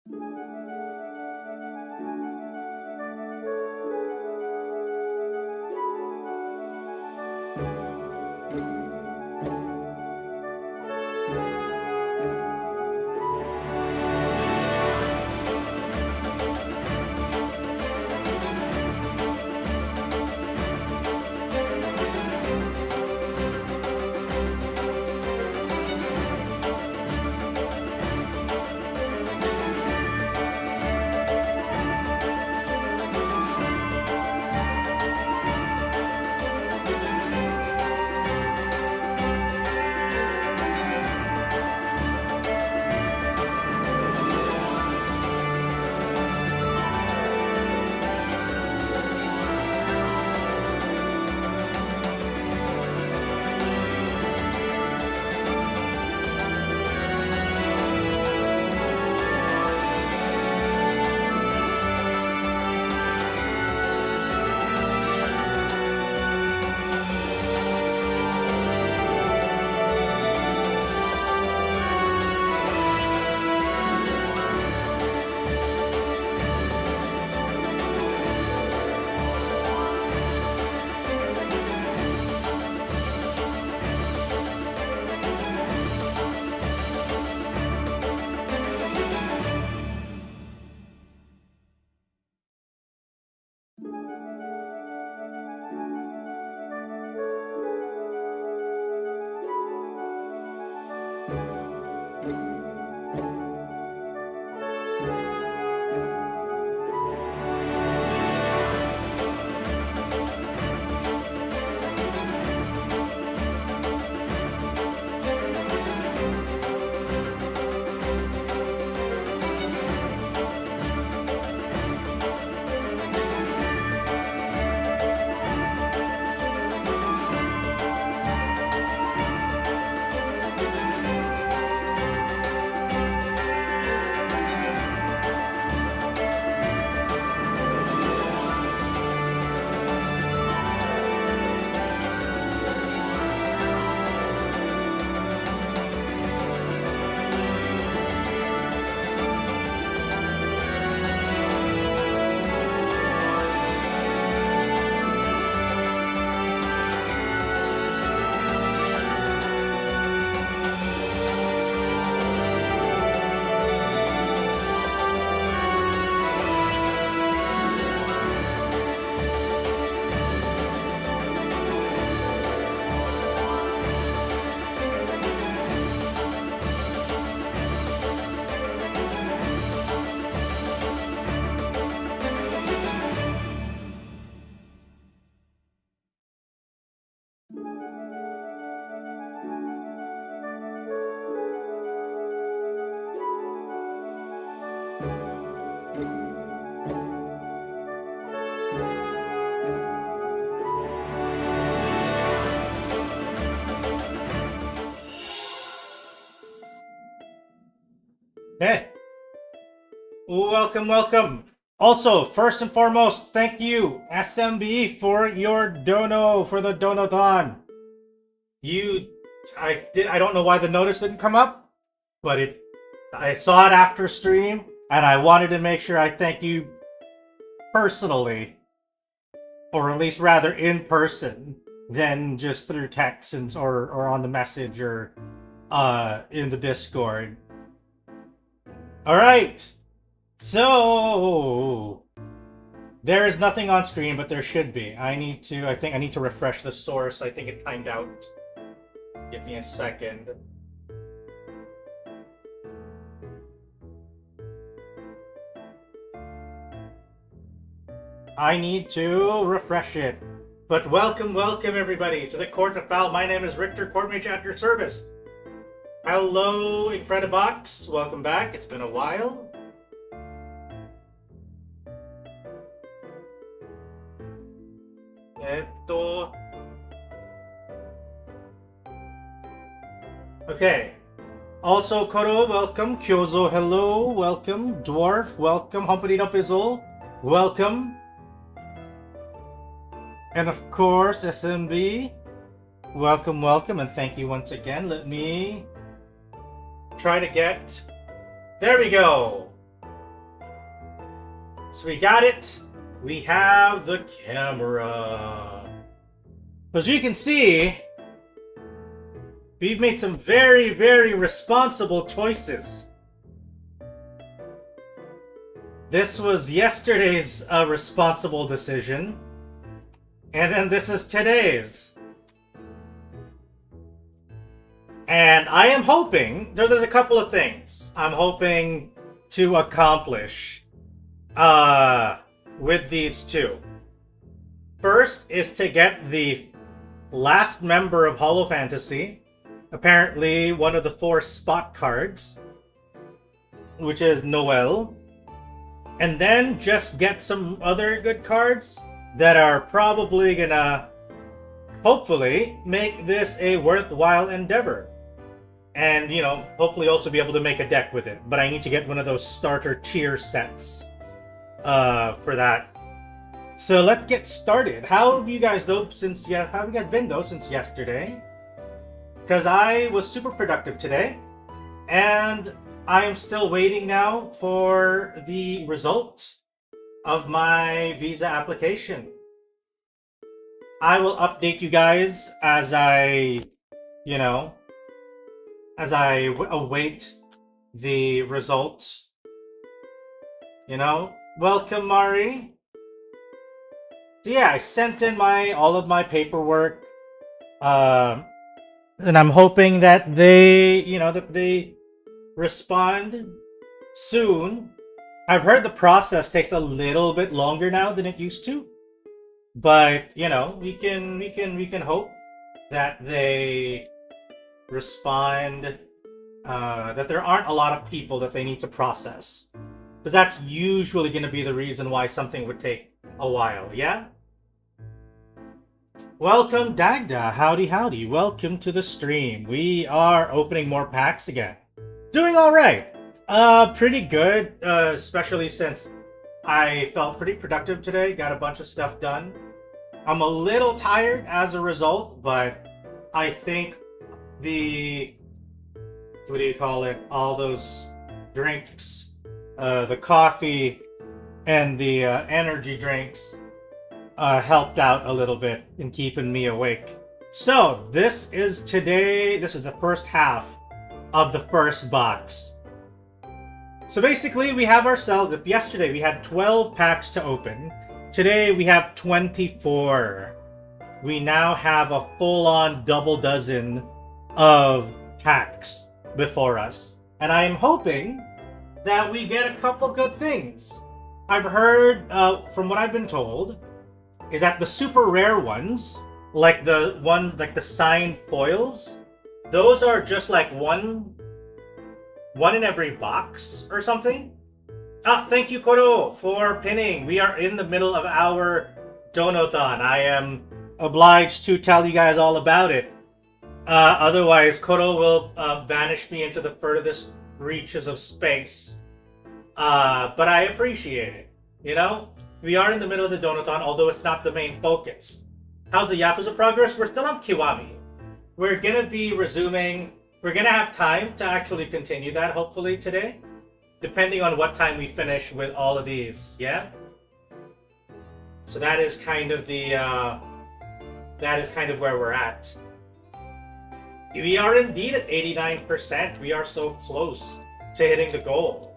Hey, welcome, welcome. Also, first and foremost, thank you, SMB, for your dono, for the donathon. I don't know why the notice didn't come up, but I saw it after stream, and I wanted to make sure I thank you personally, or at least rather in person, than just through text or on the message or in the Discord. All right, so there is nothing on screen, but there should be. I think I need to refresh the source. I think it timed out. Give me a second. I need to refresh it. But welcome everybody to the Court of Fowl. My name is Richter, Court Mage at your service. Hello, Incredibox. Welcome back. It's been a while. Okay. Also, Koro, welcome. Kyozo, hello. Welcome. Dwarf, welcome. Humpity Dumpizzle, welcome. And of course, SMB, welcome, welcome, and thank you once again. Let me try to get... There we go! So we got it. We have the camera. As you can see, we've made some very, very responsible choices. This was yesterday's responsible decision. And then this is today's. And I am hoping, there's a couple of things I'm hoping to accomplish with these two. First is to get the last member of Holo Fantasy, apparently one of the 4 spot cards, which is Noel, and then just get some other good cards that are probably gonna, hopefully, make this a worthwhile endeavor. And, you know, hopefully also be able to make a deck with it. But I need to get one of those starter tier sets for that. So let's get started. How have you guys how have you guys been though since yesterday? Because I was super productive today, and I am still waiting now for the result of my visa application. I will update you guys as I, you know, as I await the results. You know, welcome Mari. So yeah, I sent in all of my paperwork, and I'm hoping that they respond soon. I've heard the process takes a little bit longer now than it used to, but you know, we can hope that they respond. That there aren't a lot of people that they need to process, because that's usually going to be the reason why something would take a while. Yeah. Welcome Dagda, howdy. Welcome to the stream. We are opening more packs again. Doing all right. Pretty good, especially since I felt pretty productive today. Got a bunch of stuff done. I'm a little tired as a result, but I think all those drinks, the coffee and the energy drinks helped out a little bit in keeping me awake. So this is the first half of the first box. So basically we have ourselves, yesterday we had 12 packs to open. Today we have 24. We now have a full-on double dozen of packs before us. And I am hoping that we get a couple good things. I've heard, from what I've been told, is that the super rare ones, like the signed foils, those are just like one in every box or something. Thank you, Koro, for pinning. We are in the middle of our donathon. I am obliged to tell you guys all about it. Otherwise, Koro will banish me into the furthest reaches of space. But I appreciate it. You know, we are in the middle of the donathon, although it's not the main focus. How's the Yakuza progress? We're still on Kiwami. We're gonna be resuming. We're gonna have time to actually continue that, hopefully today, depending on what time we finish with all of these. Yeah. So that is kind of where we're at. We are indeed at 89%. We are so close to hitting the goal.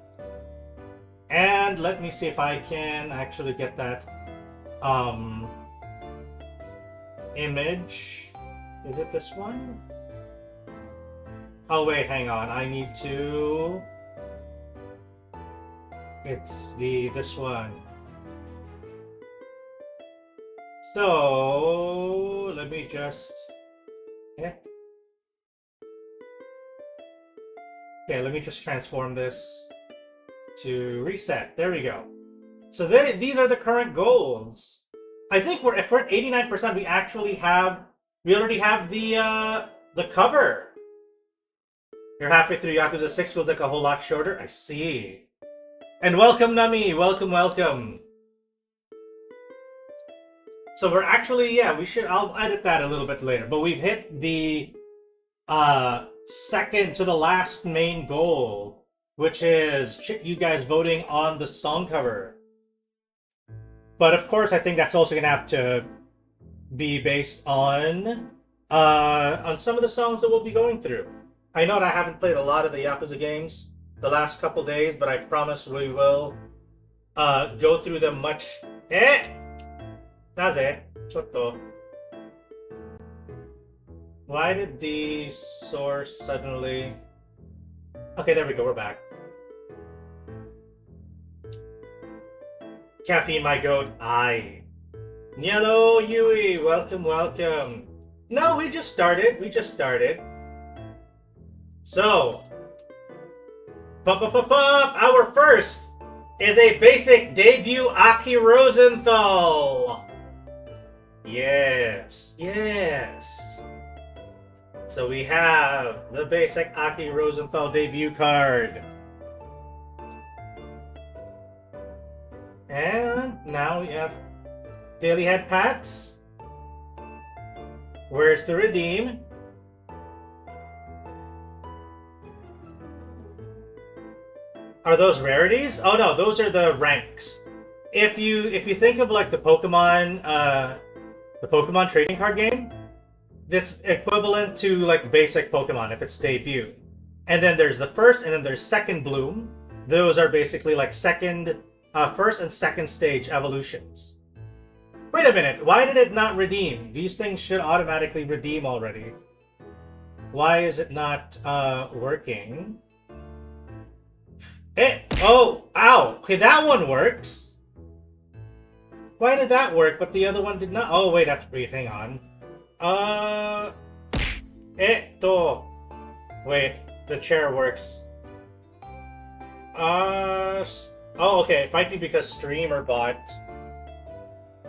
And let me see if I can actually get that image. Is it this one? Oh wait, hang on. I need to... It's this one. So let me just... Okay, let me just transform this to reset. There we go. So these are the current goals. I think if we're at 89%, we already have the cover. You're halfway through Yakuza 6, feels like a whole lot shorter. I see. And welcome, Nami. Welcome. So we're actually, I'll edit that a little bit later. But we've hit the second to the last main goal, which is you guys voting on the song cover. But of course, I think that's also gonna have to be based on some of the songs that we'll be going through. I know that I haven't played a lot of the Yakuza games the last couple days, but I promise we will go through them much. Naze? Chotto. Why did the source suddenly... Okay, there we go, we're back. Caffeine, my goat. Aye. Hello, Yui. Welcome, welcome. No, we just started. So, our first is a basic debut Aki Rosenthal. Yes. So we have the basic Aki Rosenthal debut card. And now we have daily head pats. Where's the redeem? Are those rarities? Oh no, those are the ranks. If you think of like the Pokemon trading card game, that's equivalent to like basic Pokemon if it's debut. And then there's the first and then there's second bloom. Those are basically like first and second stage evolutions. Wait a minute, why did it not redeem? These things should automatically redeem already. Why is it not working? Oh, ow! Okay, that one works. Why did that work, but the other one did not? Oh, wait, that's brief, hang on. Wait, the chair works. Oh, okay, it might be because streamer bot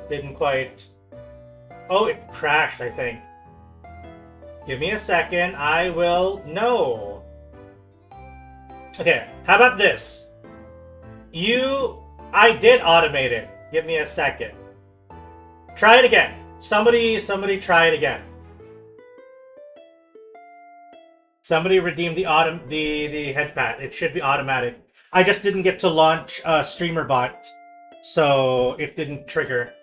didn't quite... Oh, it crashed, I think. Give me a second, I will... No. Okay, how about this? I did automate it. Give me a second. Try it again. Somebody try it again. Somebody redeem the head pat. It should be automatic. I just didn't get to launch streamer bot, so it didn't trigger.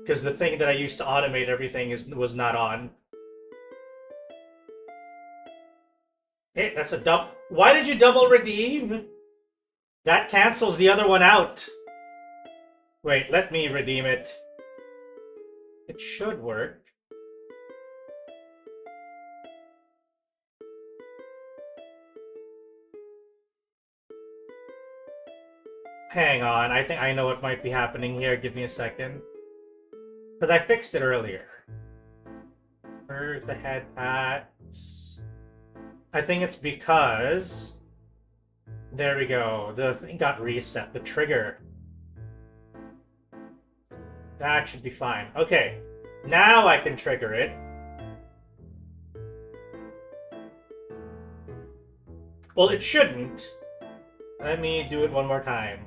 Because the thing that I used to automate everything was not on. Hey, that's a double. Why did you double redeem? That cancels the other one out. Wait, let me redeem it. It should work. Hang on, I think I know what might be happening here. Give me a second. Because I fixed it earlier. Where's the head pats? I think it's because... There we go. The thing got reset. The trigger. That should be fine. Okay. Now I can trigger it. Well, it shouldn't. Let me do it one more time.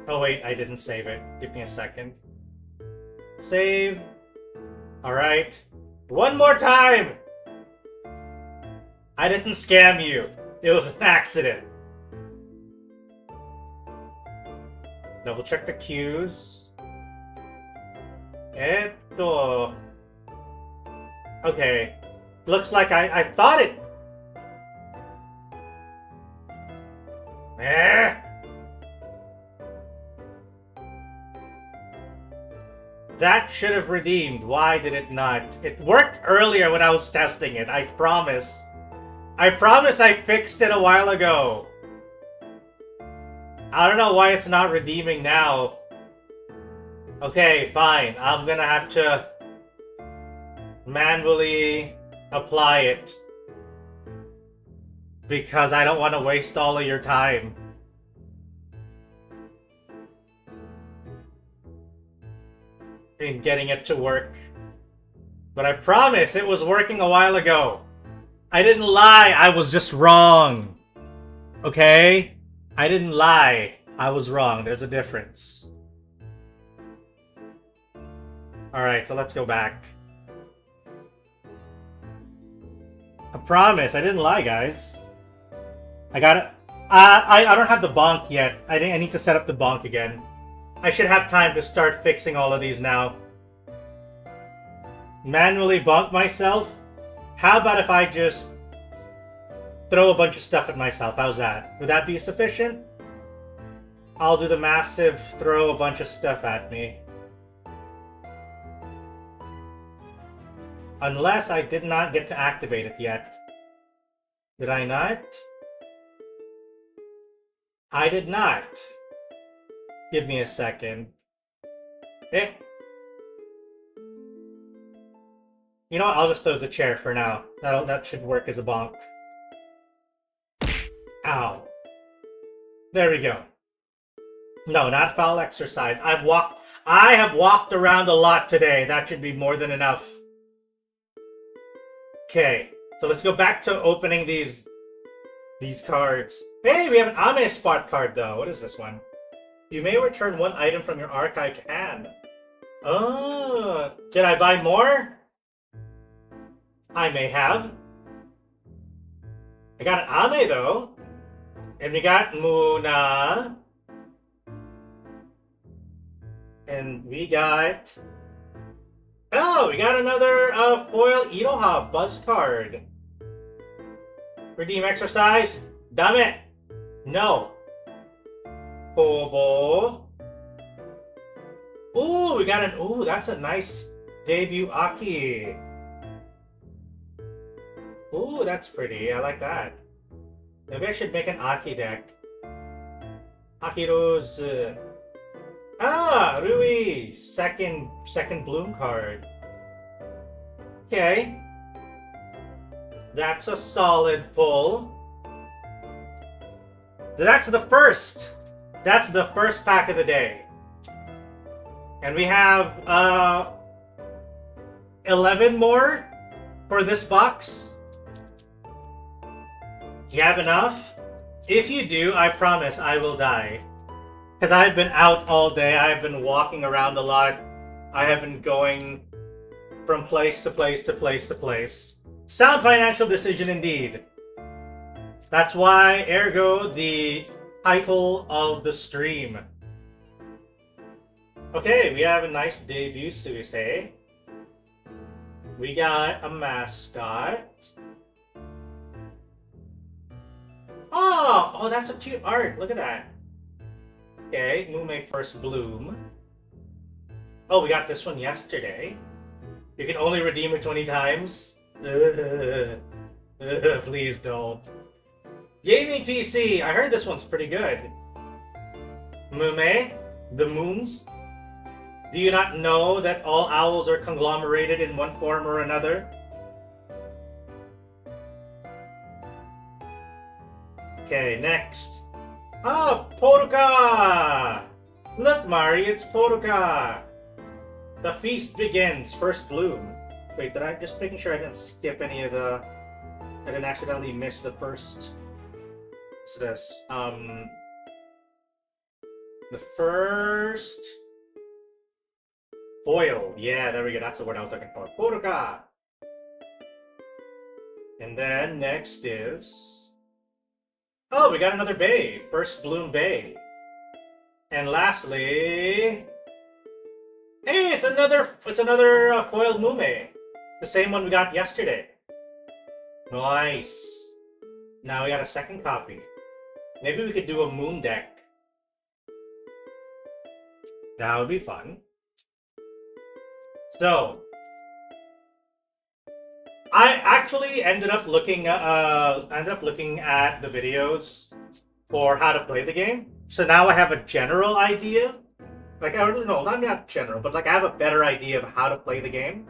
Oh wait, I didn't save it. Give me a second. Save. Alright. One more time! I didn't scam you. It was an accident. Double check the cues. Okay. Looks like I thought it... That should have redeemed. Why did it not? It worked earlier when I was testing it. I promise. I promise I fixed it a while ago. I don't know why it's not redeeming now. Okay, fine. I'm gonna have to manually apply it. Because I don't want to waste all of your time. In getting it to work. But I promise it was working a while ago. I didn't lie, I was just wrong. Okay? I didn't lie. I was wrong. There's a difference. Alright, so let's go back. I promise, I didn't lie, guys. I got it. I don't have the bonk yet. I need to set up the bonk again. I should have time to start fixing all of these now. Manually bonk myself? How about if I just throw a bunch of stuff at myself? How's that? Would that be sufficient? I'll do the massive throw a bunch of stuff at me. Unless I did not get to activate it yet. Did I not? I did not. Give me a second. Eh. You know what? I'll just throw the chair for now. That should work as a bonk. Ow. There we go. No, not foul exercise. I have walked around a lot today. That should be more than enough. Okay, so let's go back to opening these cards. Hey, we have an Ame spot card though. What is this one? You may return one item from your archive to hand. Oh, did I buy more? I may have. I got an Ame though. And we got Muna. And we got... Oh, we got another foil Iroha buzz card. Redeem exercise? Damn it! No. Kobo. Ooh, we got an... Ooh, that's a nice debut Aki. Ooh, that's pretty. I like that. Maybe I should make an Aki deck. Aki Rose. Ah, Rui! Second bloom card. Okay. That's a solid pull. That's the first! That's the first pack of the day. And we have 11 more for this box. You have enough? If you do, I promise I will die. Because I've been out all day, I've been walking around a lot. I have been going from place to place to place to place. Sound financial decision indeed. That's why, ergo, the title of the stream. Okay, we have a nice debut Suisei. We got a mascot. Oh, that's a cute art. Look at that. Okay, Mume First Bloom. Oh, we got this one yesterday. You can only redeem it 20 times. Please don't. Gaming PC. I heard this one's pretty good. Mume, the moons. Do you not know that all owls are conglomerated in one form or another? Okay, next. Ah, Poruka! Look, Mari, it's Poruka! The feast begins. First bloom. Wait, did I just making sure I didn't skip any of the... I didn't accidentally miss the first... What's this? The first... Foil. Yeah, there we go. That's the word I was looking for. Poruka! And then next is... Oh, we got another Bay. First Bloom Bay. And lastly... Hey, it's another foiled Mume. The same one we got yesterday. Nice. Now we got a second copy. Maybe we could do a moon deck. That would be fun. So, I actually ended up looking at the videos for how to play the game. So now I have a general idea. Like, I really know, not general, but like I have a better idea of how to play the game.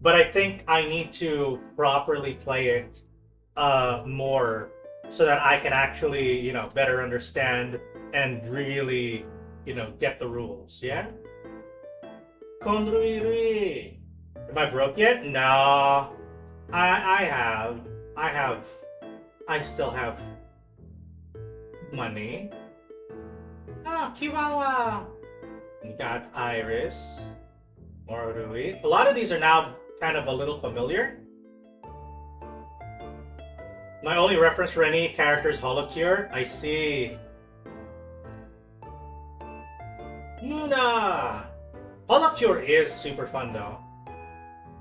But I think I need to properly play it more so that I can actually, you know, better understand and really, you know, get the rules, yeah? Konrui. Am I broke yet? No. I still have money. Ah, Kiwawa. We got Iris. Morui. A lot of these are now kind of a little familiar. My only reference for any character is Holocure. I see. Luna! Holocure is super fun though.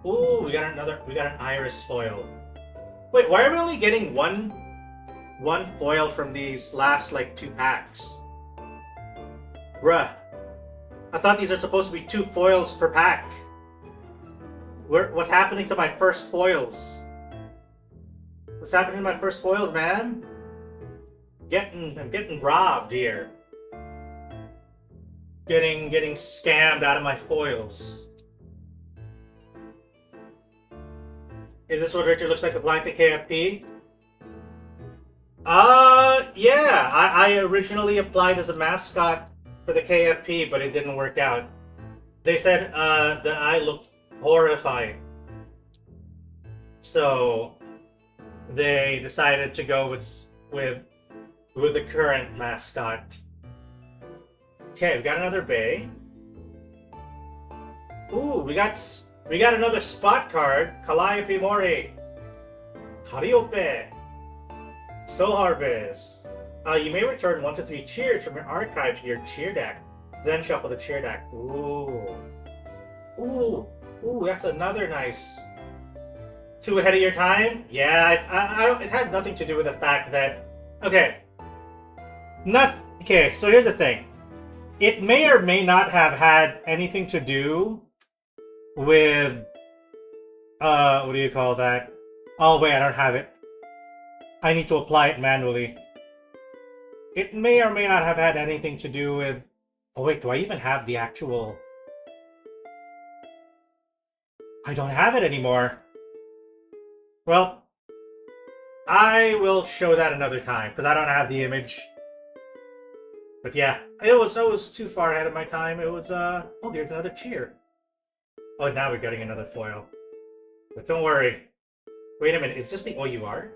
Ooh, we got an Iris foil. Wait, why are we only getting one foil from these last like 2 packs? Bruh. I thought these are supposed to be 2 foils per pack. What's happening to my first foils? What's happening to my first foils, man? I'm getting robbed here. Getting scammed out of my foils. Is this what Richard looks like applying to KFP? Yeah. I originally applied as a mascot for the KFP, but it didn't work out. They said that I looked horrifying. So they decided to go with the current mascot. Okay, we got another bay. Ooh, we got another spot card. Calliope Mori. Cariope. Soul Harvest. You may return 1 to 3 cheers from your archive to your cheer deck. Then shuffle the cheer deck. Ooh. Ooh. Ooh, that's another nice. 2 ahead of your time? Yeah, it had nothing to do with the fact that... Okay. Okay, so here's the thing. It may or may not have had anything to do with... what do you call that? Oh, wait, I don't have it. I need to apply it manually. It may or may not have had anything to do with... Oh, wait, do I even have the actual... I don't have it anymore. Well, I will show that another time, because I don't have the image. But yeah, it was too far ahead of my time. It was, oh, here's another cheer. Oh, now we're getting another foil. But don't worry. Wait a minute, is this the OUR?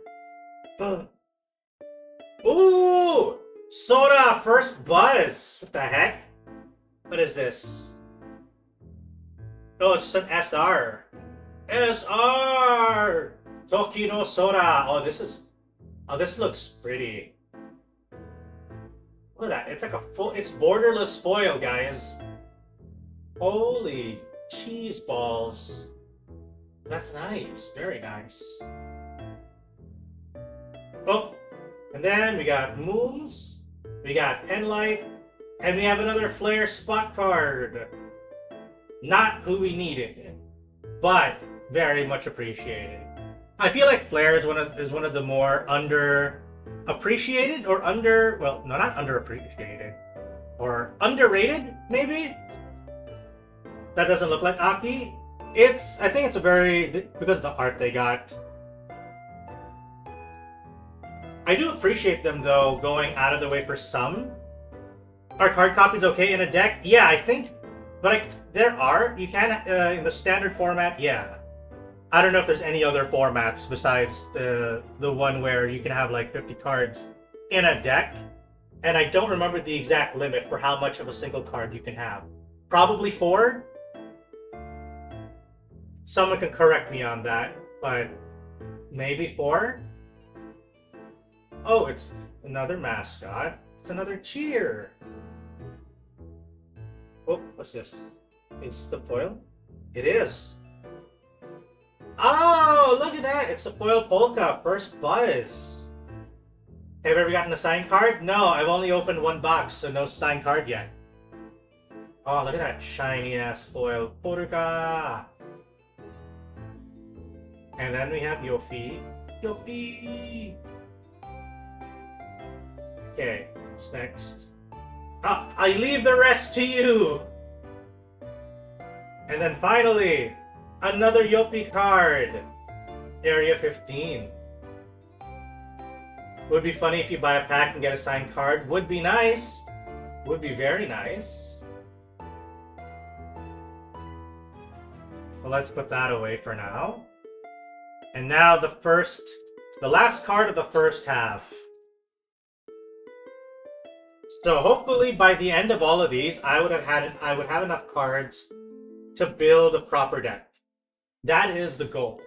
Ooh! Soda! First buzz! What the heck? What is this? Oh, it's just an SR. SR! Toki no Soda! Oh, this looks pretty. Look at that. It's like a full... It's borderless foil, guys. Holy cheese balls. That's nice. Very nice. Oh, and then we got Moons, we got Penlight, and we have another Flare spot card. Not who we needed, but very much appreciated. I feel like Flare is one of the more underappreciated or well, no, not underappreciated, or underrated maybe. That doesn't look like Aki. I think it's because of the art they got. I do appreciate them though going out of the way for some. Are card copies okay in a deck? Yeah, I think, but you can in the standard format. Yeah, I don't know if there's any other formats besides the one where you can have like 50 cards in a deck, and I don't remember the exact limit for how much of a single card you can have. Probably 4. Someone can correct me on that, but maybe 4? Oh, it's another mascot. It's another cheer. Oh, what's this? Is the foil? It is. Oh, look at that! It's a foil polka. First buzz. Have you ever gotten a signed card? No, I've only opened 1 box, so no signed card yet. Oh, look at that shiny ass foil polka. And then we have Yofi. Yofi! Okay, what's next? I leave the rest to you! And then finally, another Yopi card. Area 15. Would be funny if you buy a pack and get a signed card. Would be nice. Would be very nice. Well, let's put that away for now. And now the last card of the first half. So hopefully by the end of all of these, I would have enough cards to build a proper deck. That is the goal.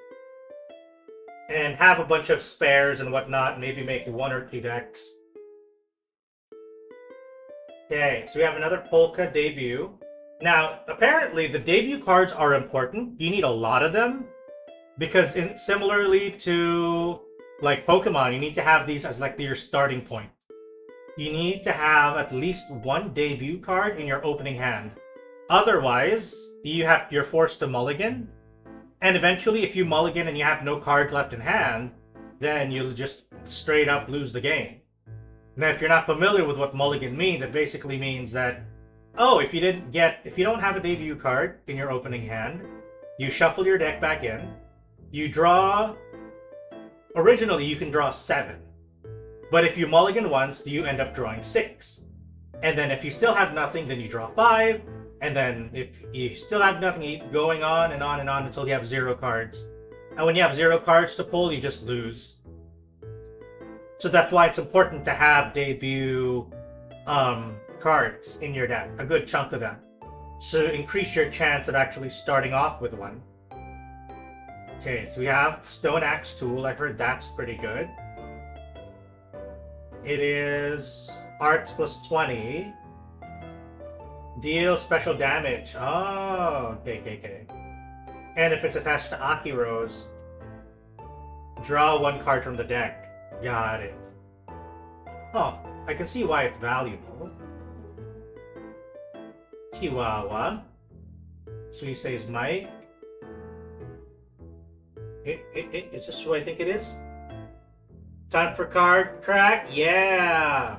and have a bunch of spares and whatnot, maybe make 1 or 2 decks. Okay, so we have another Polka debut. Now, apparently the debut cards are important. You need a lot of them, because similarly to like Pokemon, you need to have these as like your starting point. You need to have at least 1 debut card in your opening hand. Otherwise, you're forced to mulligan. And eventually, if you mulligan and you have no cards left in hand, then you'll just straight up lose the game. Now, if you're not familiar with what mulligan means, it basically means that, oh, if you don't have a debut card in your opening hand, you shuffle your deck back in, you draw. Originally, you can draw 7. But if you mulligan once, you end up drawing 6. And then if you still have nothing, then you draw 5. And then if you still have nothing, you keep going on and on and on until you have 0 cards. And when you have 0 cards to pull, you just lose. So that's why it's important to have debut cards in your deck, a good chunk of them, so increase your chance of actually starting off with one. Okay, so we have Stone Axe Tool. I've heard that's pretty good. It is Arts plus 20. Deal special damage. Oh, okay. And if it's attached to Akiro's, draw 1 card from the deck. Got it. Oh, I can see why it's valuable. Chihuahua. So he says Mike. Is this who I think it is? Time for card crack? Yeah!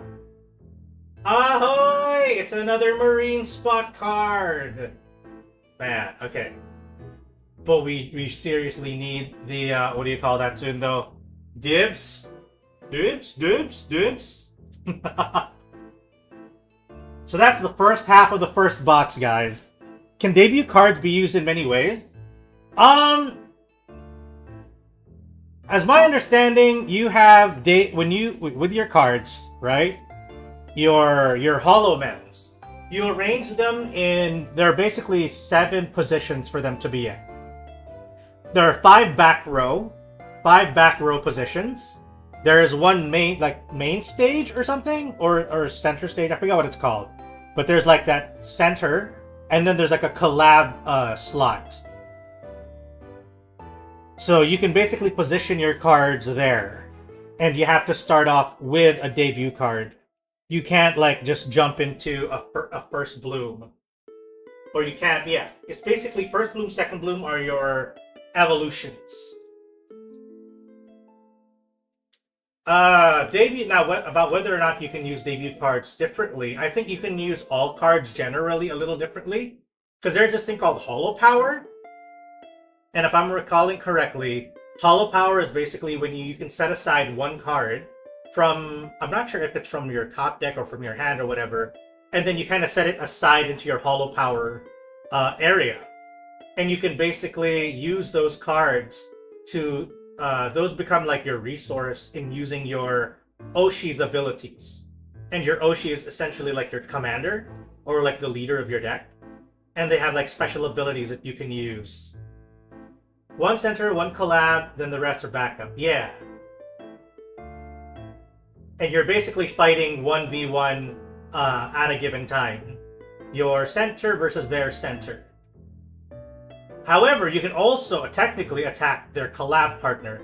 Ahoy! It's another Marine Spot card! Man, okay. But we seriously need the, what do you call that soon though? Dibs? Dibs. So that's the first half of the first box, guys. Can debut cards be used in many ways? As my understanding, you have with your cards, right? Your hollow mems. You arrange them there are basically 7 positions for them to be in. There are 5 back row positions. There is 1 main stage or something, or center stage. I forgot what it's called. But there's like that center, and then there's like a collab slot. So you can basically position your cards there, and you have to start off with a debut card. You can't like just jump into a first bloom, or you can't. Yeah, it's basically first bloom, second bloom are your evolutions. Debut, now about whether or not you can use debut cards differently, I think you can use all cards generally a little differently, because there's this thing called Holo Power, and if I'm recalling correctly, Holo Power is basically when you can set aside 1 card from, I'm not sure if it's from your top deck or from your hand or whatever, and then you kind of set it aside into your Holo Power area, and you can basically use those cards to those become like your resource in using your Oshi's abilities. And your Oshi is essentially like your commander, or like the leader of your deck. And they have like special abilities that you can use. 1 center, 1 collab, then the rest are backup. Yeah. And you're basically fighting 1v1 at a given time. Your center versus their center. However, you can also technically attack their collab partner.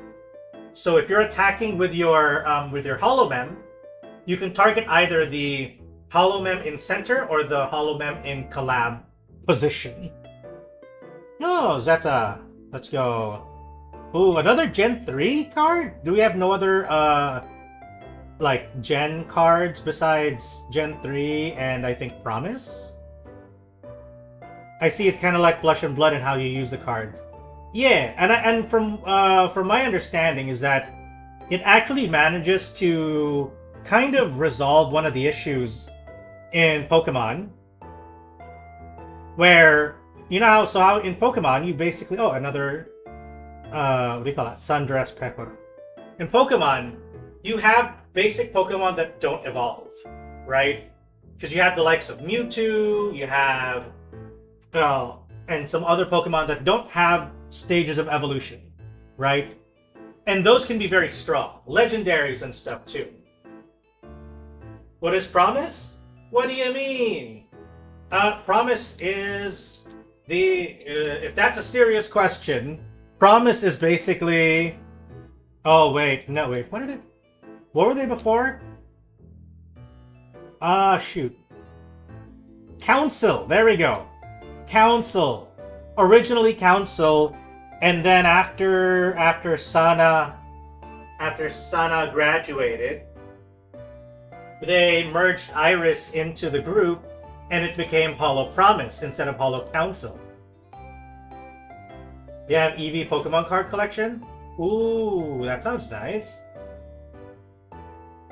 So if you're attacking with your Hollow Mem, you can target either the Hollow Mem in center or the Hollow Mem in collab position. Oh, Zeta. Let's go. Ooh, another Gen 3 card? Do we have no other like Gen cards besides Gen 3 and I think Promise? I see it's kind of like Flesh and Blood in how you use the cards. Yeah, and from my understanding is that it actually manages to kind of resolve one of the issues in Pokemon, where how in Pokemon you basically another what do you call that? Sundress Pekora. In Pokemon, you have basic Pokemon that don't evolve, right? Because you have the likes of Mewtwo, you have and some other Pokemon that don't have stages of evolution, right? And those can be very strong. Legendaries and stuff too. What is Promise? What do you mean? Promise is the... if that's a serious question, Promise is basically... Oh, wait. No, wait. What were they before? Shoot. Council. There we go. Council. Originally Council, and then after Sana graduated, they merged Iris into the group, and it became Holo Promise instead of Holo Council. You have EV Pokemon card collection? Ooh, that sounds nice.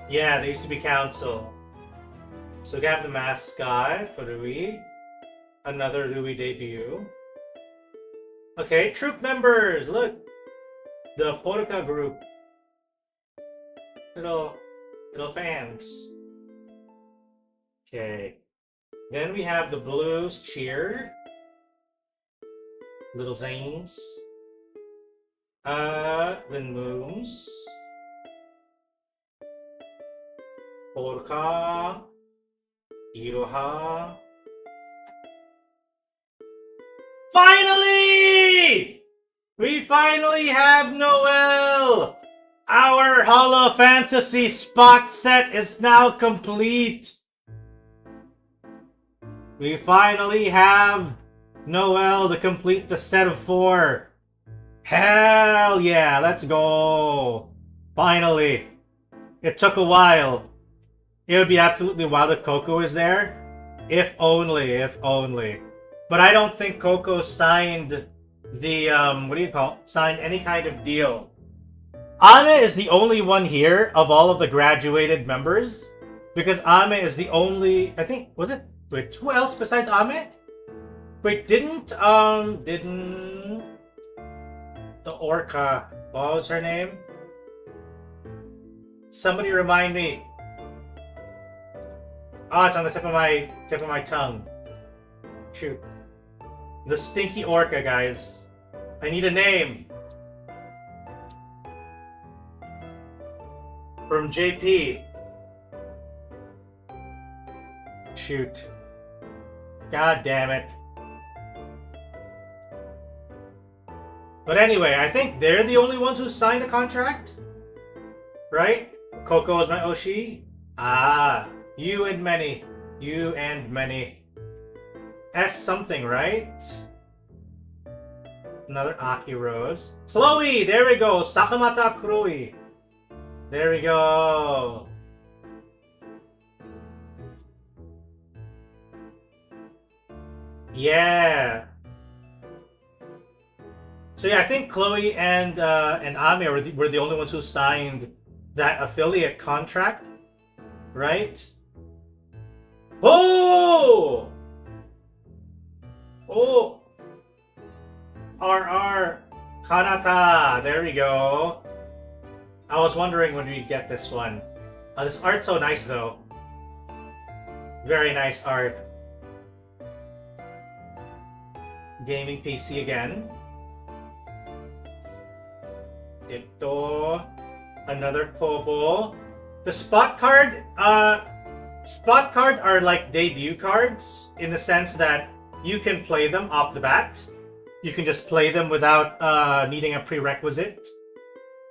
Yeah, they used to be Council. So we have the mascot for Rui. Another Rui debut. Okay, troop members! Look! The Polka group. Little fans. Okay. Then we have the Blues cheer. Little Zanes. Then Moons. Polka. Iroha. Finally! We finally have Noel! Our Holo Fantasy spot set is now complete! We finally have Noel to complete the set of 4. Hell yeah, let's go! Finally! It took a while. It would be absolutely wild if Coco is there. If only, if only. But I don't think Coco signed the, signed any kind of deal. Ame is the only one here of all of the graduated members. Because Ame is the only, I think, was it? Wait, who else besides Ame? Wait, didn't the Orca, what was her name? Somebody remind me. Oh, it's on the tip of my tongue. Shoot. The Stinky Orca, guys. I need a name. From JP. Shoot. God damn it. But anyway, I think they're the only ones who signed a contract? Right? Coco is my Oshi? Ah. You and many. You and many. S something, right? Another Aki Rose. Slowy! There we go! Sakamata Kuroi. There we go. Yeah. So yeah, I think Chloe and Ame were the only ones who signed that affiliate contract, right? Oh! Oh! RR Kanata. There we go. I was wondering when we'd get this one. This art's so nice though. Very nice art. Gaming PC again. Ito. Another Kobo. The spot cards are like debut cards in the sense that you can play them off the bat. You can just play them without needing a prerequisite.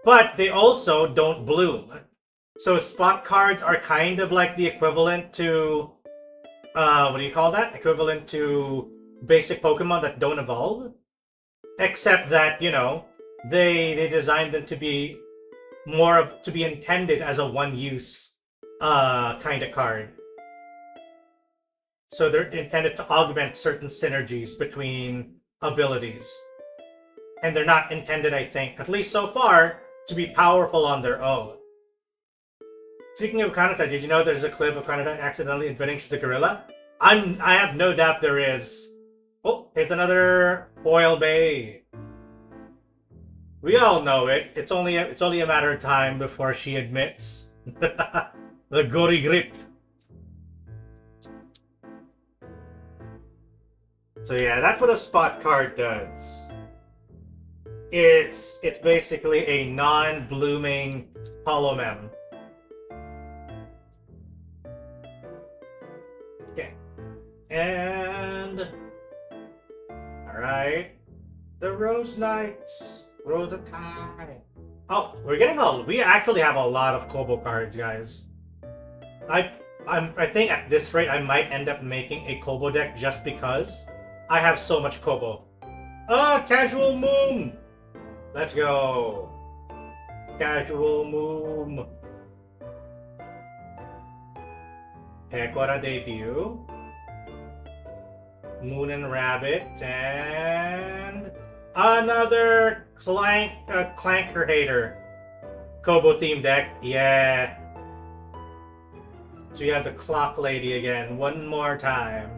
But they also don't bloom. So spot cards are kind of like the equivalent to... what do you call that? Equivalent to basic Pokemon that don't evolve. Except that, you know, they designed them to be to be intended as a one-use kind of card. So they're intended to augment certain synergies between abilities. And they're not intended, I think, at least so far, to be powerful on their own. Speaking of Kanata, did you know there's a clip of Kanata accidentally admitting she's a gorilla? I have no doubt there is. Oh, here's another Foil Bay. We all know it. It's only a matter of time before she admits. The gory grip. So yeah, that's what a spot card does. It's basically a non-blooming holomem. Okay. And alright. The Rose Knights. Rose Attack. Oh, we actually have a lot of Kobo cards, guys. I think at this rate I might end up making a Kobo deck just because I have so much Kobo. Casual Moon! Let's go. Casual Moon. Pekora debut. Moon and Rabbit, and another Clanker Hater. Kobo theme deck, yeah. So we have the Clock Lady again, one more time.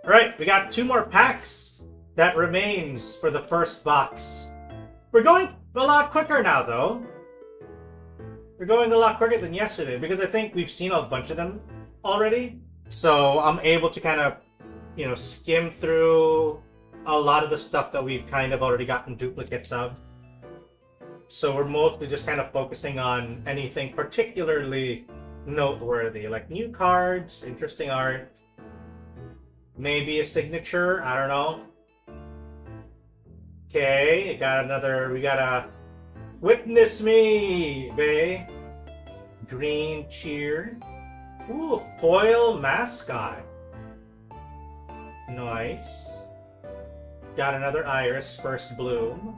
Alright, we got 2 more packs that remains for the first box. We're going a lot quicker now, though. We're going a lot quicker than yesterday, because I think we've seen a bunch of them already. So I'm able to kind of, skim through a lot of the stuff that we've kind of already gotten duplicates of. So we're mostly just kind of focusing on anything particularly noteworthy, like new cards, interesting art, maybe a signature, I don't know. Okay, we got a Witness Me, bae. Green Cheer. Ooh, foil mascot. Nice. Got another Iris, First Bloom.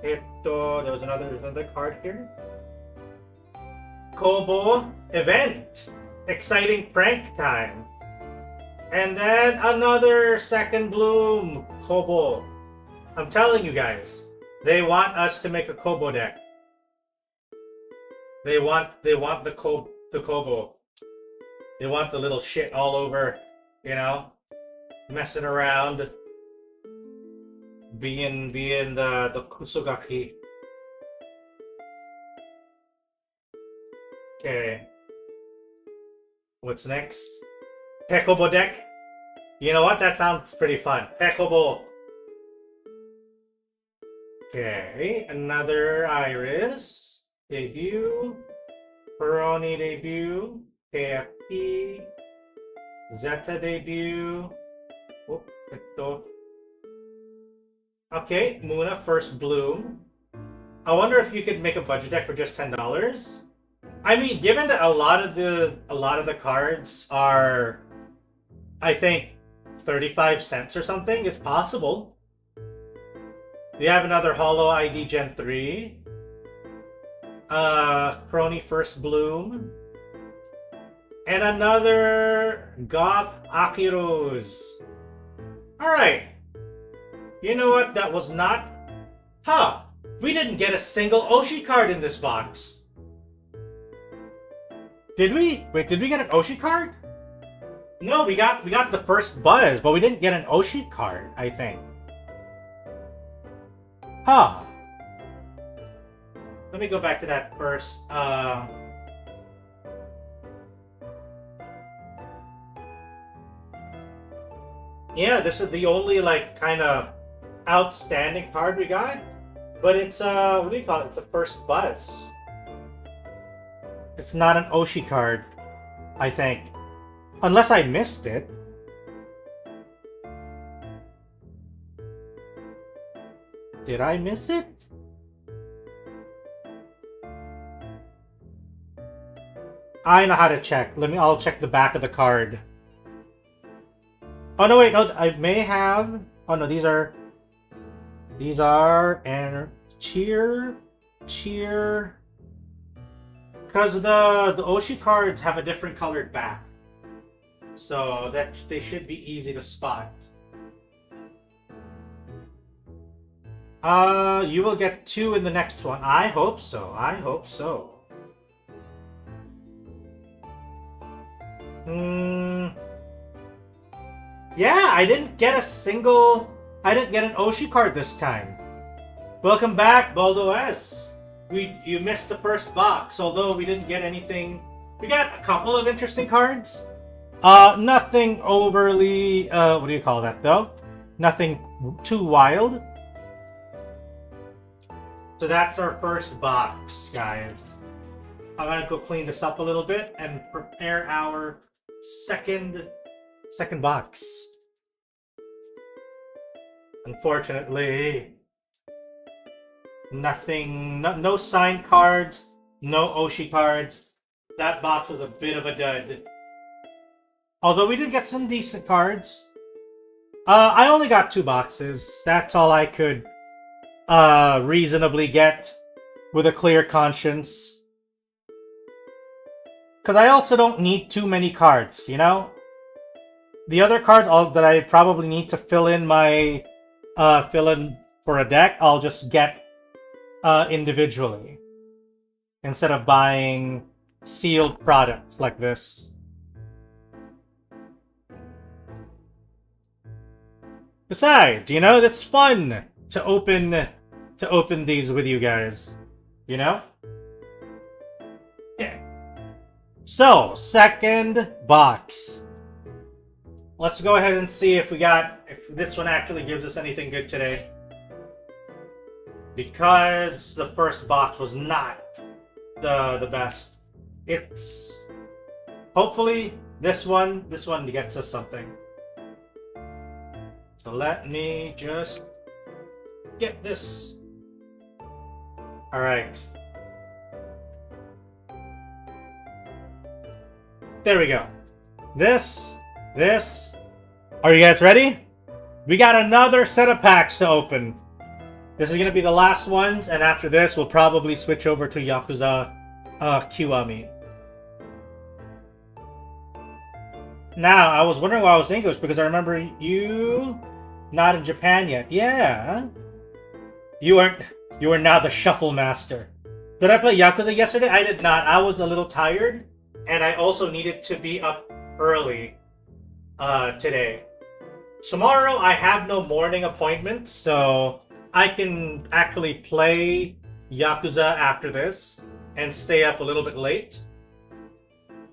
There was another card here. Kobo Event. Exciting prank time. And then another Second Bloom Kobo. I'm telling you guys, they want us to make a Kobo deck. They want the Kobo. They want the little shit all over, messing around, being the Kusugaki. Okay. What's next? Pekobo deck. You know what? That sounds pretty fun. Pekobo. Okay, another Iris debut. Peroni debut. KFP. Zeta debut. Okay, Muna First Bloom. I wonder if you could make a budget deck for just $10. I mean, given that a lot of the cards are, I think, 35 cents or something, it's possible. We have another Holo ID Gen 3. Crony First Bloom. And another Goth Akiros. Alright. You know what? That was not... Huh! We didn't get a single Oshi card in this box. Did we? Wait, did we get an Oshi card? No, we got the first Buzz, but we didn't get an Oshi card, I think. Huh. Let me go back to that first, Yeah, this is the only, kind of outstanding card we got. But it's, what do you call it? It's the first Buzz. It's not an Oshi card, I think. Unless I missed it. Did I miss it? I know how to check. I'll check the back of the card. Oh no, wait, no, I may have... Oh no, these are, and cheer. Because the Oshi cards have a different colored back. So that they should be easy to spot. You will get 2 in the next one. I hope so. Yeah, I didn't get an Oshi card this time. Welcome back, Baldo S. You missed the first box, although we didn't get anything. We got a couple of interesting cards. Nothing overly, what do you call that though? Nothing too wild. So that's our first box, guys. I'm gonna go clean this up a little bit and prepare our second box. Unfortunately, nothing, no signed cards, no Oshi cards. That box was a bit of a dud. Although we did get some decent cards. I only got 2 boxes. That's all I could reasonably get with a clear conscience. Because I also don't need too many cards, you know? The other cards that I probably need to fill in my fill in for a deck, I'll just get individually instead of buying sealed products like this. Besides, you know, it's fun to open these with you guys, you know? Yeah. So, second box. Let's go ahead and see if this one actually gives us anything good today. Because the first box was not the best. It's hopefully this one gets us something. So let me just get this. All right. There we go. This. Are you guys ready? We got another set of packs to open. This is going to be the last ones, and after this, we'll probably switch over to Yakuza Kiwami. Now, I was wondering why I was English, because I remember you not in Japan yet. Yeah. You are now the Shuffle Master. Did I play Yakuza yesterday? I did not. I was a little tired, and I also needed to be up early today. Tomorrow, I have no morning appointments, so I can actually play Yakuza after this and stay up a little bit late.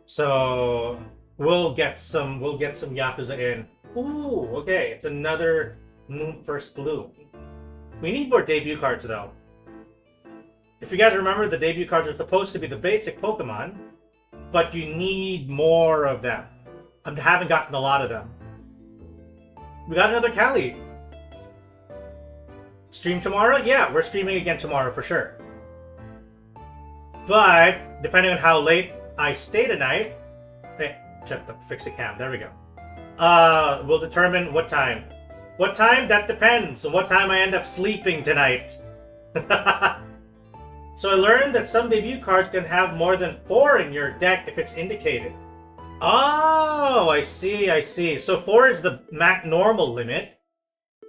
So we'll get some Yakuza in. Ooh, okay, it's another Moon First Bloom. We need more debut cards though. If you guys remember, the debut cards are supposed to be the basic Pokemon, but you need more of them. I haven't gotten a lot of them. We got another Cali. Stream tomorrow? Yeah, we're streaming again tomorrow for sure. But, depending on how late I stay tonight... Hey, fix the cam. There we go. We'll determine what time. What time? That depends on what time I end up sleeping tonight. So I learned that some debut cards can have more than 4 in your deck if it's indicated. Oh, I see. So 4 is the normal limit.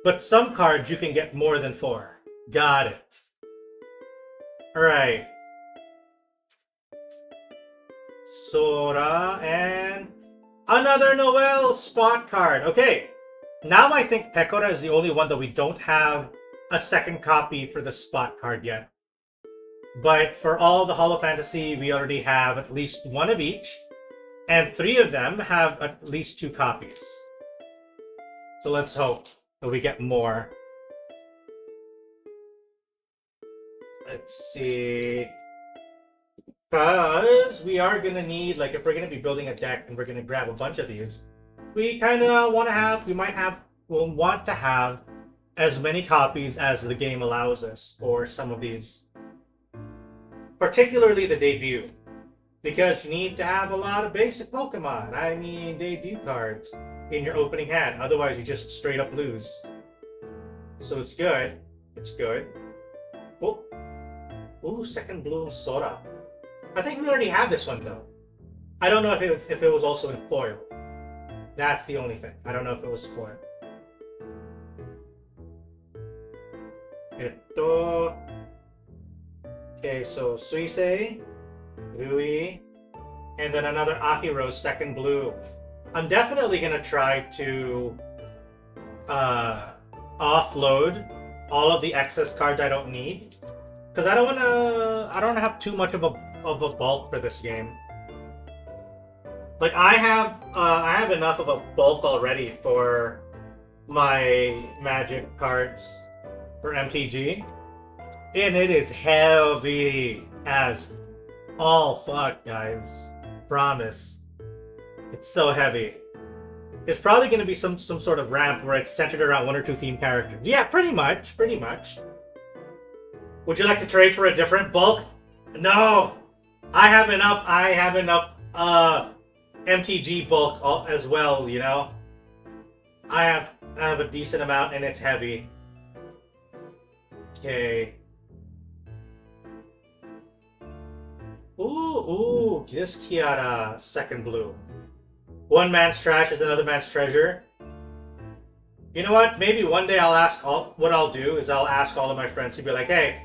But some cards you can get more than 4. Got it. Alright. Sora and another Noel spot card. Okay. Now I think Pecora is the only one that we don't have a second copy for the spot card yet. But for all the Holo Fantasy, we already have at least 1 of each. And 3 of them have at least 2 copies. So let's hope that we get more. Let's see. Because we are going to need, like, if we're going to be building a deck and we're going to grab a bunch of these, we kind of want to have, we'll want to have as many copies as the game allows us for some of these. Particularly the debut. Because you need to have a lot of basic Pokemon. I mean, debut cards in your opening hand. Otherwise, you just straight up lose. So it's good. It's good. Oh. Ooh, second Bloom Sora. I think we already have this one, though. I don't know if it was also in foil. That's the only thing. I don't know if it was foil. Okay, so Suisei, Rui, and then another Ahiro's second blue. I'm definitely gonna try to offload all of the excess cards I don't need, because I don't wanna have too much of a bulk for this game. Like I have enough of a bulk already for my magic cards for MTG. And it is heavy as all fuck, guys. Promise. It's so heavy. It's probably going to be some sort of ramp where it's centered around 1 or 2 theme characters. Yeah, pretty much. Pretty much. Would you like to trade for a different bulk? No! I have enough MTG bulk as well, you know? I have a decent amount and it's heavy. Okay. Ooh, this Kiara second blue. One man's trash is another man's treasure. You know what? Maybe one day I'll ask what I'll do is I'll ask all of my friends to be like, hey,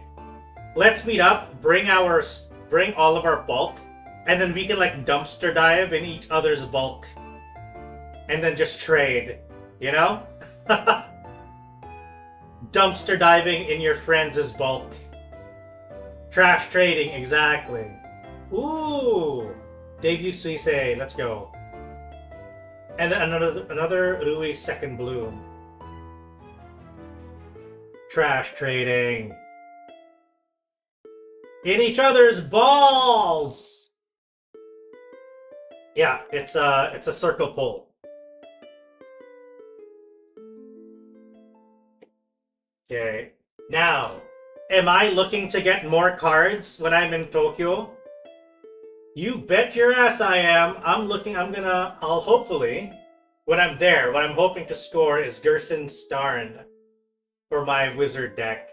let's meet up, bring all of our bulk, and then we can like dumpster dive in each other's bulk. And then just trade, you know? Dumpster diving in your friends' bulk. Trash trading, exactly. Ooh! Debut Suisei, let's go. And then another Rui second bloom. Trash trading. In each other's balls! Yeah, it's a circle pull. Okay. Now, am I looking to get more cards when I'm in Tokyo? You bet your ass I am. I'll hopefully, when I'm there, what I'm hoping to score is Gerson Starn for my wizard deck.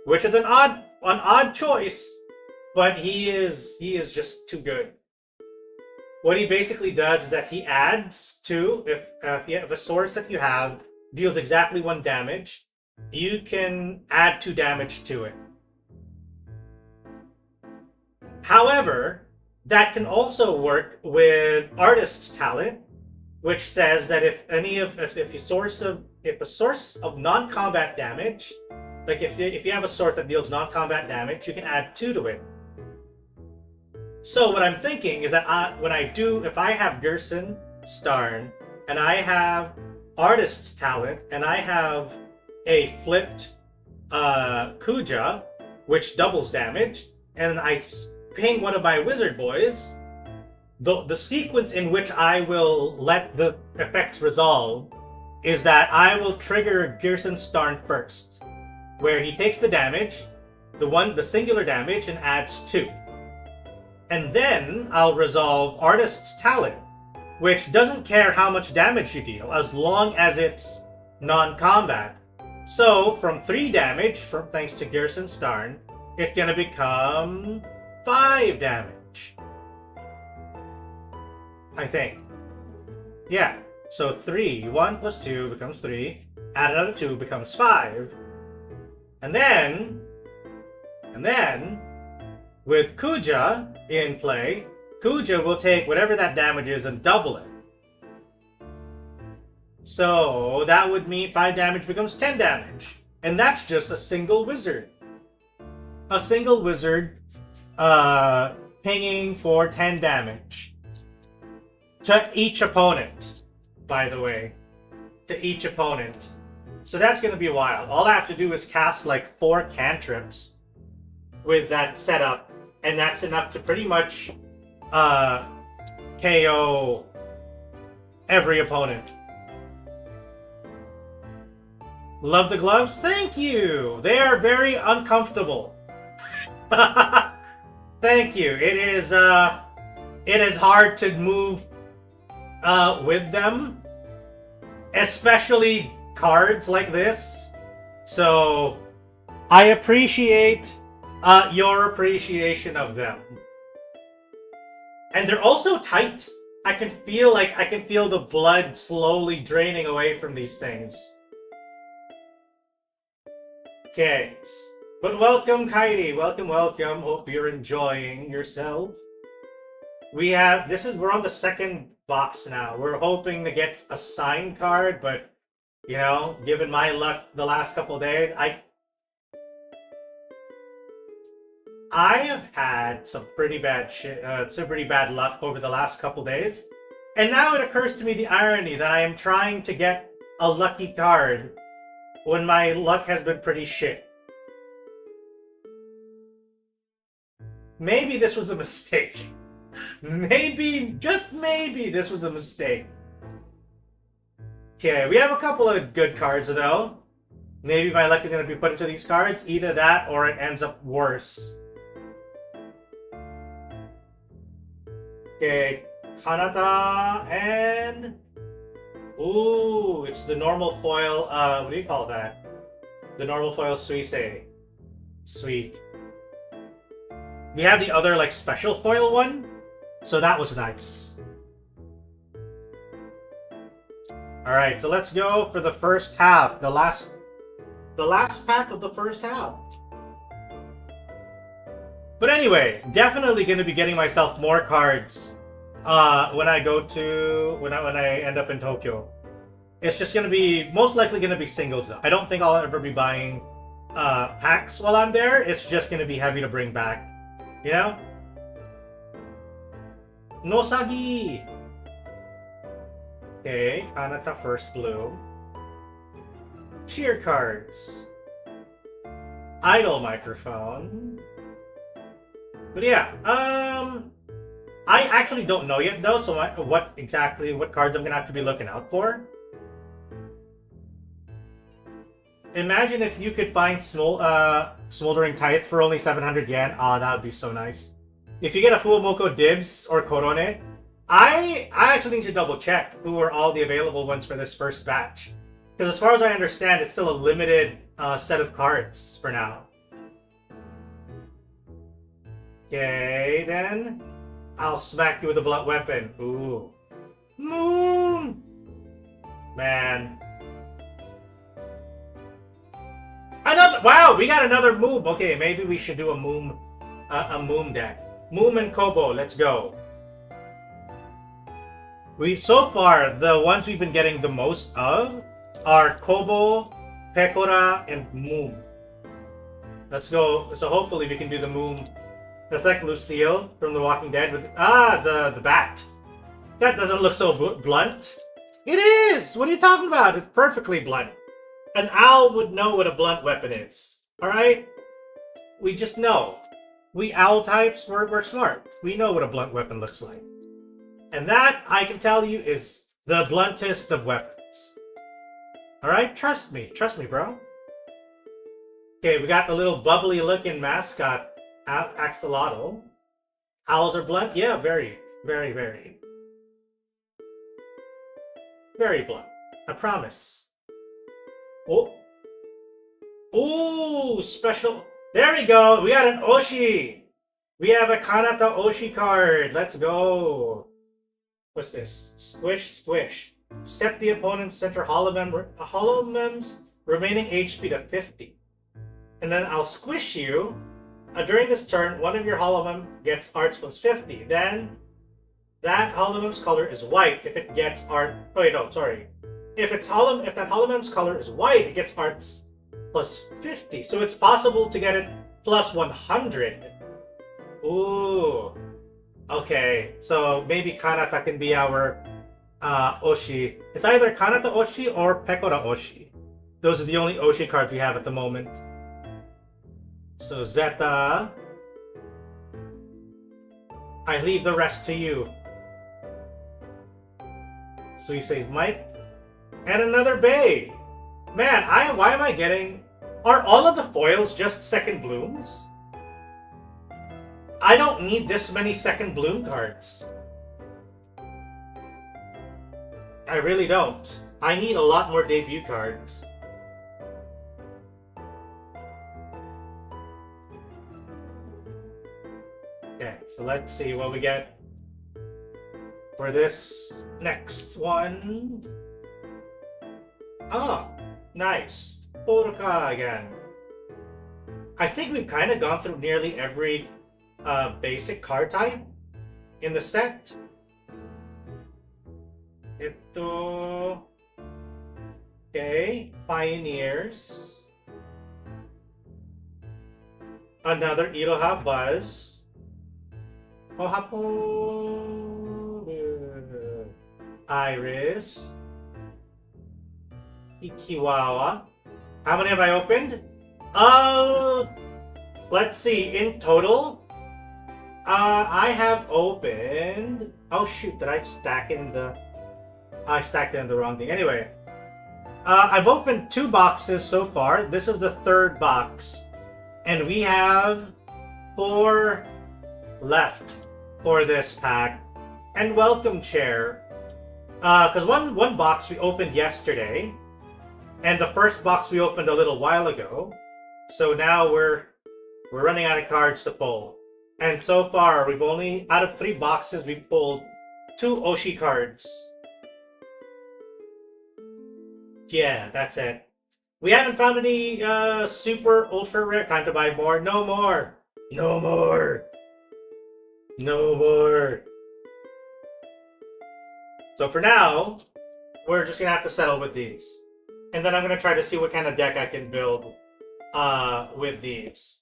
Which is an odd choice, but he is just too good. What he basically does is that he adds 2, if you have a source that you have deals exactly 1 damage, you can add 2 damage to it. However, that can also work with Artist's Talent, which says that if a source of non-combat damage, like if you have a source that deals non-combat damage, you can add 2 to it. So what I'm thinking is that if I have Gerson Starn and I have Artist's Talent and I have a flipped Kuja, which doubles damage, and I ping one of my wizard boys, the sequence in which I will let the effects resolve is that I will trigger Gerson Starn first, where he takes the damage, the singular damage, and adds 2. And then I'll resolve Artist's Talent, which doesn't care how much damage you deal, as long as it's non-combat. So, from 3 damage, thanks to Gerson Starn, it's gonna become 5 damage. I think. Yeah. So 1 plus 2 becomes 3. Add another 2 becomes 5. And then, with Kuja in play, Kuja will take whatever that damage is and double it. So that would mean 5 damage becomes 10 damage. And that's just a single wizard. A single wizard pinging for 10 damage. To each opponent, by the way. To each opponent. So that's going to be wild. All I have to do is cast like 4 cantrips with that setup, and that's enough to pretty much KO every opponent. Love the gloves? Thank you! They are very uncomfortable. Thank you. It is hard to move with them, especially cards like this. So I appreciate your appreciation of them. And they're also tight. I can feel the blood slowly draining away from these things. Okay. But welcome, Kairi. Welcome. Hope you're enjoying yourself. We're on the second box now. We're hoping to get a signed card, but you know, given my luck the last couple of days, I have had some pretty bad luck over the last couple of days. And now it occurs to me the irony that I am trying to get a lucky card when my luck has been pretty shit. Maybe this was a mistake. Maybe, just maybe, this was a mistake. Okay, we have a couple of good cards though. Maybe my luck is going to be put into these cards. Either that or it ends up worse. Okay, Kanata and... Ooh, it's the normal foil, what do you call that? The normal foil Suisei. Sweet. We have the other, like, special foil one, so that was nice. Alright, so let's go for the first half, the last pack of the first half. But anyway, definitely going to be getting myself more cards when I end up in Tokyo. It's just going to be, most likely going to be singles though. I don't think I'll ever be buying packs while I'm there. It's just going to be heavy to bring back, you know? Nosagi! Okay, Kanata first blue. Cheer cards. Idle microphone. But yeah, I actually don't know yet though, so what cards I'm gonna have to be looking out for. Imagine if you could find Smoldering Tithe for only 700 yen. Oh, that would be so nice. If you get a Fuomoko Dibs or Korone, I actually need to double check who are all the available ones for this first batch. Because as far as I understand, it's still a limited set of cards for now. Okay, then. I'll smack you with a blunt weapon. Ooh. Moon! Man. Another! Wow, we got another Moom. Okay, maybe we should do a Moom deck. Moom and Kobo, let's go. So far, the ones we've been getting the most of are Kobo, Pekora, and Moom. Let's go. So hopefully we can do the Moom. That's like Lucille from The Walking Dead with the bat. That doesn't look so blunt. It is! What are you talking about? It's perfectly blunt. An owl would know what a blunt weapon is. Alright? We just know. We owl types, we're smart. We know what a blunt weapon looks like. And that, I can tell you, is the bluntest of weapons. Alright? Trust me, bro. Okay, we got the little bubbly looking mascot, Axolotl. Owls are blunt? Yeah, very, very, very. Very blunt. I promise. Oh. Ooh, special. There we go. We got an Oshi. We have a Kanata Oshi card. Let's go. What's this? Squish, squish. Set the opponent's center holomem's remaining HP to 50. And then I'll squish you. During this turn, one of your holomem gets arts plus 50. Then, that holomem's color is white if it gets art... Oh, wait, no, sorry. If that holomem's color is white, it gets arts plus 50. So it's possible to get it plus 100. Ooh. Okay, so maybe Kanata can be our Oshi. It's either Kanata Oshi or Pekora Oshi. Those are the only Oshi cards we have at the moment. So Zeta, I leave the rest to you. So he says Mike, and another Bay. Man, why am I getting? Are all of the foils just second blooms? I don't need this many second bloom cards. I really don't. I need a lot more debut cards. Okay, so let's see what we get for this next one. Ah, nice. Polka again. I think we've kind of gone through nearly every basic card type in the set. Okay, Pioneers. Another Iroha Buzz. Iris. Ikiwawa. How many have I opened? Let's see. In total, I have opened. Oh shoot! Did I stack in the? I stacked it in the wrong thing. Anyway, I've opened 2 boxes so far. This is the 3rd box, and we have 4 left for this pack. And welcome chair, because one box we opened yesterday, and the first box we opened a little while ago. So now we're running out of cards to pull. And so far, we've only, out of 3 boxes, we've pulled 2 Oshi cards. Yeah, that's it. We haven't found any super ultra rare. Time to buy more. No more. No more. No more. So for now, we're just gonna have to settle with these. And then I'm gonna try to see what kind of deck I can build with these.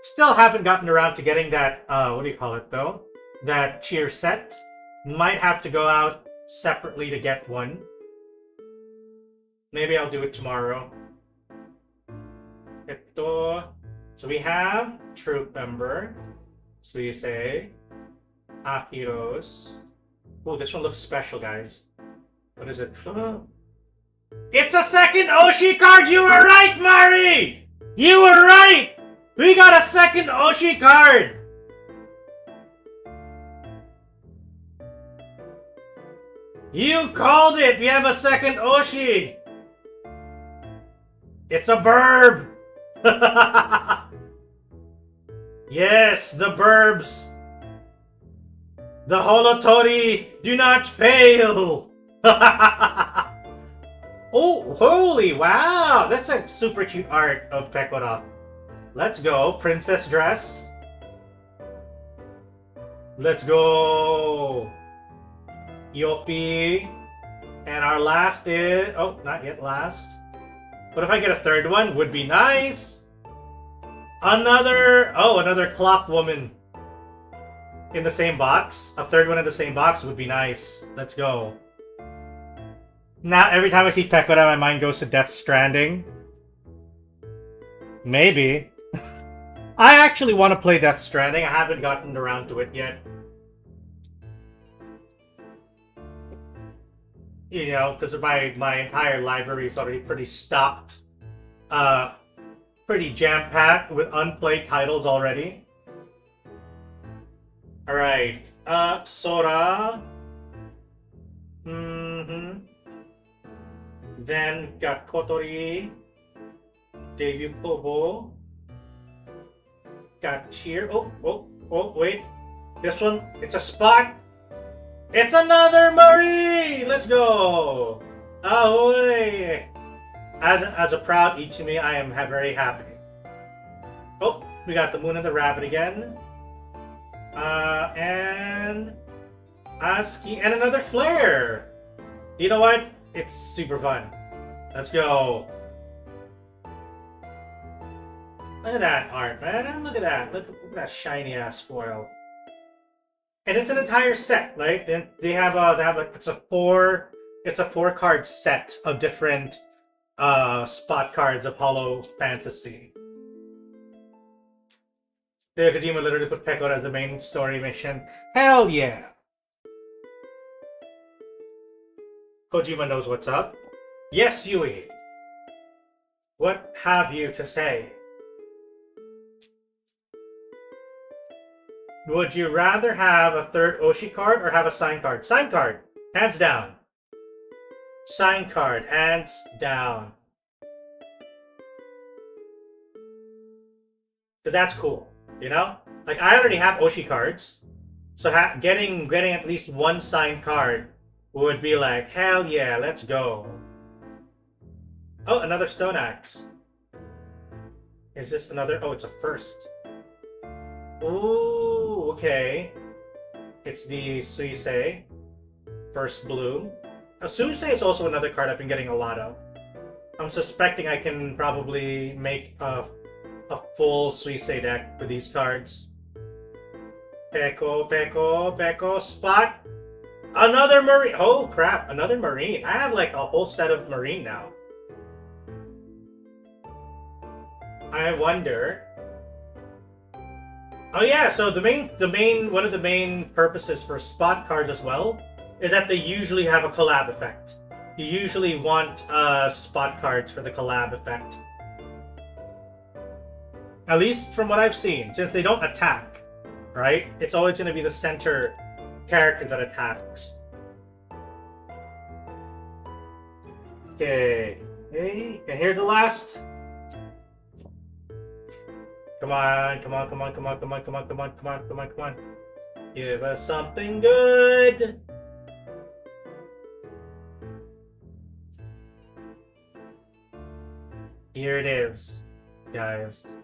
Still haven't gotten around to getting that, what do you call it though? That cheer set. Might have to go out separately to get one. Maybe I'll do it tomorrow. So we have Troop Member, Suisei, Ahiros. Oh, this one looks special, guys. What is it? It's a second Oshi card! You were right, Mari! You were right! We got a second Oshi card! You called it! We have a second Oshi! It's a burb! Yes, the burbs! The Holotori do not fail! Oh, holy wow! That's a super cute art of Pekora. Let's go, princess dress. Let's go! Yopi. And our last is... oh, not yet last. But if I get a 3rd one, would be nice! Another clock woman. In the same box. A 3rd one in the same box would be nice. Let's go. Now, every time I see Pekora, my mind goes to Death Stranding. Maybe. I actually want to play Death Stranding. I haven't gotten around to it yet. You know, because my entire library is already pretty stocked. Pretty jam-packed with unplayed titles already. Alright. Sora. Then got Kotori. Debut Kobo. Got Cheer. Oh, wait. This one, it's a spot. It's another Marie! Let's go! Ahoy! As a proud Ichimi, I am very happy. Oh, we got the Moon and the Rabbit again. And Aski and another Flare. You know what? It's super fun. Let's go. Look at that art, man. Look at that. Look at that shiny ass foil. And it's an entire set, right? They have it's a 4-card set of different spot cards of Hollow Fantasy. Kojima literally put Pekora as the main story mission. Hell yeah! Kojima knows what's up. Yes, Yui. What have you to say? Would you rather have a 3rd Oshi card or have a sign card? Sign card! Hands down. Sign card. Hands down. Because that's cool. You know? Like, I already have Oshi cards. So getting at least one signed card would be like, hell yeah, let's go. Oh, another Stone Axe. Is this another? Oh, it's a first. Ooh, okay. It's the Suisei. First blue. Oh, Suisei is also another card I've been getting a lot of. I'm suspecting I can probably make a full Suisei deck with these cards. Peko, spot. Another Marine. Oh crap, another Marine. I have like a whole set of Marine now. I wonder. Oh yeah, so one of the main purposes for spot cards as well is that they usually have a collab effect. You usually want spot cards for the collab effect. At least from what I've seen, since they don't attack, right? It's always going to be the center character that attacks. Okay. Hey, and here's the last. Come on, come on, come on, come on, come on, come on, come on, come on, come on, come on. Give us something good. Here it is, guys.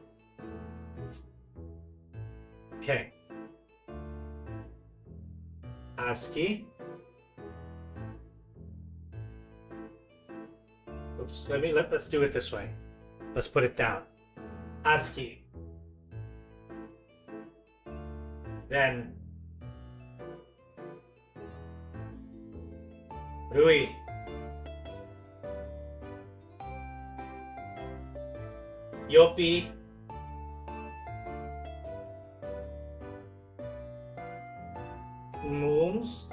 Okay. ASCII. Oops, let's do it this way. Let's put it down. ASCII. Then Rui. Yopi. Moons.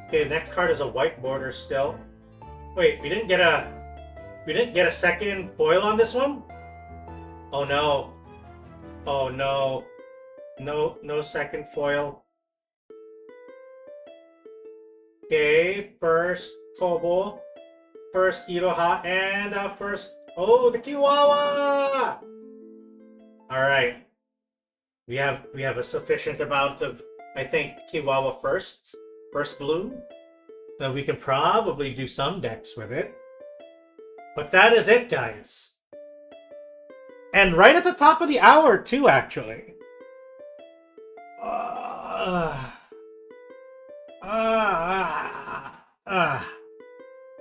Okay, next card is a white border still. Wait, we didn't get a second foil on this one? Oh no. Oh no. No second foil. Okay, first Kobo, first Iroha, and first... Oh, the Kiwawa! Alright. We have a sufficient amount of, I think, Kiwawa first bloom. Then we can probably do some decks with it. But that is it, guys. And right at the top of the hour, too, actually.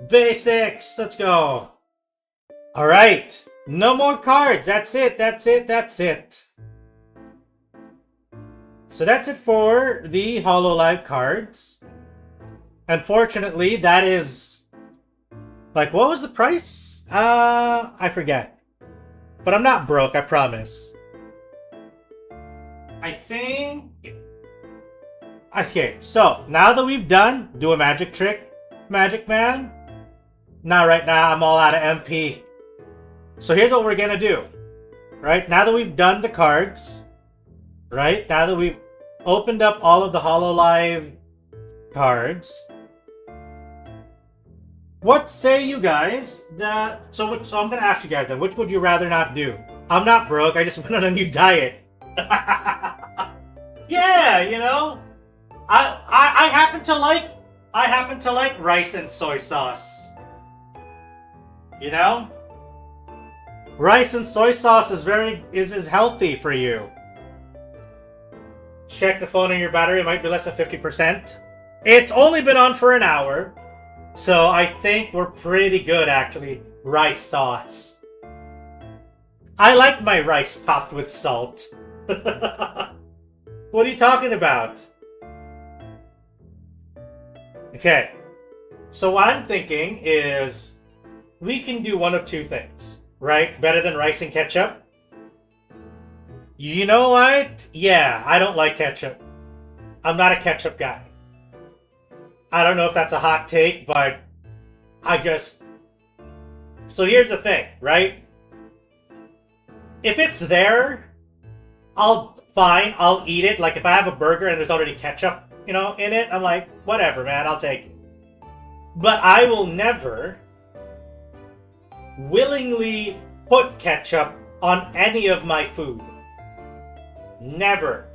Basics! Let's go! Alright. No more cards. That's it. That's it. That's it. So that's it for the Hololive cards. Unfortunately, that is... Like, what was the price? I forget. But I'm not broke, I promise. I think... Okay, so, now that we've done Do a Magic Trick, Magic Man. Now, right now, I'm all out of MP. So here's what we're gonna do. Right, now that we've done the cards, right, now that we've opened up all of the Hololive cards, what say you guys that... So I'm gonna ask you guys then, which would you rather not do? I'm not broke, I just went on a new diet. Yeah, you know, I happen to like rice and soy sauce. You know? Rice and soy sauce is healthy for you. Check the phone on your battery, it might be less than 50%. It's only been on for an hour, so I think we're pretty good actually. Rice sauce. I like my rice topped with salt. What are you talking about? Okay, so what I'm thinking is we can do one of two things. Right? Better than rice and ketchup? You know what? Yeah, I don't like ketchup. I'm not a ketchup guy. I don't know if that's a hot take, but I just... So here's the thing, right? If it's there, I'll eat it. Like if I have a burger and there's already ketchup, you know, in it, I'm like, whatever, man, I'll take it. But I will never willingly put ketchup on any of my food. Never.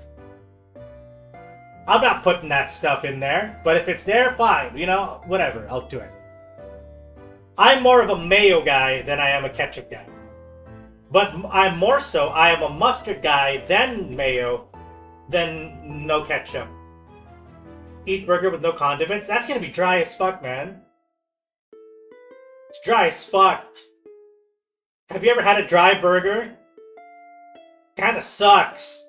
I'm not putting that stuff in there, but if it's there, fine. You know, whatever, I'll do it. I'm more of a mayo guy than I am a ketchup guy. But I am a mustard guy, then mayo, then no ketchup. Eat burger with no condiments? That's gonna be dry as fuck, man. It's dry as fuck. Have you ever had a dry burger? Kinda sucks.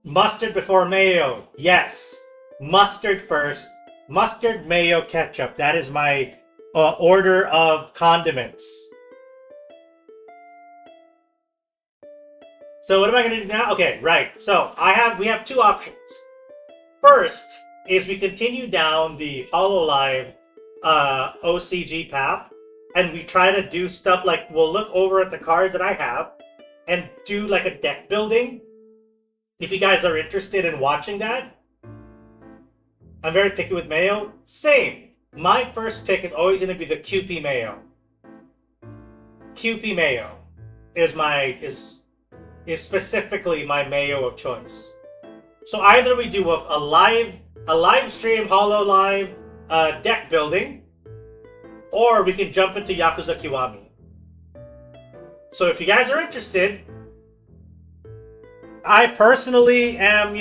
Mustard before mayo. Yes. Mustard first, Mustard, mayo, ketchup. That is my order of condiments. So what am I going to do now? Okay, right. So we have two options. First is we continue down the Hololive OCG path, and we try to do stuff like we'll look over at the cards that I have and do like a deck building. If you guys are interested in watching that, I'm very picky with mayo. Same. My first pick is always going to be the QP mayo. QP mayo is specifically my mayo of choice. So either we do a live stream Hololive deck building, or we can jump into Yakuza Kiwami. So if you guys are interested, I personally am,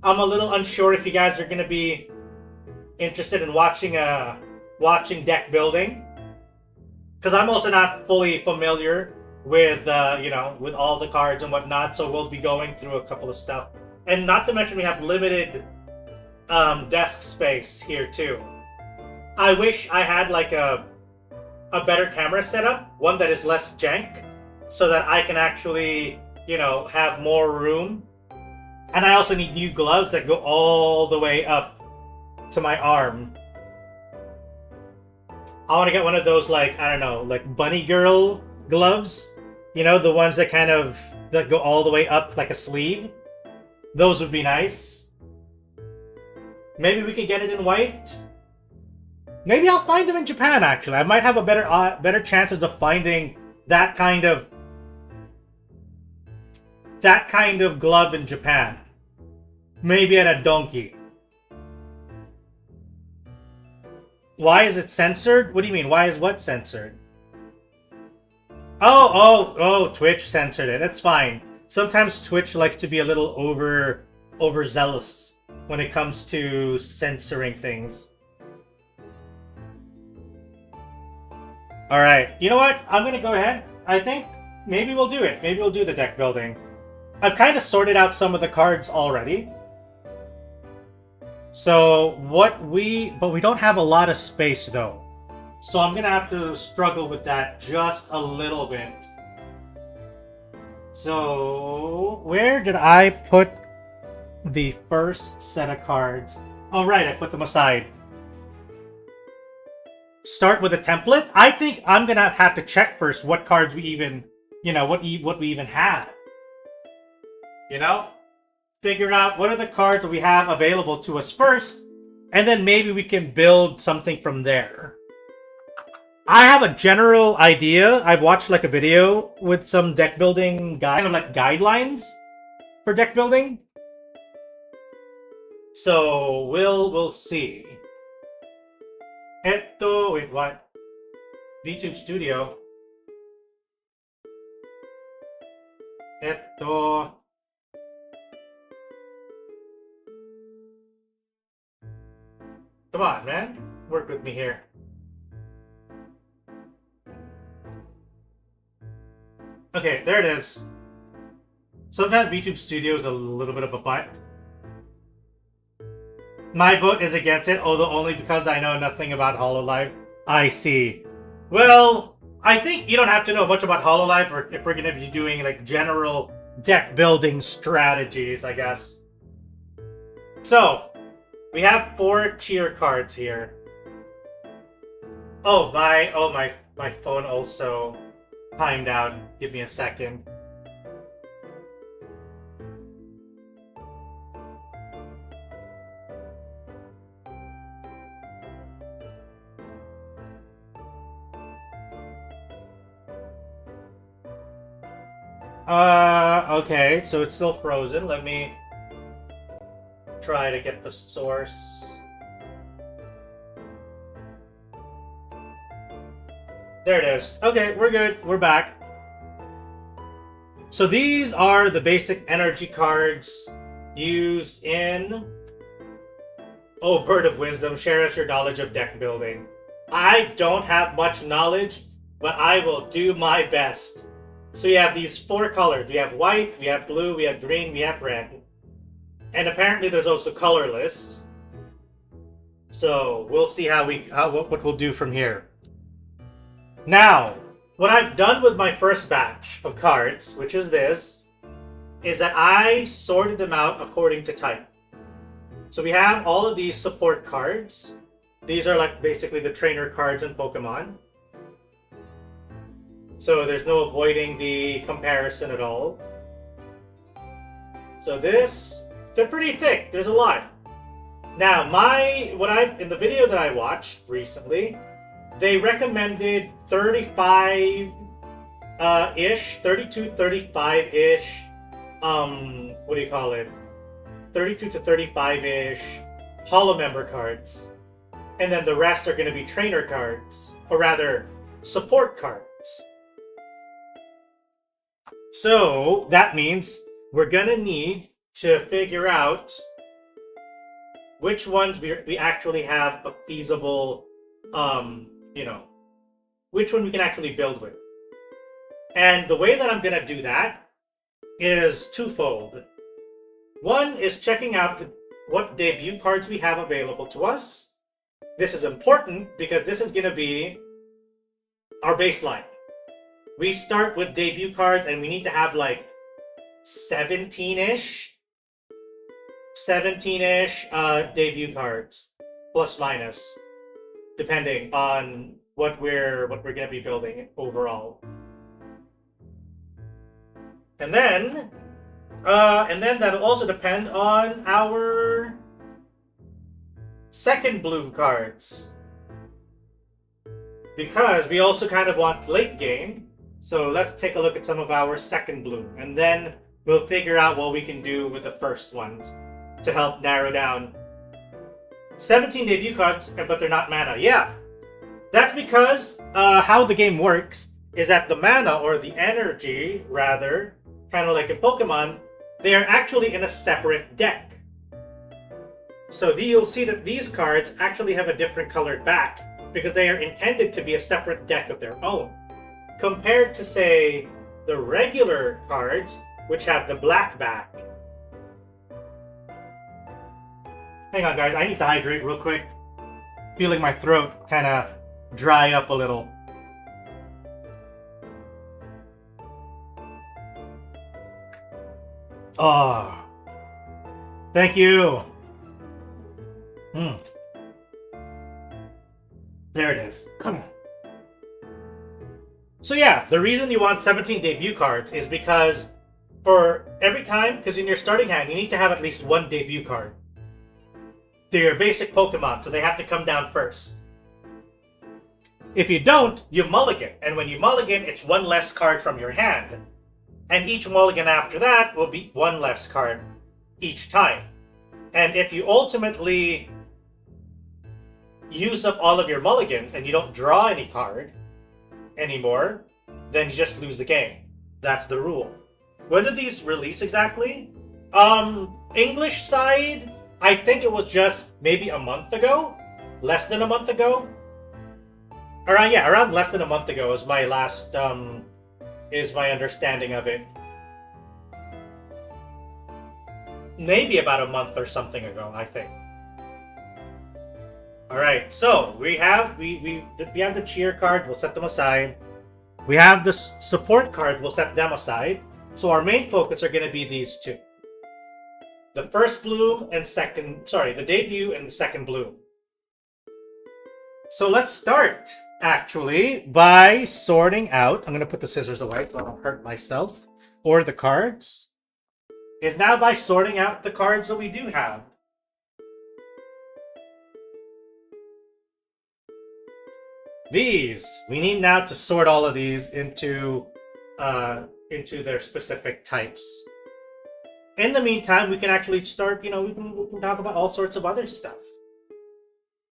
I'm a little unsure if you guys are going to be interested in watching deck building, because I'm also not fully familiar with with all the cards and whatnot. So we'll be going through a couple of stuff, and not to mention we have limited desk space here too. I wish I had like a better camera setup, one that is less jank, so that I can actually have more room. And I also need new gloves that go all the way up to my arm. I want to get one of those, like, I don't know, like bunny girl gloves. The ones that that go all the way up like a sleeve. Those would be nice. Maybe we could get it in white. Maybe I'll find them in Japan, actually. I might have a better chances of finding that kind of glove in Japan. Maybe at a donkey. Why is it censored? What do you mean? Why is what censored? Oh, Twitch censored it. That's fine. Sometimes Twitch likes to be a little overzealous when it comes to censoring things. Alright, you know what? I'm gonna go ahead. I think maybe we'll do it. Maybe we'll do the deck building. I've kind of sorted out some of the cards already. So but we don't have a lot of space though. So I'm gonna have to struggle with that just a little bit. So where did I put the first set of cards? Oh right, I put them aside. Start with a template? I think I'm gonna have to check first what cards we even, what we even have. Figure out what are the cards that we have available to us first, and then maybe we can build something from there. I have a general idea. I've watched like a video with some deck building guidelines for deck building. So we'll see. Wait, what? VTube Studio. Come on, man. Work with me here. Okay, there it is. Sometimes VTube Studio is a little bit of a butt. My vote is against it, although only because I know nothing about Hololive. I see. Well, I think you don't have to know much about Hololive if we're going to be doing like general deck building strategies, I guess. So, we have 4 cheer cards here. Oh, my phone also timed out. Give me a second. Okay, so it's still frozen. Let me try to get the source. There it is. Okay, we're good. We're back. So these are the basic energy cards used in... Oh, Bird of Wisdom. Share us your knowledge of deck building. I don't have much knowledge, but I will do my best. So we have these 4 colors. We have white, we have blue, we have green, we have red. And apparently there's also color lists. So we'll see what we'll do from here. Now, what I've done with my first batch of cards, which is this, is that I sorted them out according to type. So we have all of these support cards. These are like basically the trainer cards in Pokemon. So there's no avoiding the comparison at all. So they're pretty thick. There's a lot. Now, in the video that I watched recently, they recommended 35-ish, 32, 35-ish, 32 to 35-ish Holo member cards. And then the rest are going to be trainer cards, or rather, support cards. So, that means we're going to need to figure out which ones we actually have a feasible, which one we can actually build with. And the way that I'm going to do that is twofold. One is checking out what debut cards we have available to us. This is important because this is going to be our baseline. We start with debut cards and we need to have like 17-ish debut cards, plus minus, depending on what we're going to be building overall. And then that'll also depend on our second bloom cards, because we also kind of want late game. So let's take a look at some of our second bloom, and then we'll figure out what we can do with the first ones to help narrow down. 17 debut cards, but they're not mana. Yeah, that's because how the game works is that the mana, or the energy rather, kind of like in Pokemon, they are actually in a separate deck. So you'll see that these cards actually have a different colored back because they are intended to be a separate deck of their own, compared to, say, the regular cards, which have the black back. Hang on, guys. I need to hydrate real quick. Feeling my throat kind of dry up a little. Oh, thank you. There it is. So yeah, the reason you want 17 debut cards is because for every time, because in your starting hand, you need to have at least one debut card. They're your basic Pokemon, so they have to come down first. If you don't, you mulligan, and when you mulligan, it's one less card from your hand. And each mulligan after that will be one less card each time. And if you ultimately use up all of your mulligans and you don't draw any card anymore, then you just lose the game. That's the rule. When did these release exactly? English side, I think it was just maybe a month ago? Less than a month ago? Around less than a month ago is my last, is my understanding of it. Maybe about a month or something ago, I think. Alright, so we have the cheer cards, we'll set them aside. We have the support cards, we'll set them aside. So our main focus are going to be these two. The first bloom and the debut and the second bloom. So let's start, actually, by sorting out, I'm going to put the scissors away so I don't hurt myself, or the cards, is now by sorting out the cards that we do have. These, we need now to sort all of these into their specific types. In the meantime, we can actually start, we can talk about all sorts of other stuff.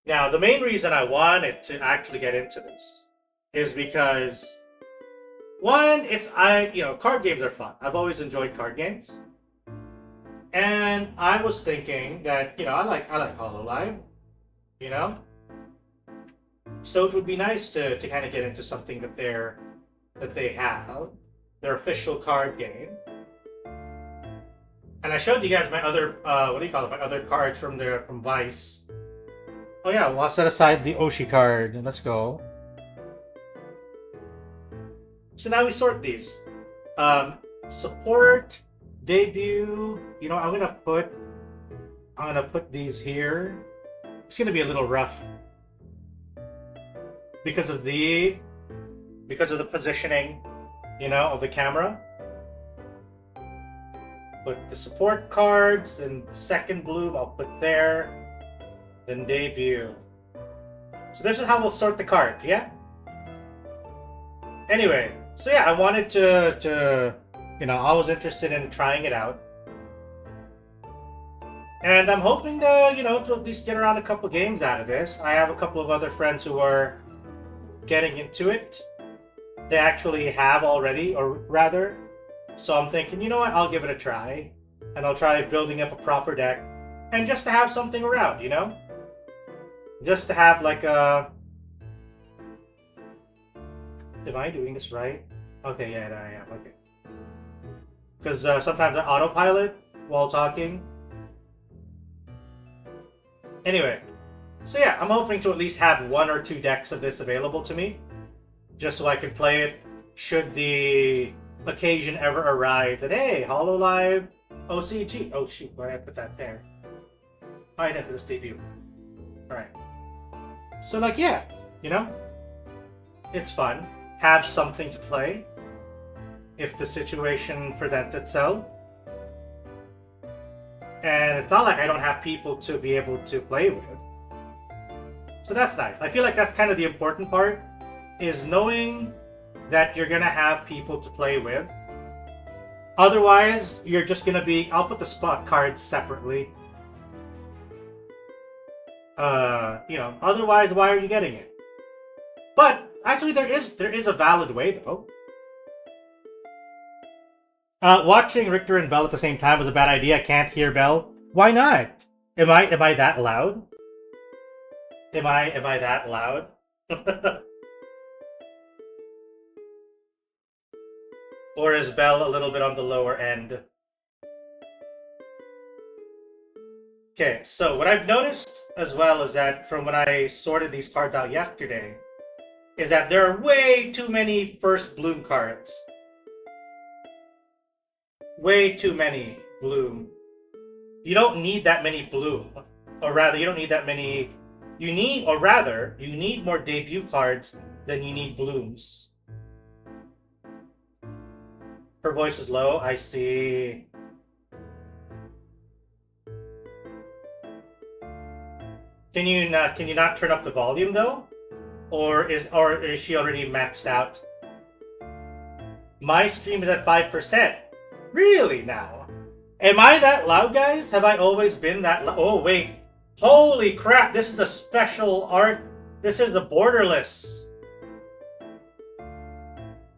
Now, the main reason I wanted to actually get into this is because, one, card games are fun. I've always enjoyed card games. And I was thinking that, I like Hololive, So it would be nice to kind of get into something that they have, their official card game. And I showed you guys my other, my other cards from Vice. Oh yeah, well, I'll set aside the Oshi card. Let's go. So now we sort these. Support, debut. You know, I'm gonna put these here. It's gonna be a little rough because of the positioning, you know, of the camera. Put the support cards, then second bloom I'll put there, then debut. So this is how we'll sort the cards, yeah? Anyway, so yeah, I wanted to you know, I was interested in trying it out. And I'm hoping to, you know, to at least get around a couple games out of this. I have a couple of other friends who are getting into it. They actually have already, or rather. So I'm thinking, you know what, I'll give it a try. And I'll try building up a proper deck. And just to have something around, you know? Just to have like a... Am I doing this right? Okay, yeah, I am, okay. Because sometimes I autopilot while talking. Anyway, so yeah, I'm hoping to at least have 1 or 2 decks of this available to me. Just so I can play it should the occasion ever arrive that, hey, Hololive OCG. Oh shoot, why did I put that there? I didn't put this debut. Alright. So like, yeah, you know? It's fun. Have something to play if the situation presents itself. And it's not like I don't have people to be able to play with. So that's nice. I feel like that's kind of the important part, is knowing that you're gonna have people to play with. Otherwise, you're just gonna be... I'll put the spot cards separately. You know, otherwise, why are you getting it? But actually, there is a valid way though. Watching Richter and Bell at the same time was a bad idea. I can't hear Bell. Why not? Am I that loud? Am I that loud? Or is Bell a little bit on the lower end? Okay, so what I've noticed as well is that from when I sorted these cards out yesterday, is that there are way too many first bloom cards. Way too many bloom. You don't need that many bloom. Or rather, you don't need that many... You need more debut cards than you need blooms. Her voice is low, I see. Can you not turn up the volume though? Or is she already maxed out? My stream is at 5%. Really now? Am I that loud, guys? Have I always been that loud? Oh, wait. Holy crap, this is the special art. This is the borderless.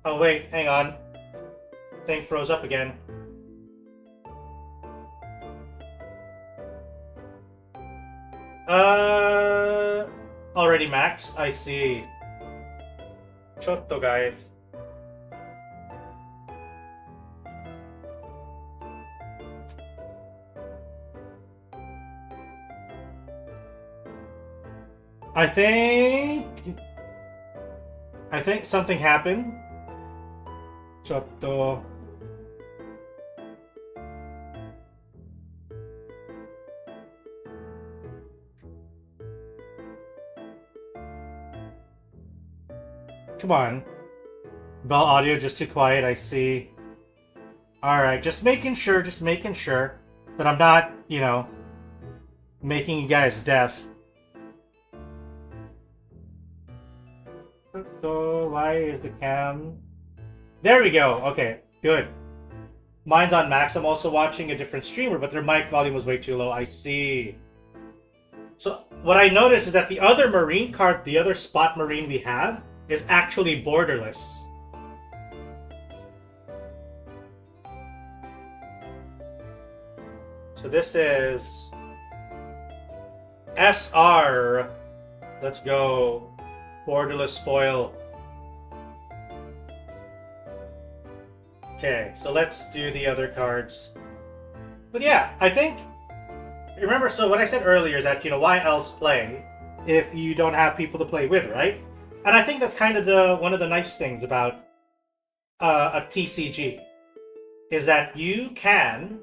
Oh, wait, hang on. Thing froze up again. Already max? I see. Chotto, guys. I think something happened. Chotto. Come on. Bell audio just too quiet, I see. Alright, just making sure that I'm not, you know, making you guys deaf. So, why is the cam... There we go! Okay, good. Mine's on max. I'm also watching a different streamer, but their mic volume was way too low. I see. So, what I noticed is that the other marine card, the other spot marine we have, is actually borderless. So this is SR. Let's go. Borderless foil. Okay, so let's do the other cards. But yeah, I think... Remember, so what I said earlier is that, you know, why else play? if you don't have people to play with, right? And I think that's kind of one of the nice things about a TCG, is that you can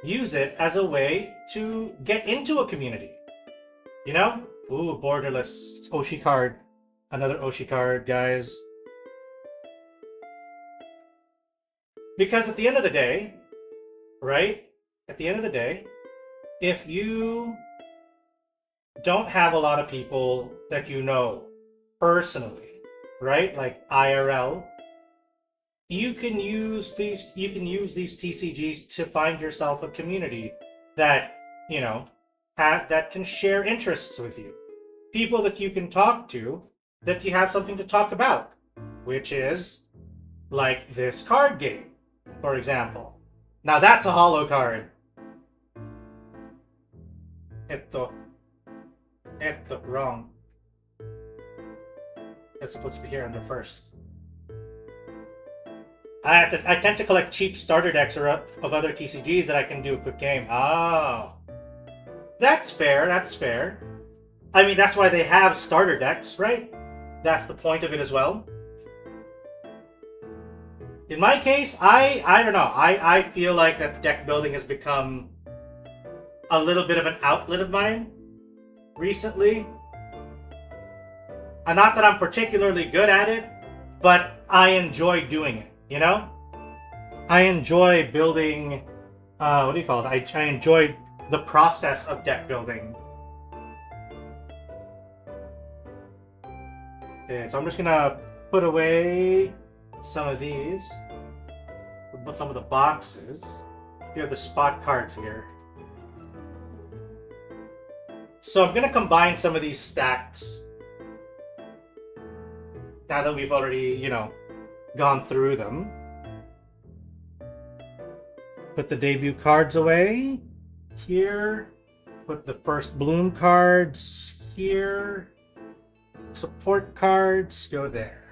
use it as a way to get into a community. You know? Ooh, borderless Oshi card. Another Oshi card, guys. Because at the end of the day, right? At the end of the day, if you don't have a lot of people that you know personally, right? Like IRL, you can use these TCGs to find yourself a community that, you know, that can share interests with you. People that you can talk to, that you have something to talk about, which is like this card game, for example. Now that's a holo card. Wrong. It's supposed to be here under first. I tend to collect cheap starter decks of other TCGs that I can do a quick game. Oh. That's fair, that's fair. I mean, that's why they have starter decks, right? That's the point of it as well. In my case, I don't know. I feel like that deck building has become a little bit of an outlet of mine recently. And not that I'm particularly good at it, but I enjoy doing it, you know? I enjoy building, what do you call it? I enjoy the process of deck building. Okay, so I'm just gonna put away some of these. Put some of the boxes. You have the spot cards here. So I'm gonna combine some of these stacks. Now that we've already, you know, gone through them. Put the debut cards away. Here. Put the first bloom cards here. Support cards go there.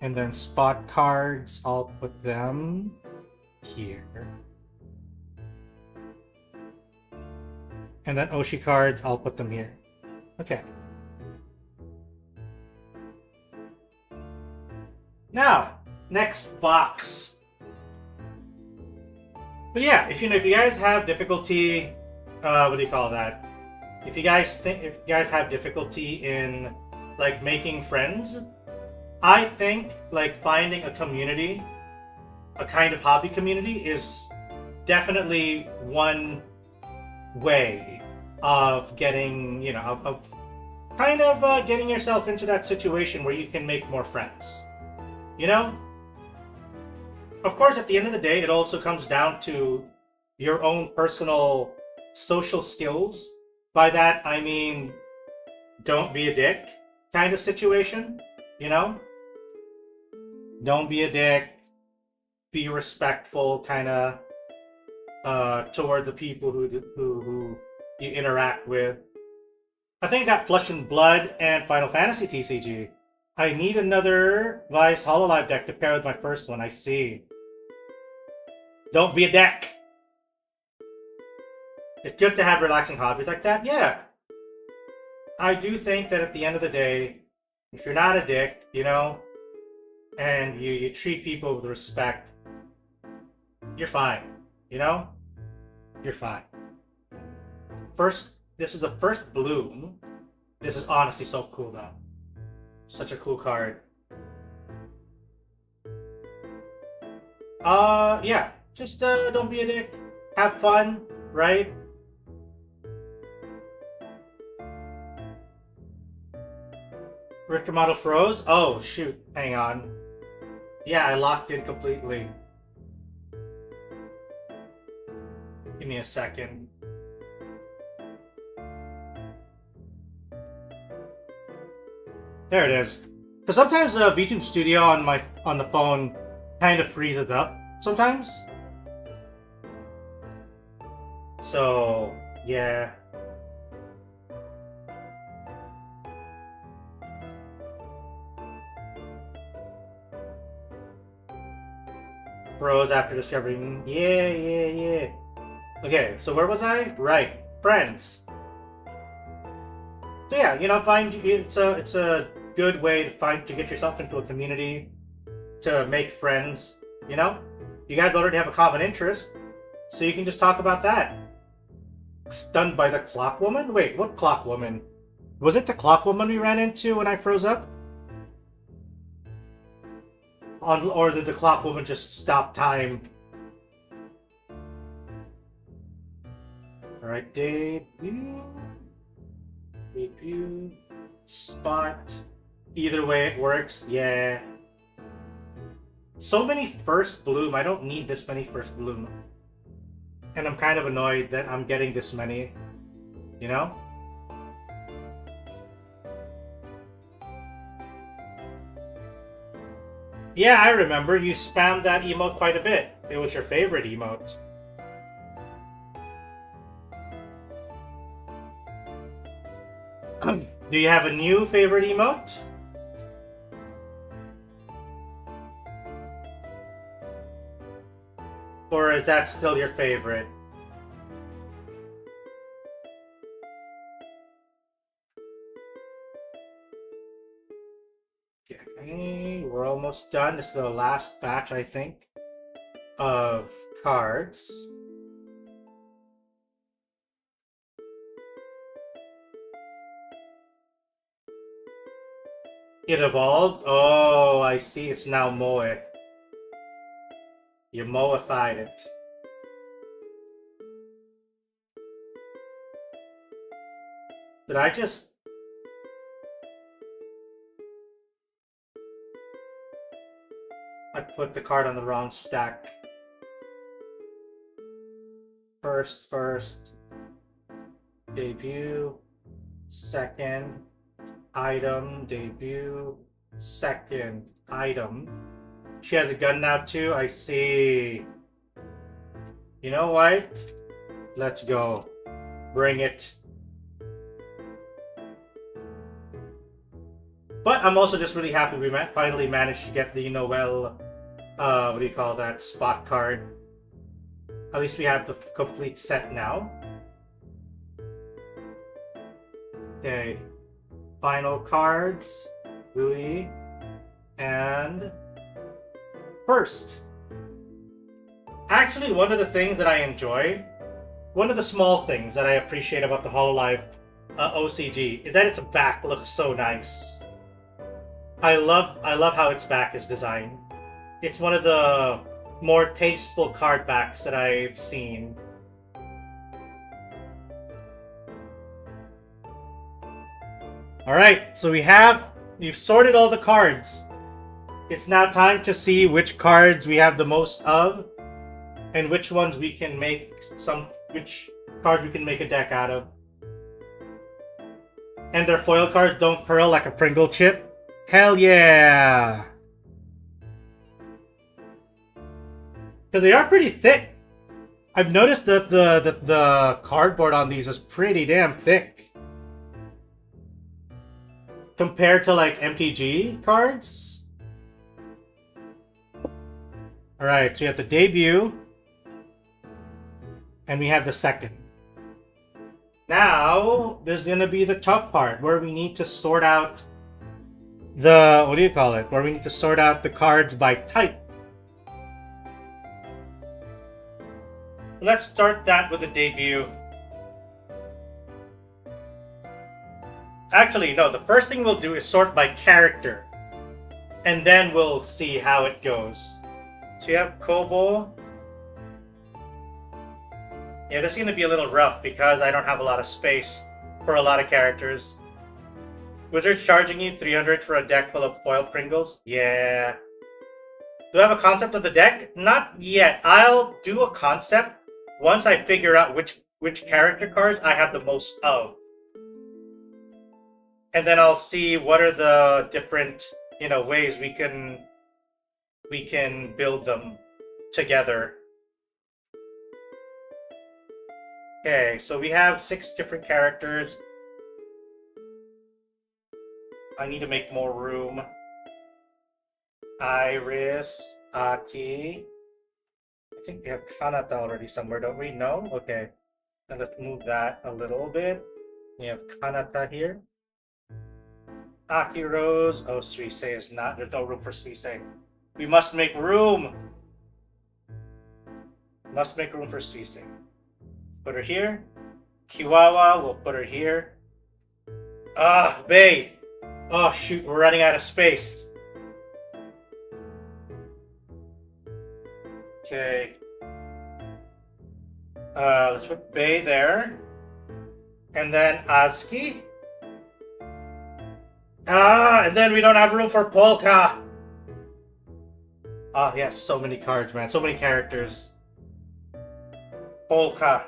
And then spot cards, I'll put them here. And then Oshi cards, I'll put them here. Okay. Now, next box. But yeah, if you guys have difficulty, what do you call that? If you guys have difficulty in like making friends, I think like finding a community, a kind of hobby community, is definitely one way of getting, you know, of kind of getting yourself into that situation where you can make more friends. You know? Of course, at the end of the day, it also comes down to your own personal social skills. By that, I mean, don't be a dick kind of situation, you know? Don't be a dick. Be respectful, kind of, toward the people who you interact with. I think I got Flesh and Blood and Final Fantasy TCG. I need another Vice Hololive deck to pair with my first one, I see. Don't be a dick. It's good to have relaxing hobbies like that, yeah. I do think that at the end of the day, if you're not a dick, you know, and you treat people with respect, you're fine, you know? You're fine. This is the first bloom. This is honestly so cool though. Such a cool card. Yeah. Just don't be a dick. Have fun, right? Richter model froze? Oh, shoot. Hang on. Yeah, I locked in completely. Give me a second. There it is. Because sometimes VTube Studio on the phone kind of freezes up sometimes. So yeah. Froze after discovering. Yeah. Okay, so where was I? Right. Friends. So yeah, find it's a good way to get yourself into a community, to make friends. You guys already have a common interest, so you can just talk about that. Stunned by the clock woman? Wait, what clock woman? Was it the clock woman we ran into when I froze up? Or did the clock woman just stop time? Alright, debut, spot. Either way it works, yeah. So many first bloom, I don't need this many first bloom. And I'm kind of annoyed that I'm getting this many, Yeah, I remember you spammed that emote quite a bit. It was your favorite emote. Do you have a new favorite emote? Or is that still your favorite? Okay, we're almost done. This is the last batch, I think, of cards. It evolved? Oh, I see. It's now Moe. You Moified it. Did I just... I put the card on the wrong stack. First, debut, second, item, debut, second, item. She has a gun now too, I see. You know what? Let's go. Bring it. But I'm also just really happy we finally managed to get the Noel, what do you call that, spot card. At least we have the complete set now. Okay. Final cards. Louis. And... first. Actually, one of the things that I enjoy, one of the small things that I appreciate about the Hololive OCG is that its back looks so nice. I love how its back is designed. It's one of the more tasteful card backs that I've seen. Alright, so we've sorted all the cards. It's now time to see which cards we have the most of, and which ones we can make which cards we can make a deck out of. And their foil cards don't curl like a Pringle chip. Hell yeah! Because they are pretty thick. I've noticed that the cardboard on these is pretty damn thick. Compared to like MTG cards. Alright, so we have the debut. And we have the second. Now, there's gonna be the tough part where we need to sort out the, what do you call it? Where we need to sort out the cards by type. Let's start that with a debut. Actually, no, the first thing we'll do is sort by character. And then we'll see how it goes. So you have Kobo. Yeah, this is going to be a little rough because I don't have a lot of space for a lot of characters. Wizard's charging you 300 for a deck full of foil Pringles? Yeah. Do I have a concept of the deck? Not yet. I'll do a concept once I figure out which character cards I have the most of. And then I'll see what are the different, ways we can build them together. Okay, so we have 6 different characters. I need to make more room. Iris, Aki. I think we have Kanata already somewhere, don't we? No? Okay. Then let's move that a little bit. We have Kanata here. Aki Rose. Oh, Suisei is not. There's no room for Suisei. We must make room. Must make room for Suisei. Put her here. Kiwawa, we'll put her here. Ah, Bay. Oh, shoot, we're running out of space. Okay. Let's put Bay there. And then Azuki. Ah, and then we don't have room for Polka. Ah, yes, so many cards, man. So many characters. Polka.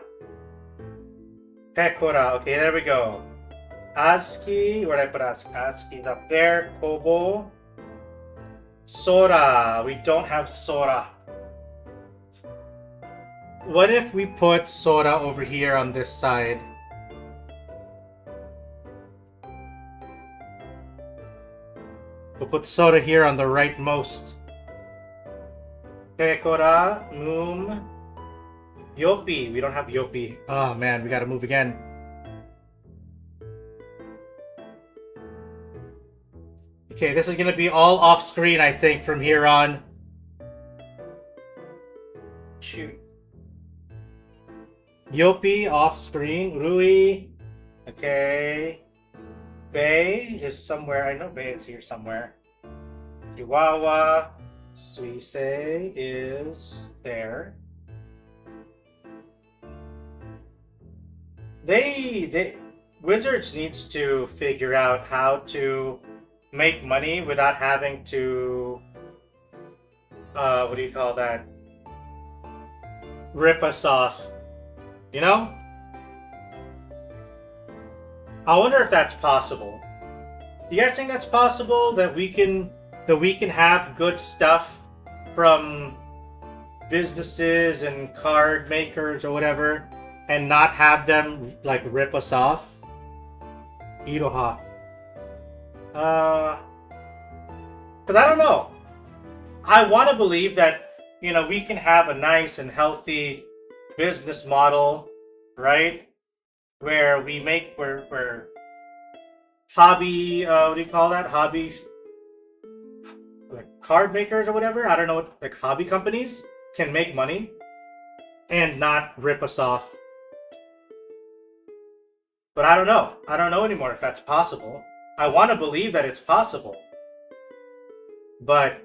Pekora. Okay, there we go. Azuki. Where did I put Azuki? Azuki's up there. Kobo. Sora. We don't have Sora. What if we put Sora over here on this side? We'll put Sora here on the rightmost. Pekora. Moom. Yopi. We don't have Yopi. Oh man, we gotta move again. Okay, this is gonna be all off screen, I think, from here on. Shoot. Yopi off screen. Rui. Okay. Bay is somewhere. I know Bay is here somewhere. Chihuahua. Suisei is there. Wizards needs to figure out how to make money without having to what do you call that? Rip us off. You know? I wonder if that's possible. Do you guys think that's possible? That we can have good stuff from businesses and card makers or whatever, and not have them like rip us off? Iroha. Cause I don't know. I want to believe that, you know, we can have a nice and healthy business model, right? Where we make where hobby what do you call that? Hobby, like card makers or whatever. I don't know what, like hobby companies can make money and not rip us off. But I don't know. I don't know anymore if that's possible. I want to believe that it's possible. But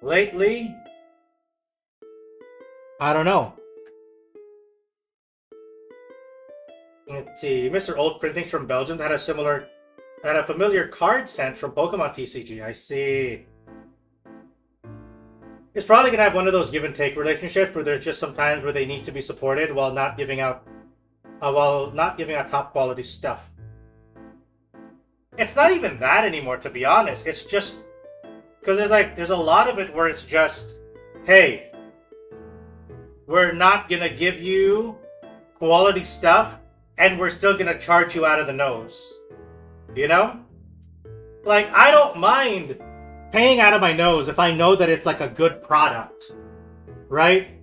lately, I don't know. Let's see. Mr. Old Printings from Belgium had a familiar card sent from Pokemon TCG. I see. It's probably gonna have one of those give and take relationships where there's just some times where they need to be supported while not giving out top quality stuff. It's not even that anymore, to be honest. It's just because there's a lot of it where it's just, hey, we're not gonna give you quality stuff, and we're still gonna charge you out of the nose. You know? Like, I don't mind paying out of my nose if I know that it's like a good product. Right?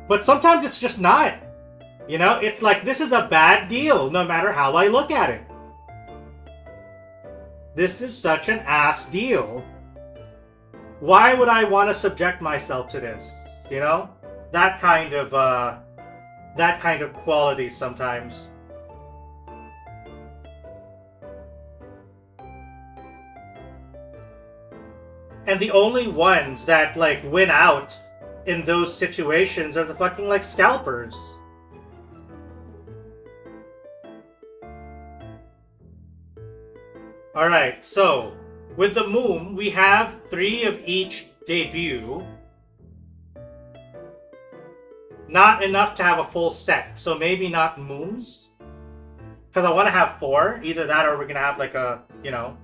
But sometimes it's just not. You know, it's like, this is a bad deal, no matter how I look at it. This is such an ass deal. Why would I want to subject myself to this? You know? That kind of quality sometimes. And the only ones that, like, win out in those situations are the fucking, like, scalpers. Alright, so, with the Moom, we have 3 of each debut. Not enough to have a full set, so maybe not Mooms. Because I want to have 4. Either that or we're going to have, like, a, you know,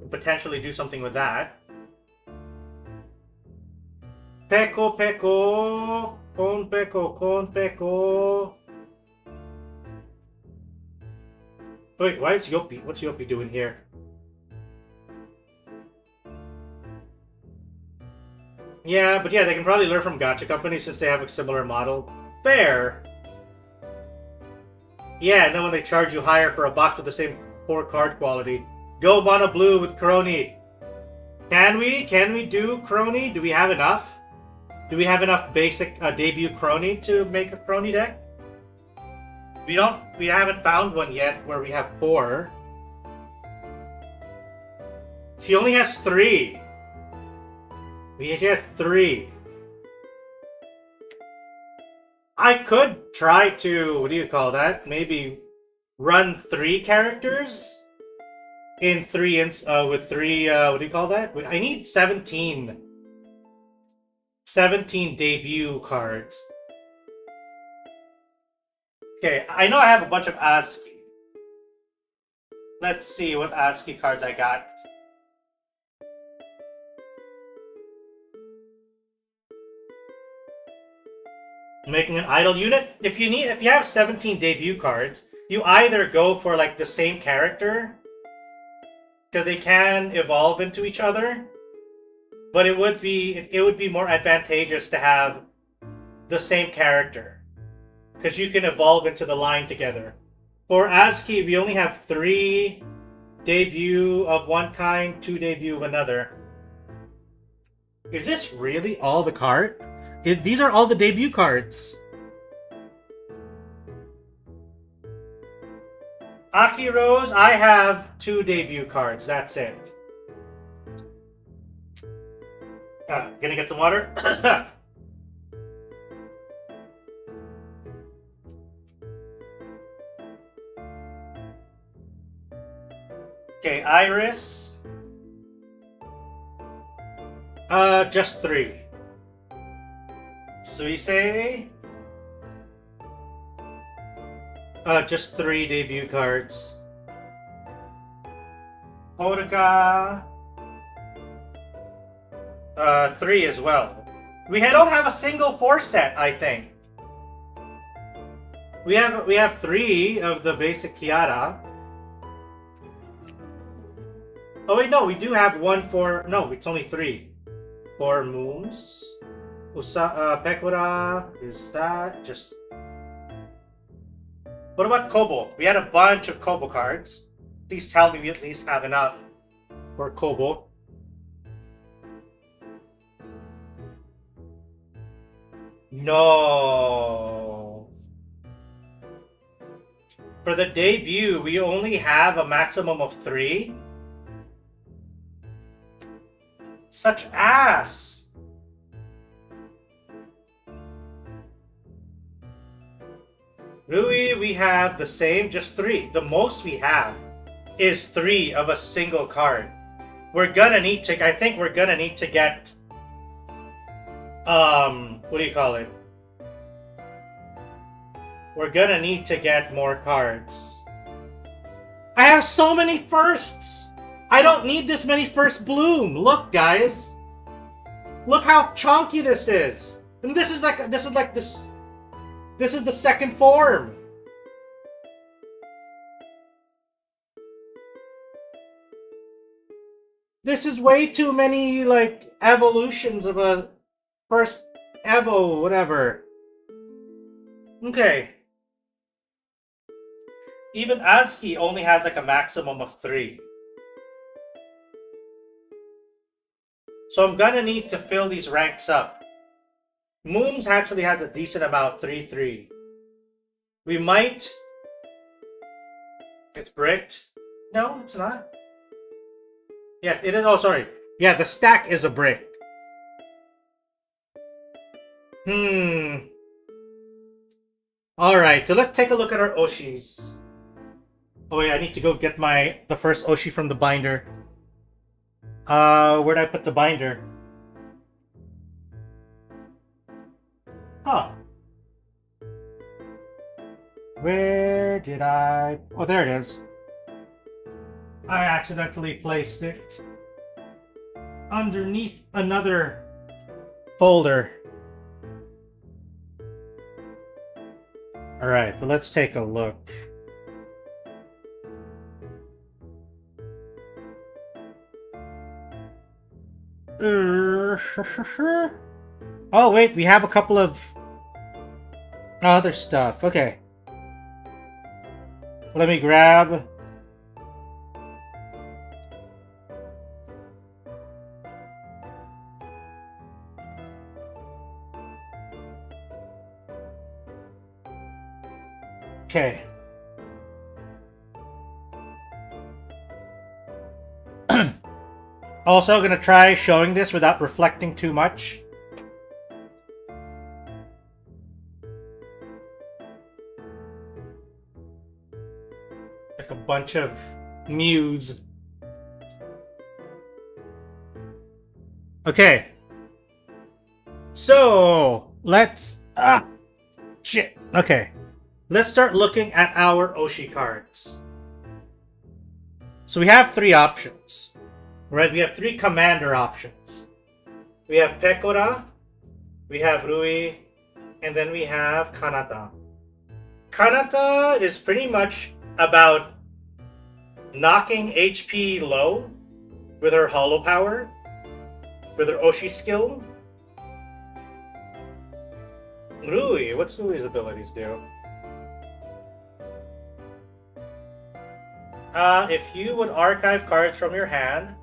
potentially do something with that. Peko, peko, con peko, con peko. Wait, why is Yopi? What's Yopi doing here? Yeah, but yeah, they can probably learn from gacha companies since they have a similar model. Fair. Yeah, and then when they charge you higher for a box with the same 4 card quality. Go mono blue with Crony. Can we do Crony? Do we have enough? Do we have enough basic debut Crony to make a Crony deck? We haven't found one yet where we have 4. She only has 3. She has 3. I could try to, what do you call that? Maybe run 3 characters in 3 with 3, what do you call that? I need 17 debut cards. Okay, I know I have a bunch of ASCII. Let's see what ASCII cards I got. Making an idle unit. If you have 17 debut cards, you either go for like the same character, because they can evolve into each other, but it would be more advantageous to have the same character, because you can evolve into the line together. For ASCII, we only have 3 debut of one kind, 2 debut of another. Is this really all the card? These are all the debut cards. Aki Rose, I have 2 debut cards. That's it. Gonna get some water? Okay, Iris. Just 3. Suisei. Just 3 debut cards. Horuka. 3 as well. We don't have a single 4 set, I think. We have 3 of the basic Kiara. Oh wait, no, we do have 1 for... No, it's only 3. 4 moons. Pekora, is that just... What about Kobo? We had a bunch of Kobo cards. Please tell me we at least have enough for Kobo. No. For the debut, we only have a maximum of 3. Such ass. Rui, we have the same, just 3. The most we have is 3 of a single card. We're gonna need to, I think we're gonna need to get, what do you call it? We're gonna need to get more cards. I have so many firsts! I don't need this many first bloom! Look, guys! Look how chunky this is! And this is the second form! This is way too many, like, evolutions of a first Evo, whatever. Okay. Even ASCII only has, like, a maximum of 3. So I'm gonna need to fill these ranks up. Mooms actually has a decent amount, 3-3. We might... It's bricked? No, it's not. Yeah, it is. Oh, sorry. Yeah, the stack is a brick. Alright, so let's take a look at our Oshis. Oh wait, I need to go get the first Oshi from the binder. Where'd I put the binder? Huh. Where did I... Oh, there it is. I accidentally placed it underneath another folder. Alright, so let's take a look. Oh wait, we have a couple of other stuff. Okay. Let me grab... Okay. Also gonna try showing this without reflecting too much. Like a bunch of mews. Okay. So let's shit. Okay. Let's start looking at our Oshi cards. So we have three options. Right, we have three commander options. We have Pekora, we have Rui, and then we have Kanata. Kanata is pretty much about knocking HP low with her Holo Power, with her Oshi skill. Rui, what's Rui's abilities do? If you would archive cards from your hand,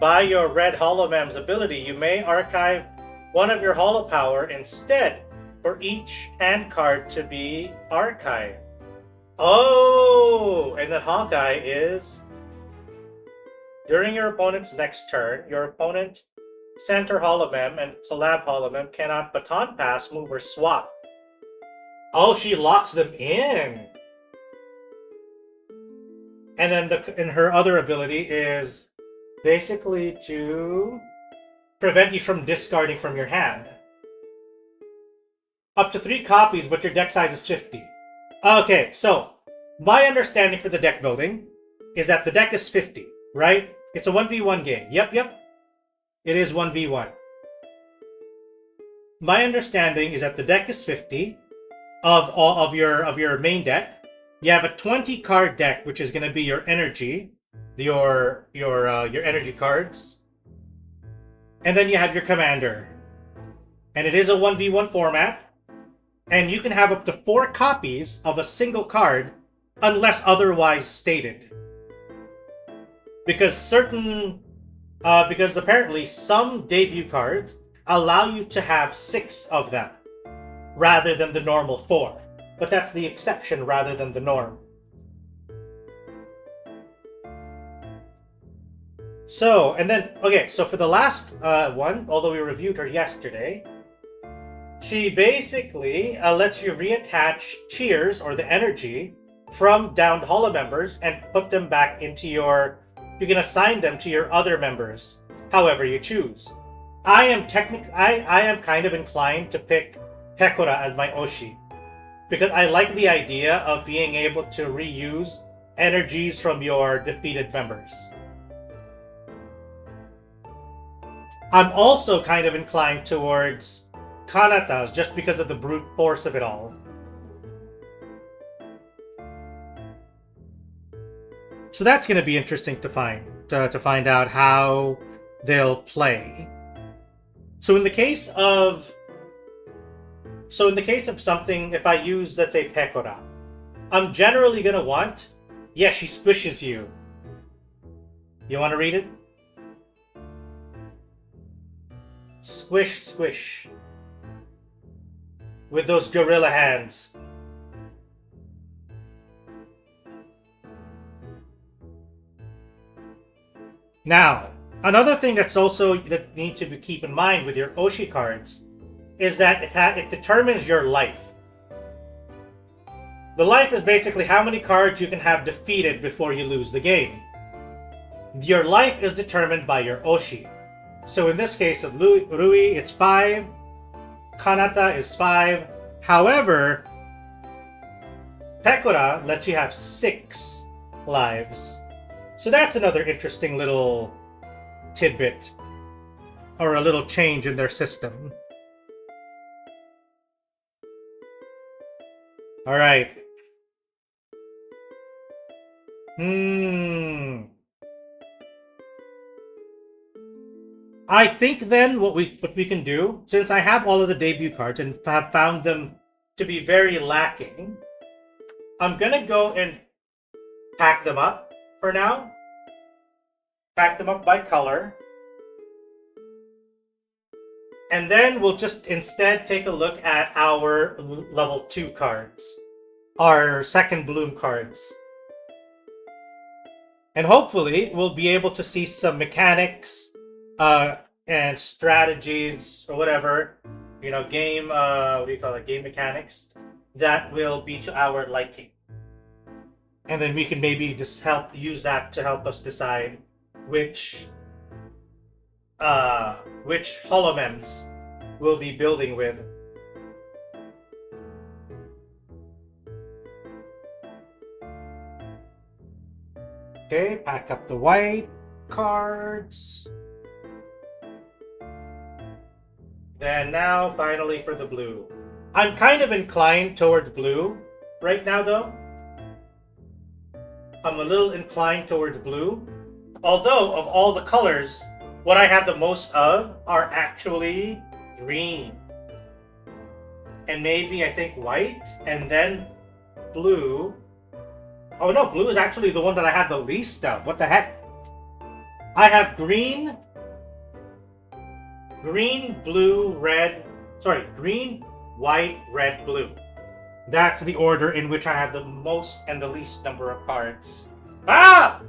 by your red Holomem's ability, you may archive one of your Holo Power instead for each hand card to be archived. Oh! And then Hawkeye is... During your opponent's next turn, your opponent center Holomem and collab Holomem cannot baton pass, move, or swap. Oh, she locks them in! And then her other ability is basically to prevent you from discarding from your hand. Up to 3 copies, but your deck size is 50. Okay, so my understanding for the deck building is that the deck is 50, right? It's a 1v1 game. Yep. It is 1v1. My understanding is that the deck is 50 of your main deck. You have a 20 card deck, which is going to be your energy, your energy cards, and then you have your commander. And it is a 1v1 format, and you can have up to 4 copies of a single card unless otherwise stated. Because apparently some debut cards allow you to have 6 of them rather than the normal 4. But that's the exception rather than the norm. So, and then, okay, so for the last one, although we reviewed her yesterday, she basically lets you reattach cheers, or the energy, from downed Holo members and put them back into your... You can assign them to your other members, however you choose. I am kind of inclined to pick Pekora as my Oshi, because I like the idea of being able to reuse energies from your defeated members. I'm also kind of inclined towards Kanata's just because of the brute force of it all. So that's going to be interesting to find out how they'll play. So in the case of something, if I use, let's say, Pekora, I'm generally going to want, yeah, she squishes you. You want to read it? Squish, squish. With those gorilla hands. Now, another thing that needs to keep in mind with your Oshi cards is that it determines your life. The life is basically how many cards you can have defeated before you lose the game. Your life is determined by your Oshi. So in this case of Rui, it's 5. Kanata is 5. However, Pekora lets you have 6 lives. So that's another interesting little tidbit, or a little change in their system. Alright. I think then what we can do, since I have all of the debut cards and have found them to be very lacking, I'm gonna go and pack them up for now. Pack them up by color. And then we'll just instead take a look at our level 2 cards. Our second bloom cards. And hopefully we'll be able to see some mechanics and strategies or whatever, you know, game, what do you call it, game mechanics that will be to our liking. And then we can maybe just use that to help us decide which holomems we'll be building with. Okay, pack up the white cards. Then now, finally, for the blue. I'm kind of inclined towards blue right now, though. I'm a little inclined towards blue. Although, of all the colors, what I have the most of are actually green. And maybe, I think, white, and then blue. Oh no, blue is actually the one that I have the least of. What the heck? I have green, blue, red. Sorry, green, white, red, blue. That's the order in which I have the most and the least number of cards. Ah!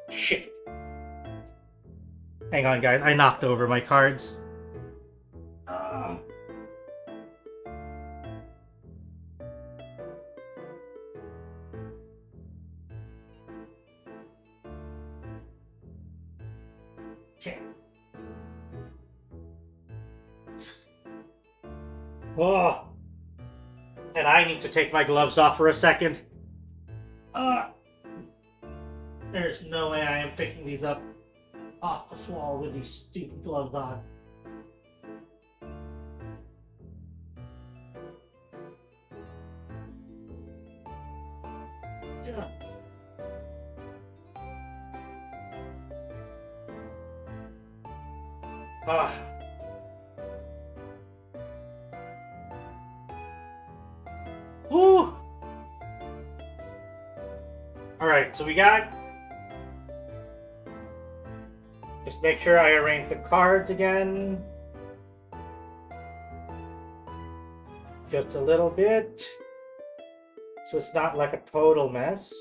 Shit. Hang on, guys. I knocked over my cards. Okay. Oh. And I need to take my gloves off for a second. There's no way I am picking these up off the floor with these stupid gloves on. Woo! Alright, so we got... Just make sure I arrange the cards again. Just a little bit. So it's not like a total mess.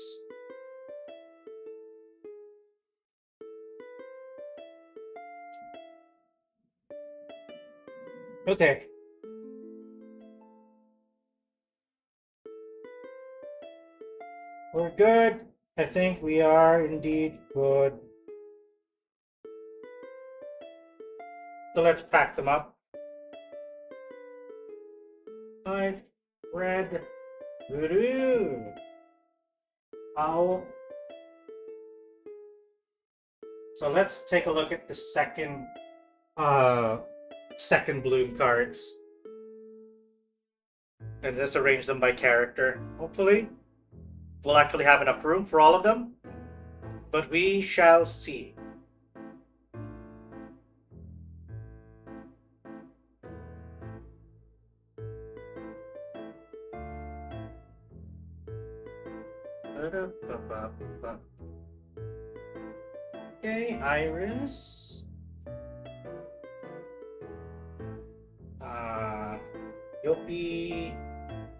Okay. We're good. I think we are indeed good. So let's pack them up. White, red, blue. Owl. So let's take a look at the second bloom cards. And let's arrange them by character. Hopefully, we'll actually have enough room for all of them. But we shall see. Okay, Iris. Yopi,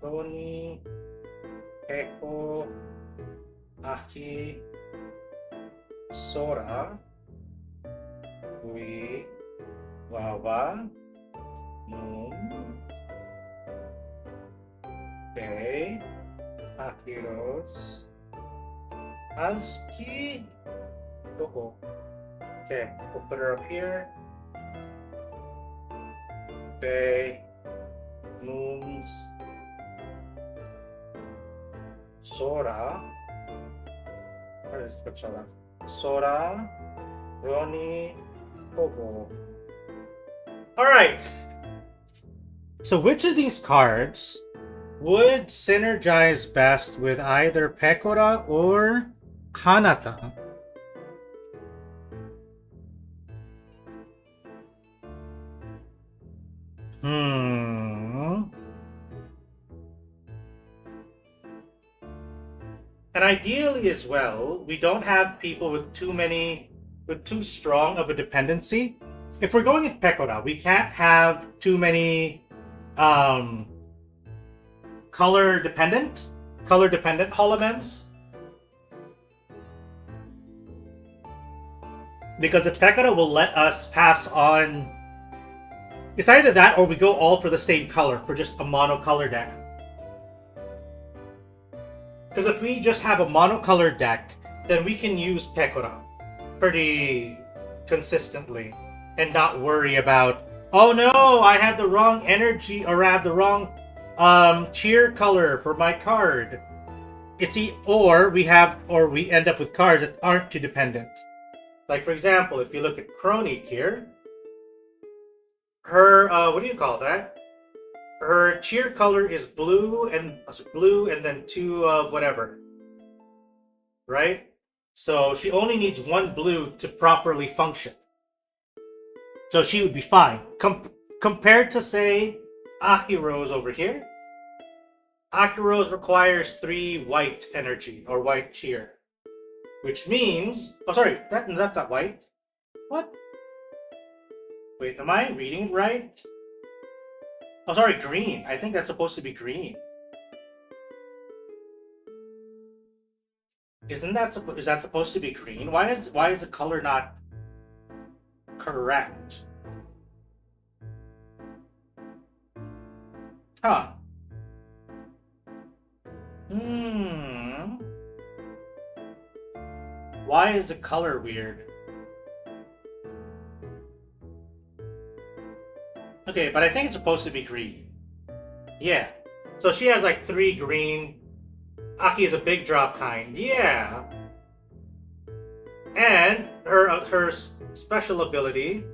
Tony, Echo, Aki, Sora, Ui, Wawa, Moon, Faye, Akiros, Azuki, Doko. Okay, we'll put her up here. Faye, Moons, Sora. Where is it? Sora? Sora, Ronnie, Kogo. Alright. So which of these cards would synergize best with either Pekora or Kanata? And And ideally as well, we don't have people with too strong of a dependency. If we're going with Pekora, we can't have too many color dependent holomems. Because if Pekora will let us pass on, it's either that or we go all for the same color for just a monocolor deck. Because if we just have a monocolor deck, then we can use Pekora pretty consistently and not worry about, oh no, I have the wrong energy or I have the wrong cheer color for my card. Or we end up with cards that aren't too dependent. Like for example, if you look at Chronique here, her what do you call that? Her cheer color is blue and then two whatever. Right? So she only needs one blue to properly function. So she would be fine. Compared to say Ahiro's over here. Ahiro's requires 3 white energy or white cheer. Which means, oh sorry, that's not white. What? Wait, am I reading it right? Oh sorry, green. I think that's supposed to be green. Is that supposed to be green? Why is the color not correct? Huh. Why is the color weird? Okay, but I think it's supposed to be green. Yeah. So she has like 3 green. Aki is a big drop kind. Yeah. And her special ability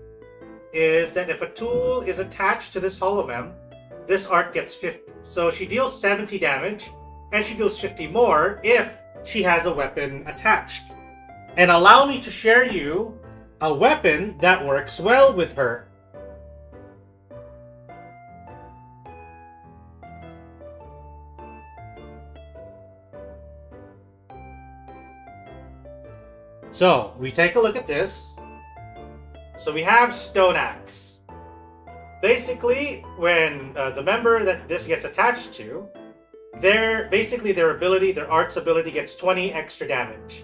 is that if a tool is attached to this holomem, this art gets 50. So she deals 70 damage, and she deals 50 more if she has a weapon attached. And allow me to share you a weapon that works well with her. So, we take a look at this. So we have Stone Axe. Basically, when the member that this gets attached to, their art's ability gets 20 extra damage.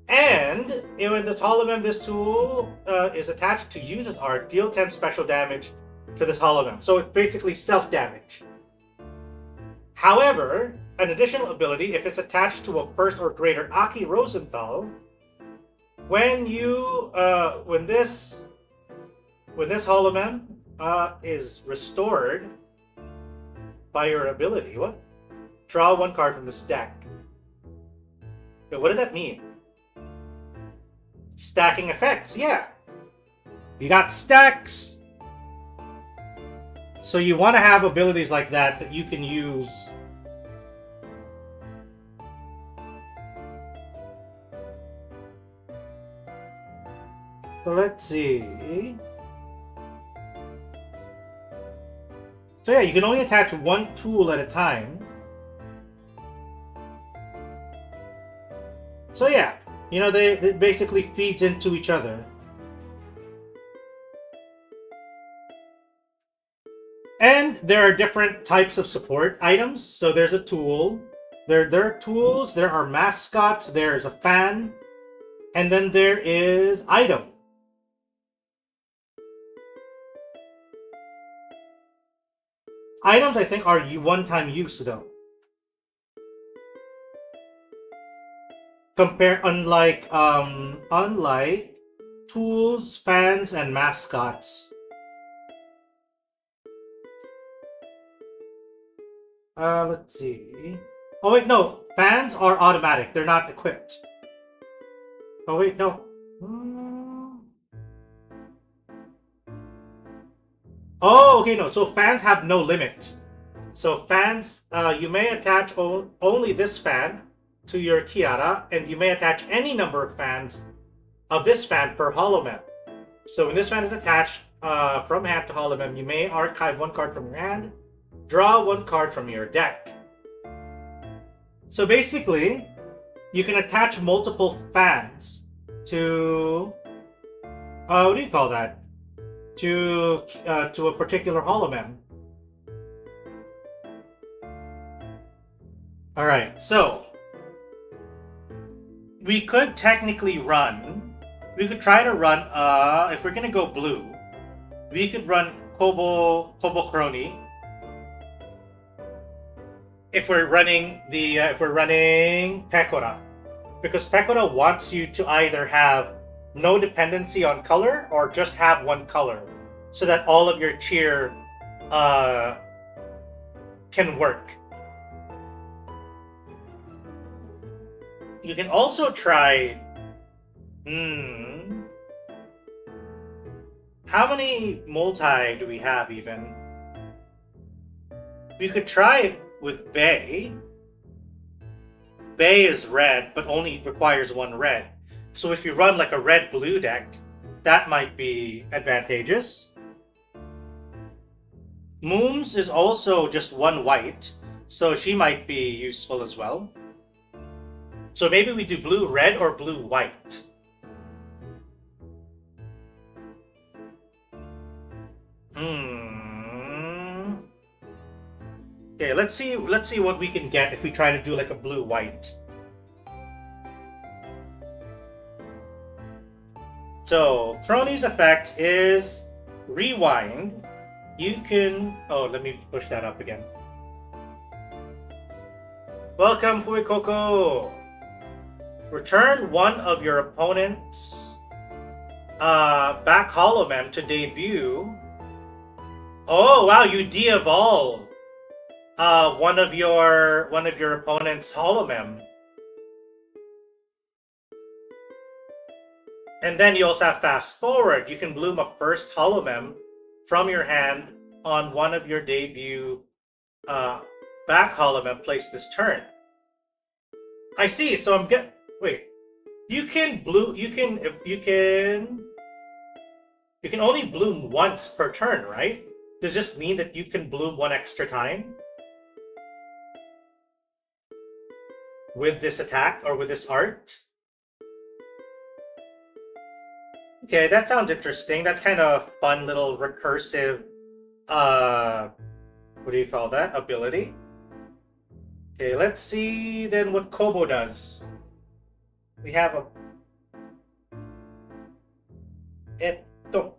And when this holomem, this tool is attached to user's art, deal 10 special damage to this holomem. So it's basically self-damage. However, an additional ability, if it's attached to a first or greater Aki Rosenthal, when this holomem is restored by your ability, draw 1 card from this deck. But what does that mean? Stacking effects, yeah. You got stacks. So you want to have abilities like that you can use. So let's see. So yeah, you can only attach 1 tool at a time. So yeah, they basically feeds into each other. And there are different types of support items. So there's a tool. There are tools, there are mascots, there's a fan, and then there is item. Items, I think, are one-time use, though. Unlike tools, fans, and mascots. Let's see. Oh wait, no. Fans are automatic. They're not equipped. Oh wait, no. Oh, okay, no. So fans have no limit. So fans, you may attach only this fan to your Kiara, and you may attach any number of fans of this fan per holomem. So when this fan is attached from hand to holomem, you may archive 1 card from your hand, draw 1 card from your deck. So basically, you can attach multiple fans to what do you call that? To a particular holomem. All right, so we could technically run. We could try to run. If we're gonna go blue, we could run Kobo Crony. If we're running Pecora, because Pecora wants you to either have no dependency on color or just have one color, so that all of your cheer can work. You can also try. How many multi do we have even? We could try with Bay. Bay is red, but only requires one red. So if you run like a red-blue deck, that might be advantageous. Mooms is also just one white, so she might be useful as well. So maybe we do blue-red or blue-white. Okay, let's see what we can get if we try to do like a blue-white. So, Crony's effect is rewind. You can... Oh, let me push that up again. Welcome, Fuikoko! Return one of your opponent's back holomem to debut. Oh, wow, you de-evolve one of your opponent's holomem. And then you also have fast forward. You can bloom a first holomem from your hand on one of your debut back holomem placed this turn. I see. So I'm get. Wait. You can bloom. You can only bloom once per turn, right? Does this mean that you can bloom one extra time with this attack or with this art? Okay, that sounds interesting. That's kind of fun little recursive, what do you call that? Ability. Okay, let's see then what Kobo does. We have a... Eto.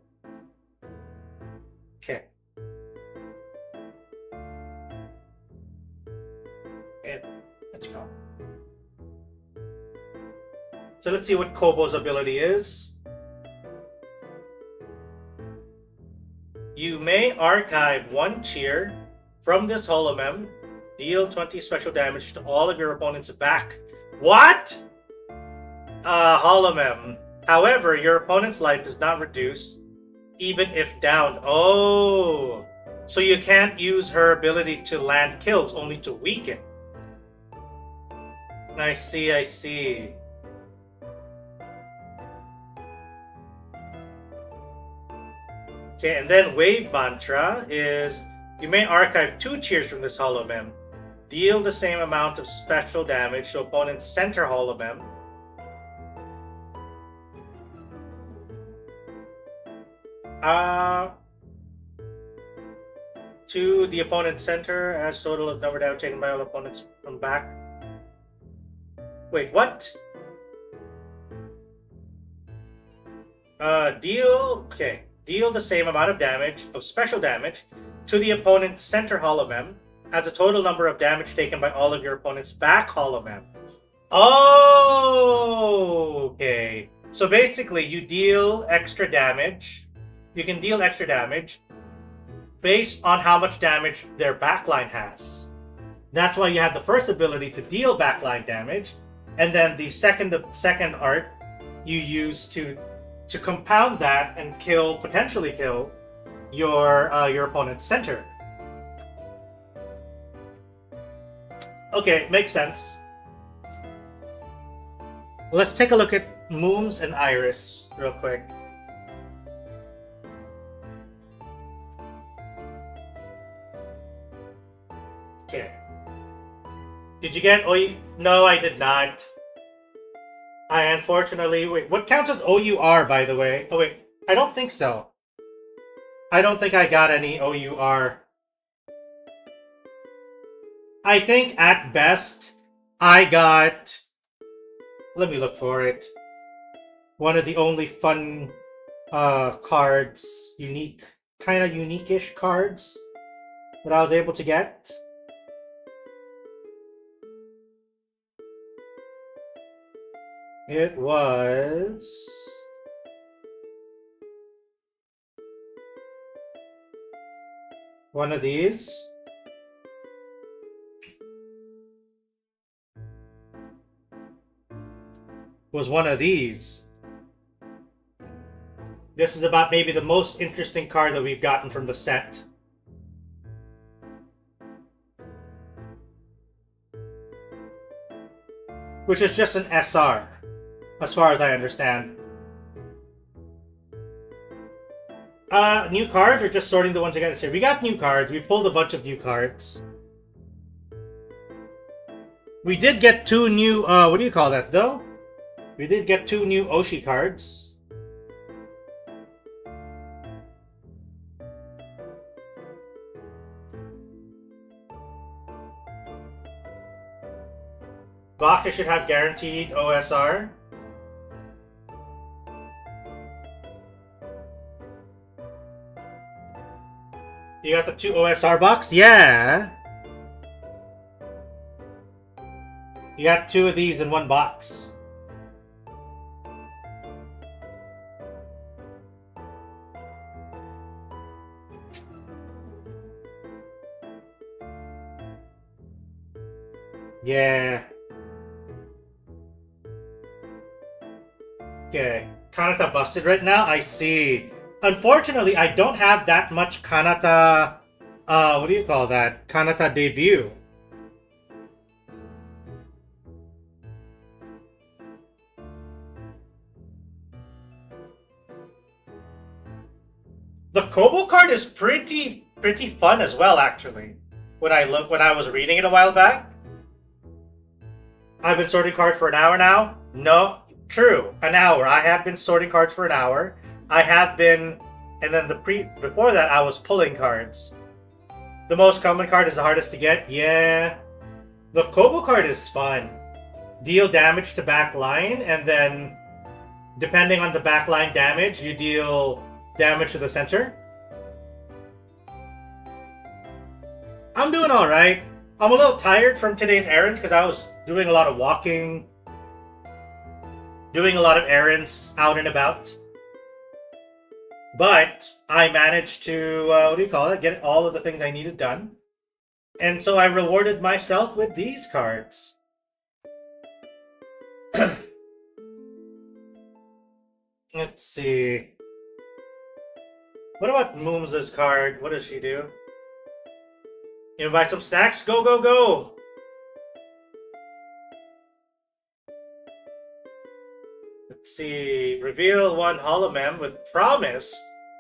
Okay. Let's go. So let's see what Kobo's ability is. You may archive one cheer from this holomem. Deal 20 special damage to all of your opponent's back. What? Holomem. However, your opponent's life does not reduce even if down. Oh. So you can't use her ability to land kills, only to weaken. I see, I see. Okay, and then Wave Mantra is you may archive 2 cheers from this holomem. Deal the same amount of special damage to opponent's center holomem. To the opponent's center as total of number damage taken by all opponents from back. Wait, what? Deal the same amount of damage, of special damage, to the opponent's center holomem as a total number of damage taken by all of your opponent's back holomem. Oh, okay. So basically, you deal extra damage. You can deal extra damage based on how much damage their backline has. That's why you have the first ability to deal backline damage, and then the second art you use to compound that and potentially kill your opponent's center. Okay, makes sense. Let's take a look at Mooms and Iris real quick. Okay. Did you get OU? No, I did not. I unfortunately... Wait, what counts as OUR, by the way? Oh, wait. I don't think so. I don't think I got any OUR. I think, at best, I got... Let me look for it. One of the only fun cards, kind of unique-ish cards that I was able to get. It was... one of these. Was one of these. This is about maybe the most interesting card that we've gotten from the set. Which is just an SR, as far as I understand. New cards or just sorting the ones I got to say? We got new cards. We pulled a bunch of new cards. We did get 2 new, what do you call that, though? We did get 2 new Oshi cards. Baka should have guaranteed OSR. You got the 2 OSR box? Yeah! You got 2 of these in 1 box. Yeah. Okay. Kanata busted right now? I see. Unfortunately, I don't have that much Kanata... what do you call that? Kanata debut. The Kobo card is pretty fun as well, actually. When I was reading it a while back. I've been sorting cards for an hour now. No, true, an hour. I have been sorting cards for an hour. I have been, and then before that, I was pulling cards. The most common card is the hardest to get. Yeah, the Kobo card is fun. Deal damage to back line, and then depending on the back line damage, you deal damage to the center. I'm doing all right. I'm a little tired from today's errand because I was doing a lot of walking, doing a lot of errands out and about. But I managed to, what do you call it, get all of the things I needed done. And so I rewarded myself with these cards. Let's see. What about Moomsa's card? What does she do? You buy some snacks? Go, go, go! Let's see. Reveal 1 Holomem with Promise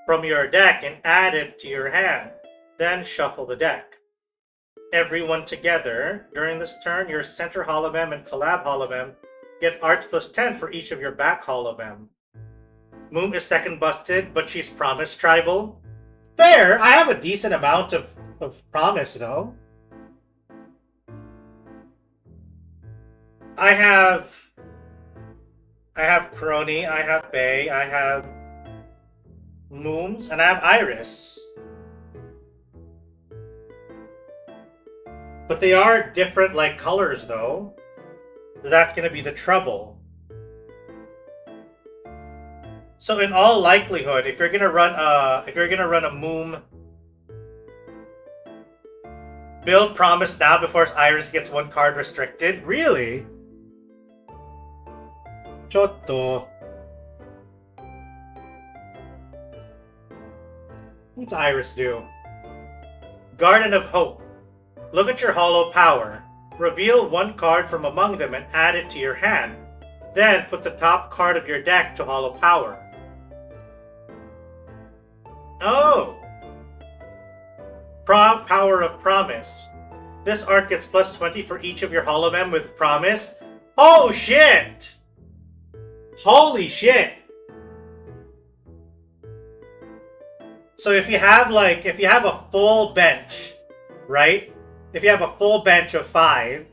from your deck and add it to your hand. Then shuffle the deck. Everyone together. During this turn, your center Holomem and collab Holomem get Arts plus 10 for each of your back Holomem. Moom is second busted, but she's Promise tribal. Fair! I have a decent amount of Promise, though. I have Crony, I have Bay, I have Mooms, and I have Iris. But they are different, like, colors, though. That's gonna be the trouble. So in all likelihood, if you're gonna run a Moom, build Promise now before Iris gets 1 card restricted. Really? Chotto. What's Iris do? Garden of Hope. Look at your hollow power. Reveal 1 card from among them and add it to your hand. Then put the top card of your deck to hollow power. Oh! Power of Promise. This art gets plus 20 for each of your holomem with promise. Oh shit! Holy shit! So if you have a full bench, right? If you have a full bench of 5,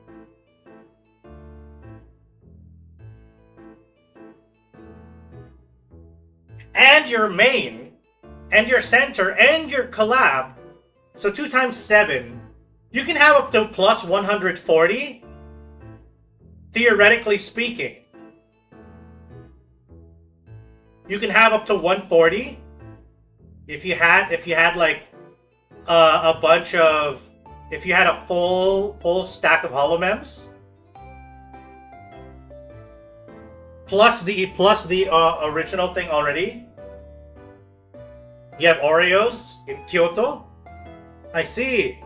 and your main, and your center, and your collab, so 2 times 7, you can have up to plus 140, theoretically speaking. You can have up to 140 if you had like a bunch of, if you had a full stack of holomems plus the original thing already. You have Oreos in Kyoto. I see.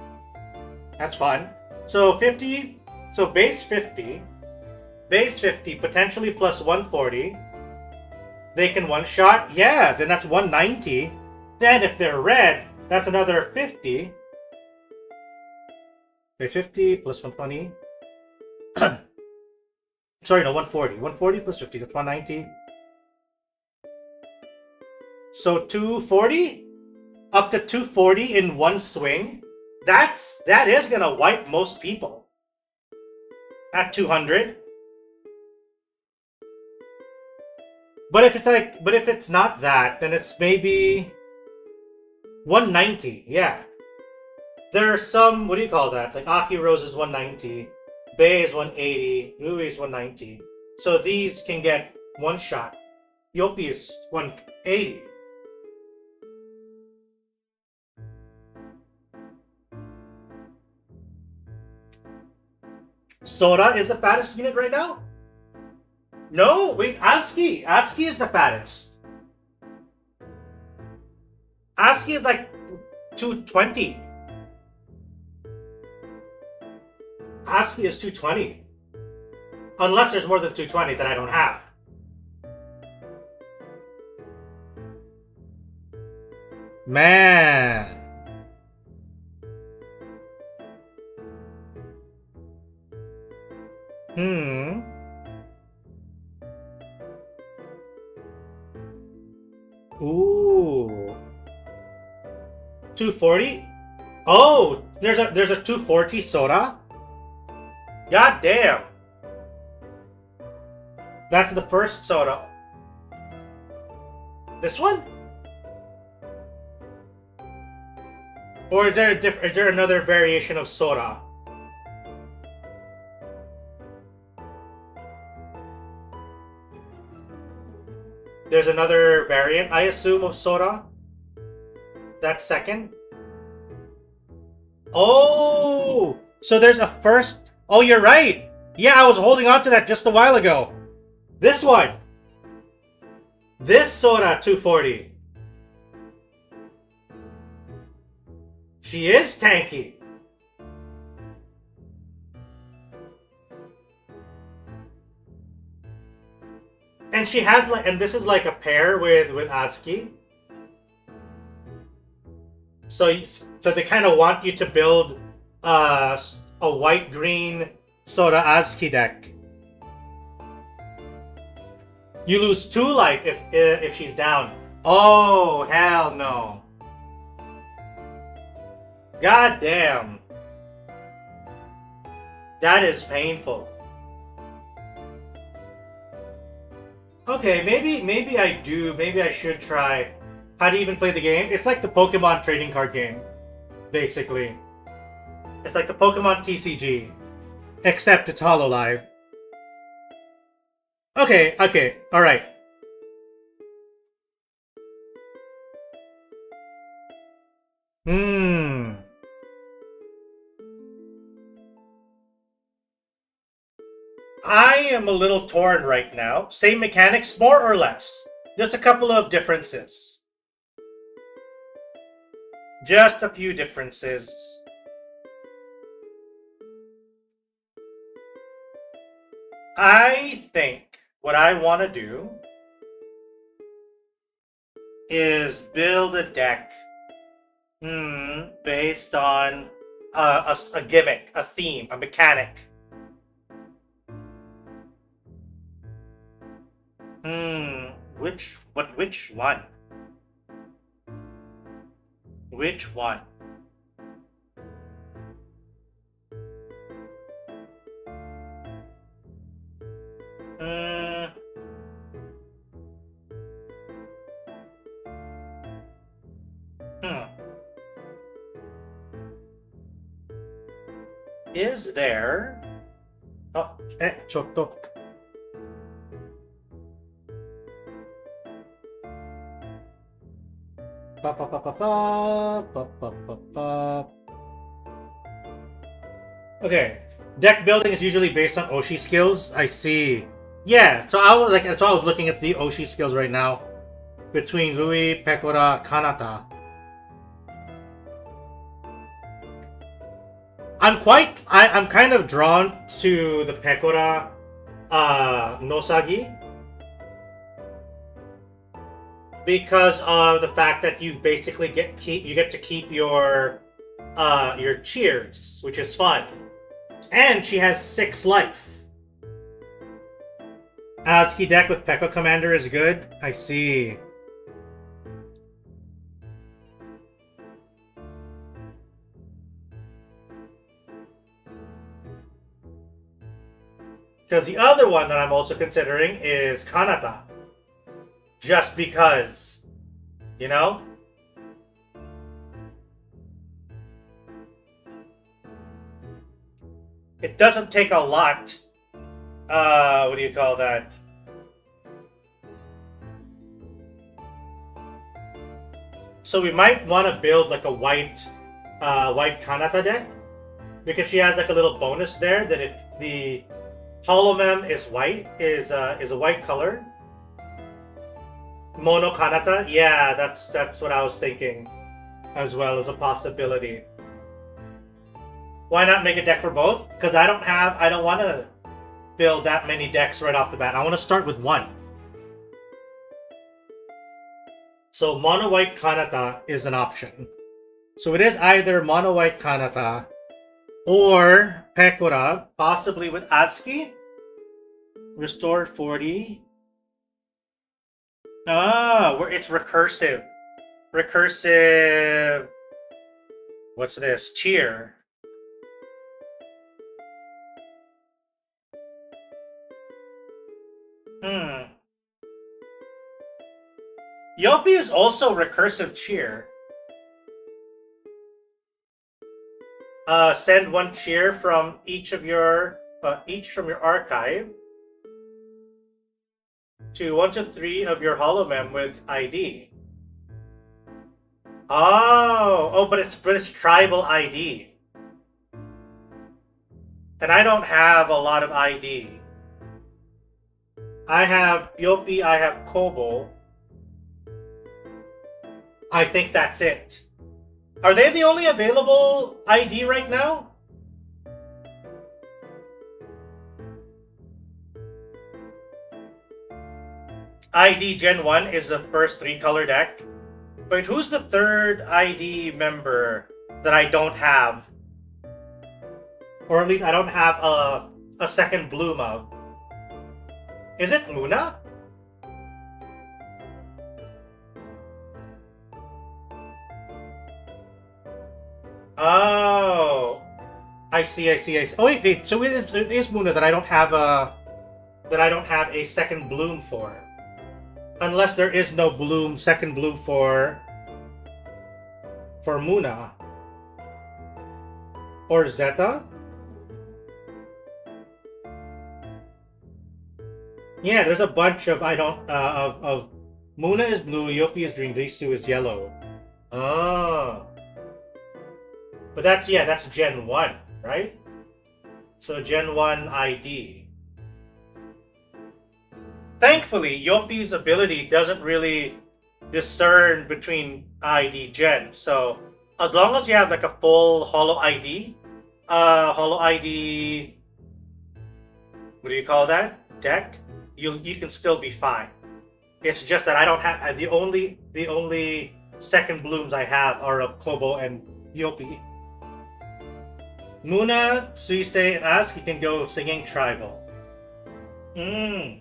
That's fun. So 50. So base 50, potentially plus 140. They can one-shot. Yeah, then that's 190. Then if they're red, that's another 50. Okay, 50 plus 120. Sorry, no, 140. 140 plus 50, that's 190. So 240? Up to 240 in one swing? That is gonna wipe most people. At 200. But if it's not that, then it's maybe 190. Yeah. There are some, what do you call that? Like Aki Rose is 190, Bay is 180, Louis is 190. So these can get one shot. Yopi is 180. Sora is the fattest unit right now? No, wait, ASCII. ASCII is the fattest. ASCII is like 220. ASCII is 220. Unless there's more than 220 that I don't have. Man. Ooh. 240? Oh, there's a 240 soda? God damn. That's the first soda. This one? Or is there another variation of soda? There's another variant, I assume, of soda. That's second. Oh! So there's a first... Oh, you're right! Yeah, I was holding on to that just a while ago. This one! This soda, 240. She is tanky. And she has like, and this is like a pair with Atsuki. So they kind of want you to build a white-green Soda Atsuki deck. You lose 2 life if she's down. Oh, hell no. God damn. That is painful. Okay, maybe I do. Maybe I should try how to even play the game. It's like the Pokemon trading card game, basically. It's like the Pokemon TCG, except it's Hololive. Okay, alright. I am a little torn right now. Same mechanics, more or less. Just a couple of differences. Just a few differences. I think what I want to do is build a deck based on a gimmick, a theme, a mechanic. Which one? Which one? Is there... Oh, chotto. Okay, deck building is usually based on Oshi skills. I see. Yeah, so I was looking at the Oshi skills right now between Rui, Pekora, Kanata. I'm kind of drawn to the Pekora Nosagi because of the fact that you basically get to keep your cheers, which is fun. And she has 6 life. ASCII deck with Pekka Commander is good. I see. Because the other one that I'm also considering is Kanata. Just because, you know? It doesn't take a lot. What do you call that? So we might want to build like a white Kanata deck. Because she has like a little bonus there that if the Holomem is white, is a white color. Mono Kanata, yeah, that's what I was thinking, as well as a possibility. Why not make a deck for both? Because I don't want to build that many decks right off the bat. I want to start with one. So mono white Kanata is an option. So it is either mono white Kanata or Pekora, possibly with ASCII. Restore 40. Where it's recursive. Recursive. What's this? Cheer. Yopi is also recursive cheer. Send 1 cheer from each from your archive to 1 to 3 of your Holomem with ID. But it's tribal ID. And I don't have a lot of ID. I have Yopi, I have Kobo. I think that's it. Are they the only available ID right now? ID Gen 1 is the first 3-color deck. Wait, who's the third ID member that I don't have? Or at least I don't have a second bloom of. Is it Muna? Oh, I see. Oh wait. So it is Muna that I don't have a second bloom for, unless there is no second bloom for Muna or Zeta. Yeah, there's a bunch of of Muna is blue, Yopi is green, Risu is yellow. Oh. But that's Gen 1, right? So Gen 1 ID. Thankfully, Yopi's ability doesn't really discern between ID gen. So as long as you have like a full Holo ID, what do you call that? Deck? You can still be fine. It's just that I don't have the only second blooms I have are of Kobo and Yopi. Muna, Suisei, and Asuki can go singing tribal. Hmm.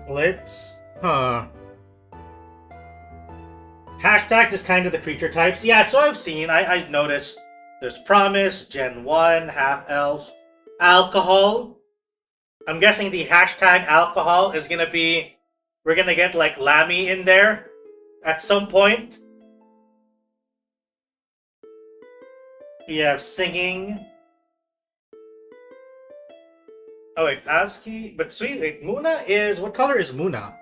Let's... Hashtags is kind of the creature types. Yeah, so I've seen, I noticed there's Promise, Gen 1, Half-Elf, Alcohol. I'm guessing the hashtag alcohol is gonna be... We're gonna get like Lammy in there at some point. You have singing. Oh wait, Asuki, but sweet, wait, Muna is, what color is Muna?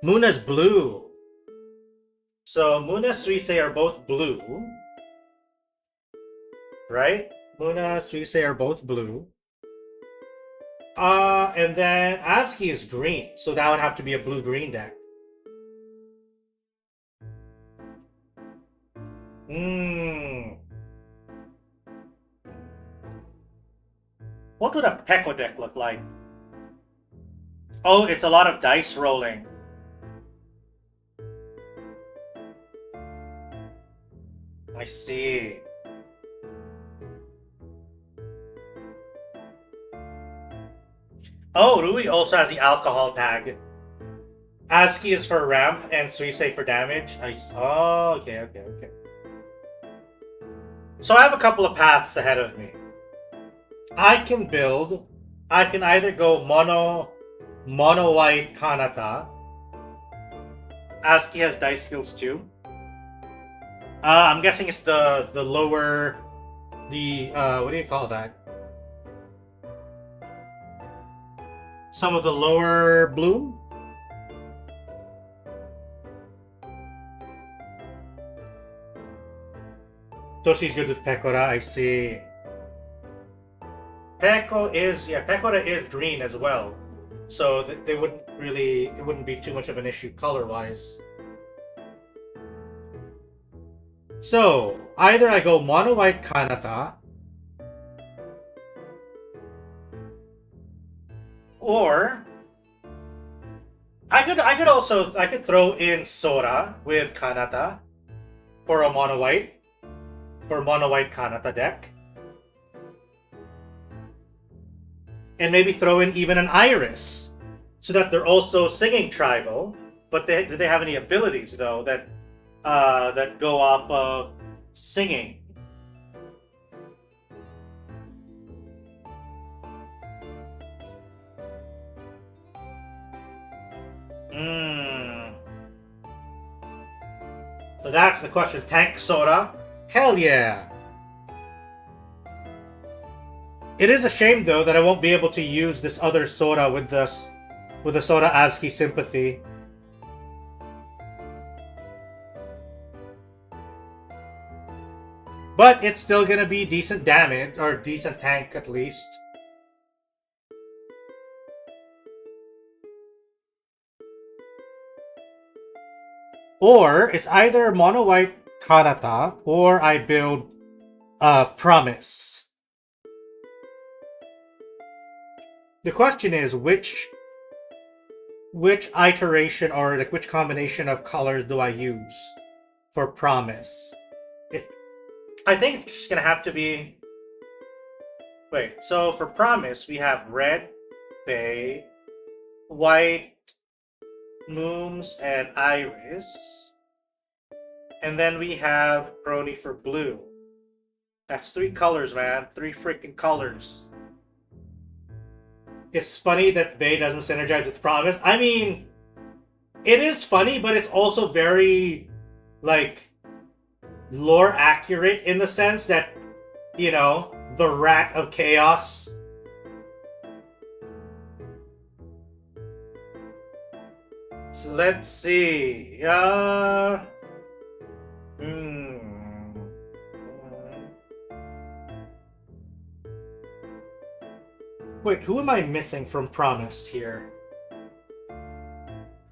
Muna's blue. So Muna, Suisei are both blue. Right? Muna, Suisei are both blue. And then Asuki is green, so that would have to be a blue-green deck. What would a Peko deck look like? Oh, it's a lot of dice rolling. I see. Oh, Rui also has the alcohol tag. Asuki is for ramp and Suisei for damage. Oh, okay. So I have a couple of paths ahead of me. I can either go mono white Kanata. Asuki has dice skills too. I'm guessing it's the lower, what do you call that? Some of the lower bloom? So she's good with Pekora, I see. Pekora is green as well. So they wouldn't really, it wouldn't be too much of an issue color-wise. So, either I go mono white Kanata, or I could throw in Sora with Kanata for a mono white Kanata deck. And maybe throw in even an Iris, so that they're also singing tribal, but do they have any abilities though that go off of singing? So that's the question. Tank Sora? Hell yeah! It is a shame though that I won't be able to use this other Sora with the Sora Asuki sympathy. But it's still gonna be decent damage, or decent tank at least. Or it's either mono white Kanata, or I build Promise. The question is which iteration or like which combination of colors do I use for Promise? I think it's just gonna have to be. Wait, so for Promise we have red, bay, white, Mooms, and Iris. And then we have Brony for blue. That's 3 colors, man. 3 freaking colors. It's funny that Bay doesn't synergize with Promise. I mean, it is funny, but it's also very, like, lore accurate in the sense that, you know, the rat of chaos. So let's see. Wait, who am I missing from Promise here?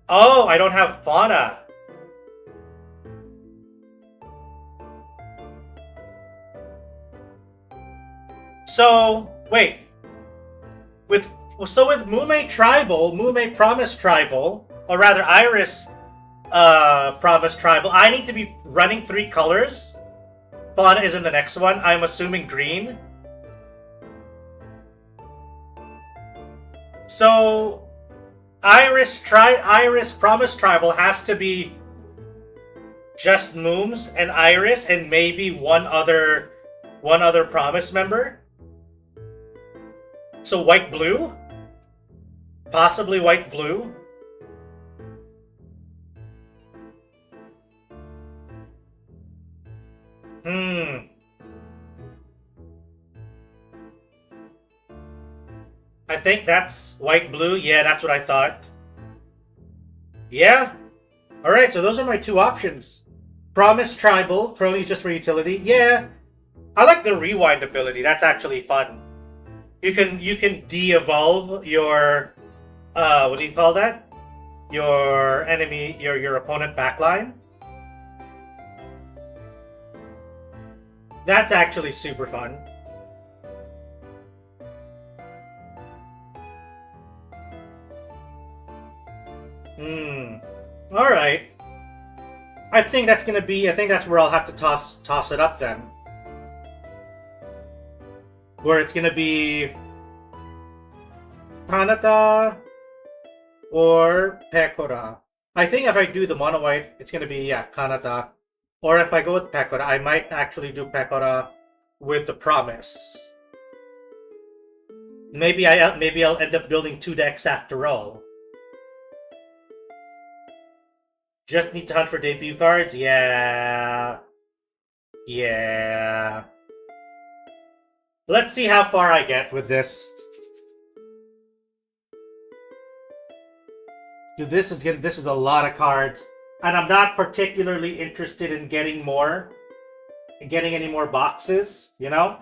Oh, I don't have Fauna. So wait, with Mume Tribal, Mume Promise Tribal, or rather Iris Promise Tribal, I need to be running 3 colors. Fauna is in the next one. I'm assuming green. So Iris Promise Tribal has to be just Mooms and Iris and maybe one other Promise member. So white blue? Possibly white blue? I think that's white blue. Yeah, that's what I thought. Yeah. Alright, so those are my 2 options. Promise Tribal, Cronies just for utility. Yeah. I like the rewind ability. That's actually fun. You can de-evolve your what do you call that? Your enemy, your opponent backline. That's actually super fun. Alright. I think that's where I'll have to toss it up then. Where it's gonna be Kanata or Pekora. I think if I do the mono white, it's gonna be Kanata. Or if I go with Pekora, I might actually do Pekora with the Promise. Maybe I'll end up building 2 decks after all. Just need to hunt for debut cards? Yeah. Yeah. Let's see how far I get with this. Dude, this is a lot of cards. And I'm not particularly interested in getting any more boxes, you know?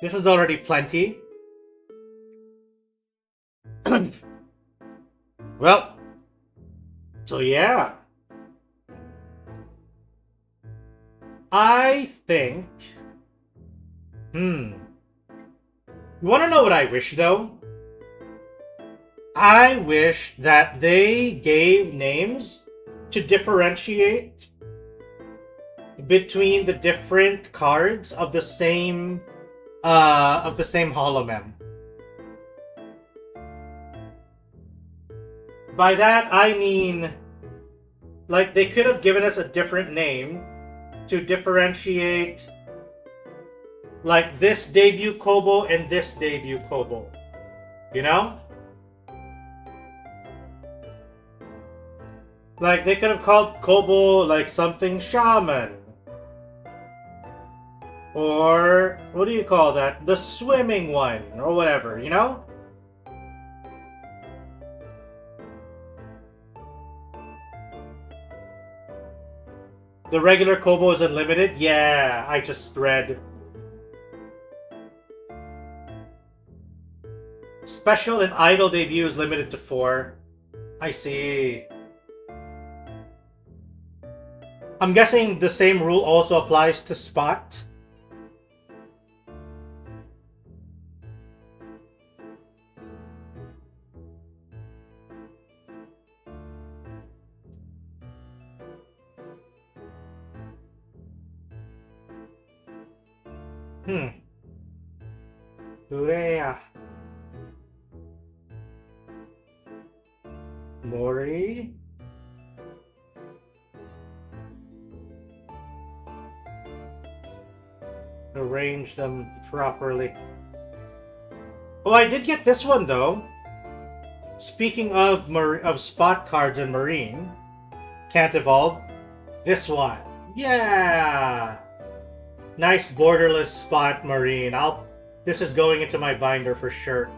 This is already plenty. Well, so yeah. I think... You want to know what I wish, though? I wish that they gave names to differentiate between the different cards of the same holomem. By that I mean, like, they could have given us a different name to differentiate, like, this debut Kobo and this debut Kobo. You know? Like, they could have called Kobo, like, something Shaman. Or, what do you call that? The swimming one, or whatever, you know? The regular Kobo is unlimited? Yeah, I just read. Special and idle debut is limited to 4. I see. I'm guessing the same rule also applies to Spot. Urea. Mori. Arrange them properly. Oh, I did get this one though. Speaking of spot cards in Marine, can't evolve. This one, yeah, nice borderless spot Marine. This is going into my binder for sure.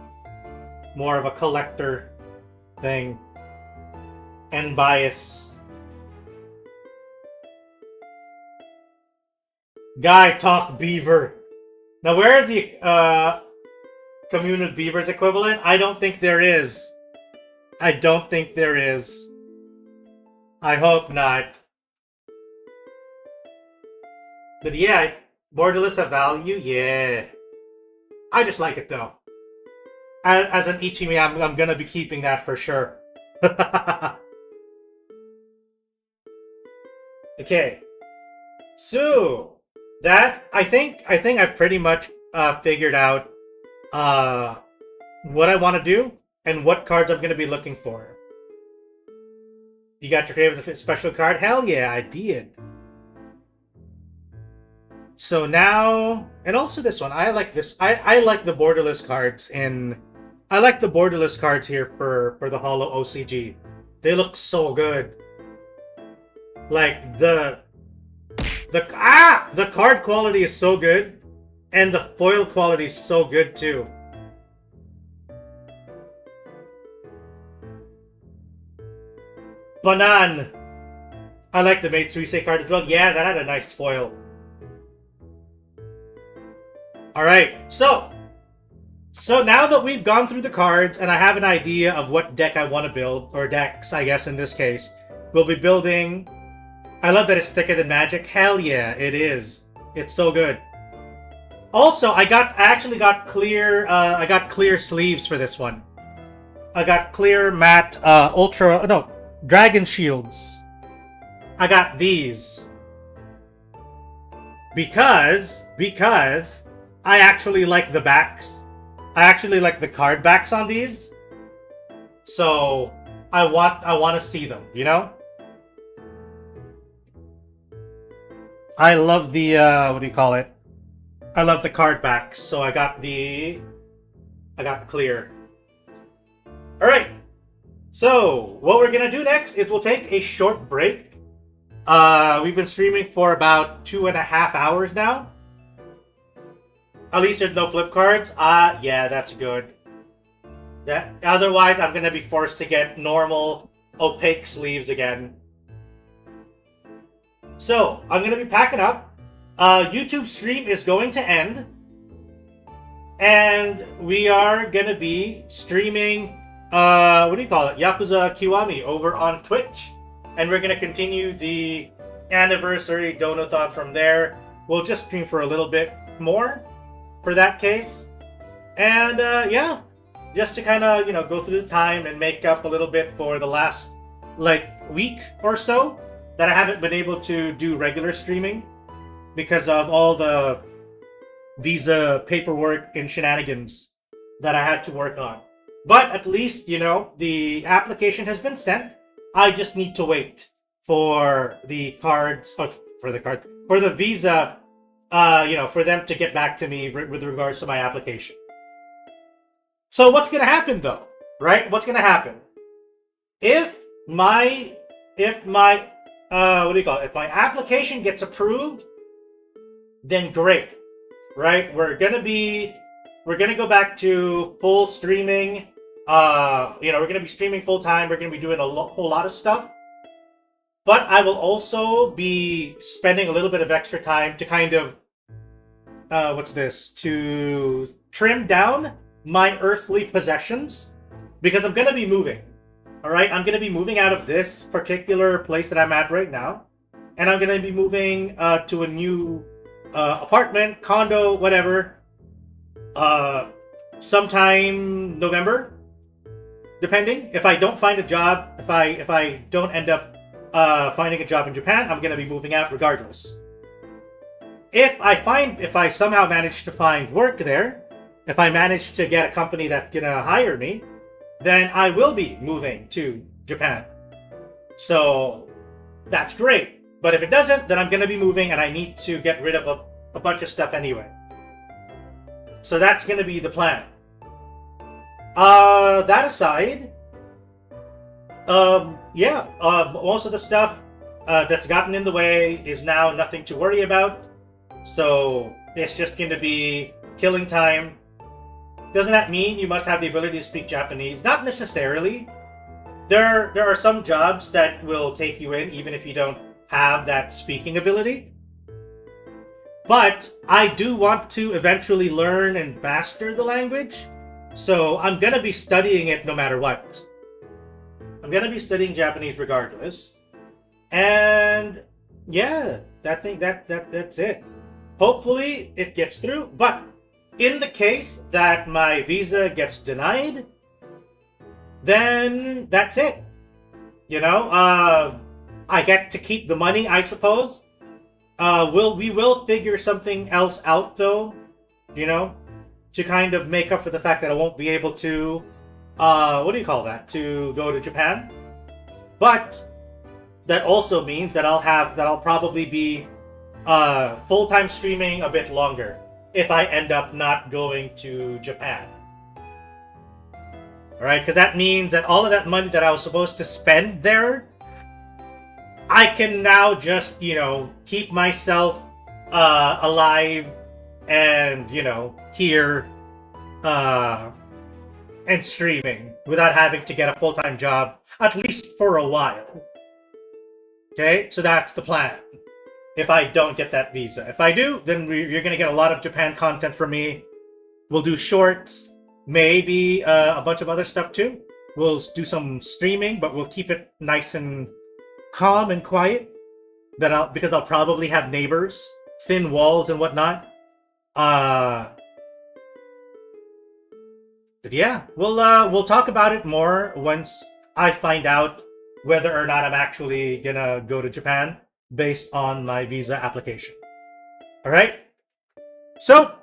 More of a collector thing. And bias. Guy talk beaver. Now where is the commune with beavers equivalent? I don't think there is. I don't think there is. I hope not. But yeah, borderless have value? Yeah. I just like it though. As an Ichimi, I'm gonna be keeping that for sure. Okay, so that I think I've pretty much figured out what I want to do and what cards I'm gonna be looking for. You got your favorite special card? Hell yeah, I did. So now, and also this one, I like this. I like the borderless cards I like the borderless cards here for the Holo OCG. They look so good. Like the card quality is so good, and the foil quality is so good too. Banan. I like the Mate Suisei card as well. Yeah, that had a nice foil. Alright, so now that we've gone through the cards and I have an idea of what deck I want to build, or decks, I guess in this case, we'll be building... I love that it's thicker than Magic. Hell yeah, it is. It's so good. Also, I actually got clear, I got clear sleeves for this one. I got clear matte, Dragon Shields. I got these. Because I actually like the backs. I actually like the card backs on these. So I want to see them, you know? I love the what do you call it? I love the card backs, so I got the clear. Alright. So what we're gonna do next is we'll take a short break. We've been streaming for about 2.5 hours now. At least there's no flip cards. Yeah, that's good. Otherwise, I'm gonna be forced to get normal opaque sleeves again. So I'm gonna be packing up. YouTube stream is going to end, and we are gonna be streaming. What do you call it? Yakuza Kiwami over on Twitch, and we're gonna continue the anniversary donathon from there. We'll just stream for a little bit more for that case, and yeah, just to kind of go through the time and make up a little bit for the last week or so that I haven't been able to do regular streaming because of all the visa paperwork and shenanigans that I had to work on. But at least, the application has been sent. I just need to wait for the cards, for the visa, for them to get back to me with regards to my application. So what's going to happen though, right? What's going to happen? If my if my application gets approved, then great, right? We're gonna go back to full streaming. We're gonna be streaming full time. We're gonna be doing a whole lot of stuff. But I will also be spending a little bit of extra time to kind of to trim down my earthly possessions, because I'm gonna be moving. Alright, I'm going to be moving out of this particular place that I'm at right now. And I'm going to be moving to a new apartment, condo, whatever. Sometime November. Depending. If I don't find a job, if I don't end up finding a job in Japan, I'm going to be moving out regardless. If I somehow manage to find work there, if I manage to get a company that's going to hire me, then I will be moving to Japan. So that's great. But if it doesn't, then I'm going to be moving and I need to get rid of a bunch of stuff anyway. So that's going to be the plan. That aside, most of the stuff that's gotten in the way is now nothing to worry about. So it's just going to be killing time. Doesn't that mean you must have the ability to speak Japanese? Not necessarily. There are some jobs that will take you in even if you don't have that speaking ability. But I do want to eventually learn and master the language. So I'm going to be studying it no matter what. I'm going to be studying Japanese regardless. And yeah, that's it. Hopefully it gets through. But in the case that my visa gets denied, then that's it. You know, I get to keep the money, I suppose. We will figure something else out, though, you know, to kind of make up for the fact that I won't be able to, what do you call that, to go to Japan. But that also means that I'll probably be full-time streaming a bit longer if I end up not going to Japan. Alright, because that means that all of that money that I was supposed to spend there, I can now just, you know, keep myself alive and, you know, here and streaming without having to get a full-time job, at least for a while. Okay, so that's the plan. If I don't get that visa. If I do, then you're going to get a lot of Japan content from me. We'll do shorts, maybe a bunch of other stuff too. We'll do some streaming, but we'll keep it nice and calm and quiet. Because I'll probably have neighbors, thin walls and whatnot. But yeah, we'll talk about it more once I find out whether or not I'm actually gonna go to Japan based on my visa application. Alright? So,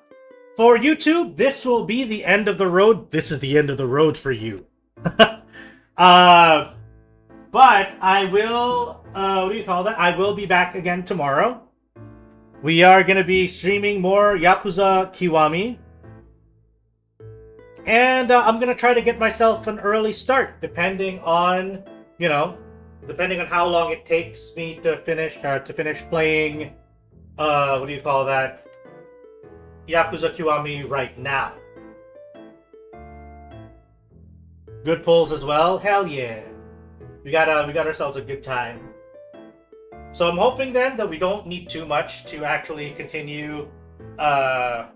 for YouTube, this will be the end of the road. This is the end of the road for you. But I will, what do you call that? I will be back again tomorrow. We are going to be streaming more Yakuza Kiwami. And I'm going to try to get myself an early start, depending on, you know, depending on how long it takes me to finish playing, what do you call that? Yakuza Kiwami right now. Good pulls as well? Hell yeah. We got ourselves a good time. So I'm hoping then that we don't need too much to actually continue to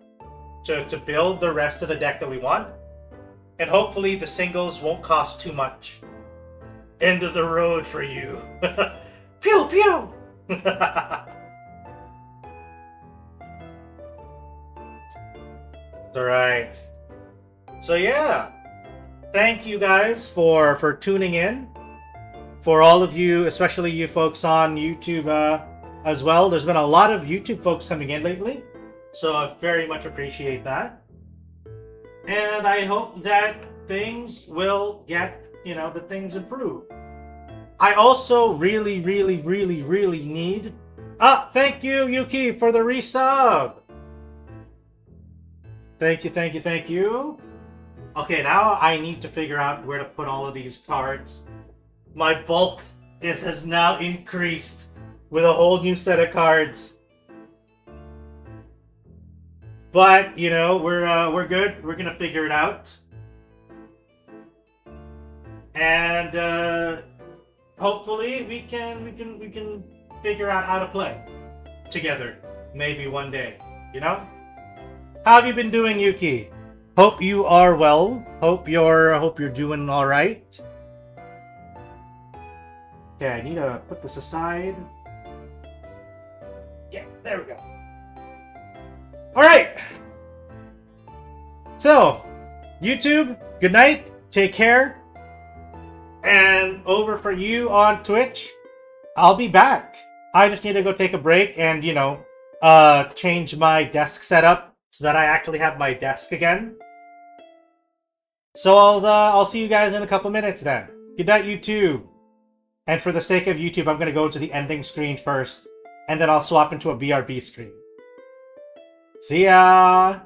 build the rest of the deck that we want. And hopefully the singles won't cost too much. End of the road for you. Pew pew! Alright. So yeah. Thank you guys for tuning in. For all of you, especially you folks on YouTube as well. There's been a lot of YouTube folks coming in lately. So I very much appreciate that. And I hope that things will get, you know, that things improve. I also really need... thank you, Yuki, for the resub! Thank you. Okay, now I need to figure out where to put all of these cards. My bulk has now increased with a whole new set of cards. But, you know, we're good. We're gonna figure it out. And hopefully we can figure out how to play together. Maybe one day, you know? How have you been doing, Yuki? Hope you are well. Hope you're doing all right. Okay, I need to put this aside. Yeah, there we go. All right. So, YouTube, good night. Take care. And over for you on Twitch, I'll be back. I just need to go take a break and, you know, change my desk setup so that I actually have my desk again. So I'll see you guys in a couple minutes then. Good night, YouTube. And for the sake of YouTube, I'm going to go to the ending screen first, and then I'll swap into a BRB screen. See ya!